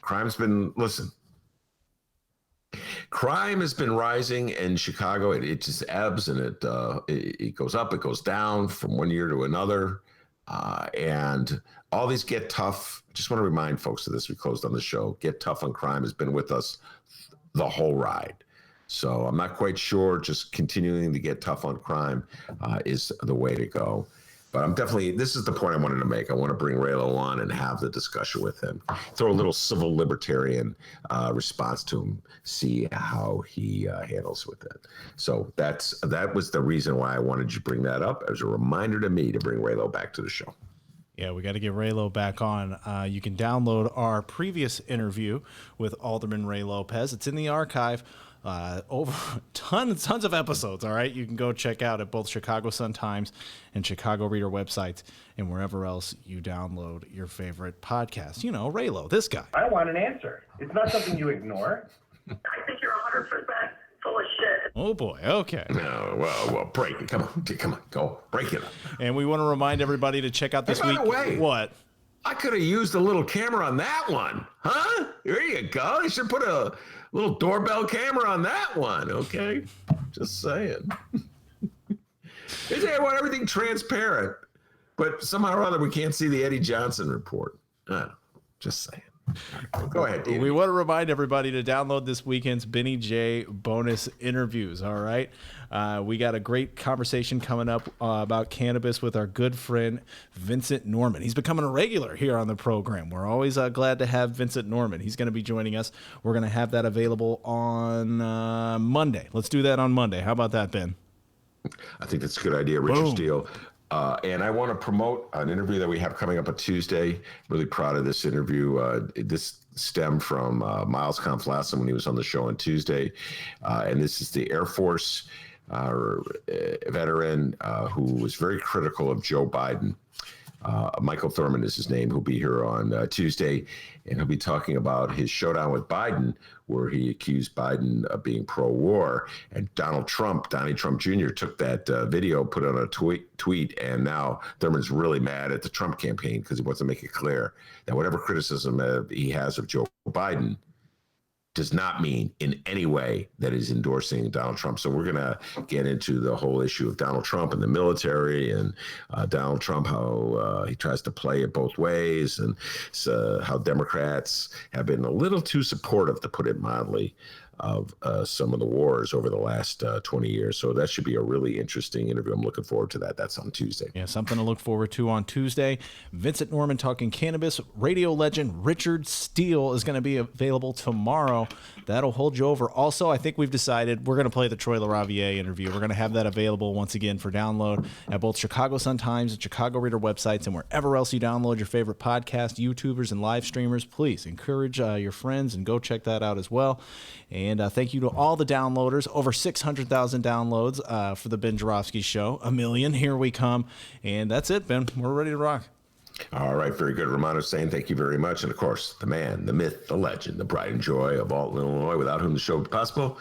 crime has been rising in Chicago. It just ebbs and it goes up, it goes down from one year to another. And all these Get Tough, just want to remind folks of this. We closed on the show. Get Tough on Crime has been with us the whole ride. So I'm not quite sure just continuing to get tough on crime is the way to go. But I'm definitely, this is the point I wanted to make. I want to bring Raylo on and have the discussion with him. Throw a little civil libertarian response to him, see how he handles with it. So that was the reason why I wanted you to bring that up as a reminder to me to bring Raylo back to the show. Yeah, we got to get Raylo back on. You can download our previous interview with Alderman Ray Lopez. It's in the archive. Over tons of episodes, all right? You can go check out at both Chicago Sun-Times and Chicago Reader websites and wherever else you download your favorite podcast. You know, Raylo, this guy. I want an answer. It's not something you ignore. I think you're 100% full of shit. Oh, boy. Okay. No, well, break it. Come on, go. Break it up. And we want to remind everybody to check out this week. By the way, what? I could have used a little camera on that one. Huh? There you go. You should put a little doorbell camera on that one. Okay. Just saying. I want everything transparent, but somehow or other we can't see the Eddie Johnson report. I don't know. Just saying. Go ahead, Dean. We want to remind everybody to download this weekend's Benny J bonus interviews, all right? We got a great conversation coming up about cannabis with our good friend Vincent Norman. He's becoming a regular here on the program. We're always glad to have Vincent Norman. He's going to be joining us. We're going to have that available on Monday. Let's do that on Monday. How about that, Ben? I think that's a good idea, Richard Boom. Steele. And I want to promote an interview that we have coming up on Tuesday. Really proud of this interview. This stemmed from Miles Conflassen when he was on the show on Tuesday. And this is the Air Force veteran who was very critical of Joe Biden. Michael Thurman is his name, who'll be here on Tuesday, and he'll be talking about his showdown with Biden, where he accused Biden of being pro-war. And Donnie Trump Jr. took that video, put it on a tweet, and now Thurman's really mad at the Trump campaign because he wants to make it clear that whatever criticism he has of Joe Biden does not mean in any way that he's endorsing Donald Trump. So we're going to get into the whole issue of Donald Trump and the military, and Donald Trump, how he tries to play it both ways, and how Democrats have been a little too supportive, to put it mildly, of some of the wars over the last 20 years. So that should be a really interesting interview. I'm looking forward to that. That's on Tuesday. Yeah, something to look forward to on Tuesday. Vincent Norman talking cannabis. Radio legend Richard Steele is going to be available tomorrow. That'll hold you over. Also, I think we've decided we're going to play the Troy LaRaviere interview. We're going to have that available once again for download at both Chicago Sun-Times and Chicago Reader websites, and wherever else you download your favorite podcast, YouTubers, and live streamers. Please encourage your friends and go check that out as well. And thank you to all the downloaders. Over 600,000 downloads for the Ben Joravsky Show. 1 million. Here we come. And that's it, Ben. We're ready to rock. All right. Very good. Rummana Hussain, thank you very much. And, of course, the man, the myth, the legend, the pride and joy of Alton, Illinois, without whom the show would be possible.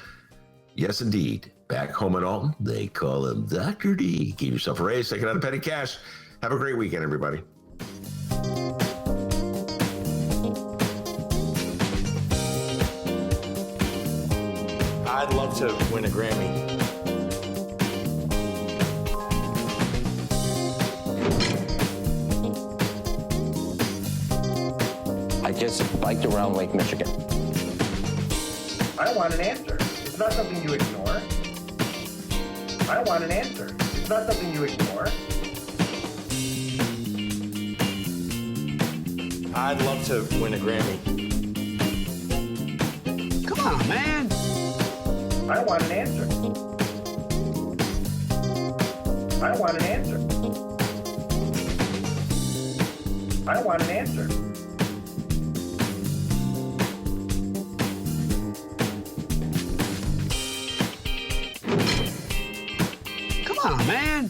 Yes, indeed. Back home in Alton, they call him Dr. D. Give yourself a raise. Take it out of petty cash. Have a great weekend, everybody. I'd love to win a Grammy. I just biked around Lake Michigan. I want an answer. It's not something you ignore. I want an answer. It's not something you ignore. I'd love to win a Grammy. Come on, man. I want an answer. I want an answer. I want an answer. Come on, man.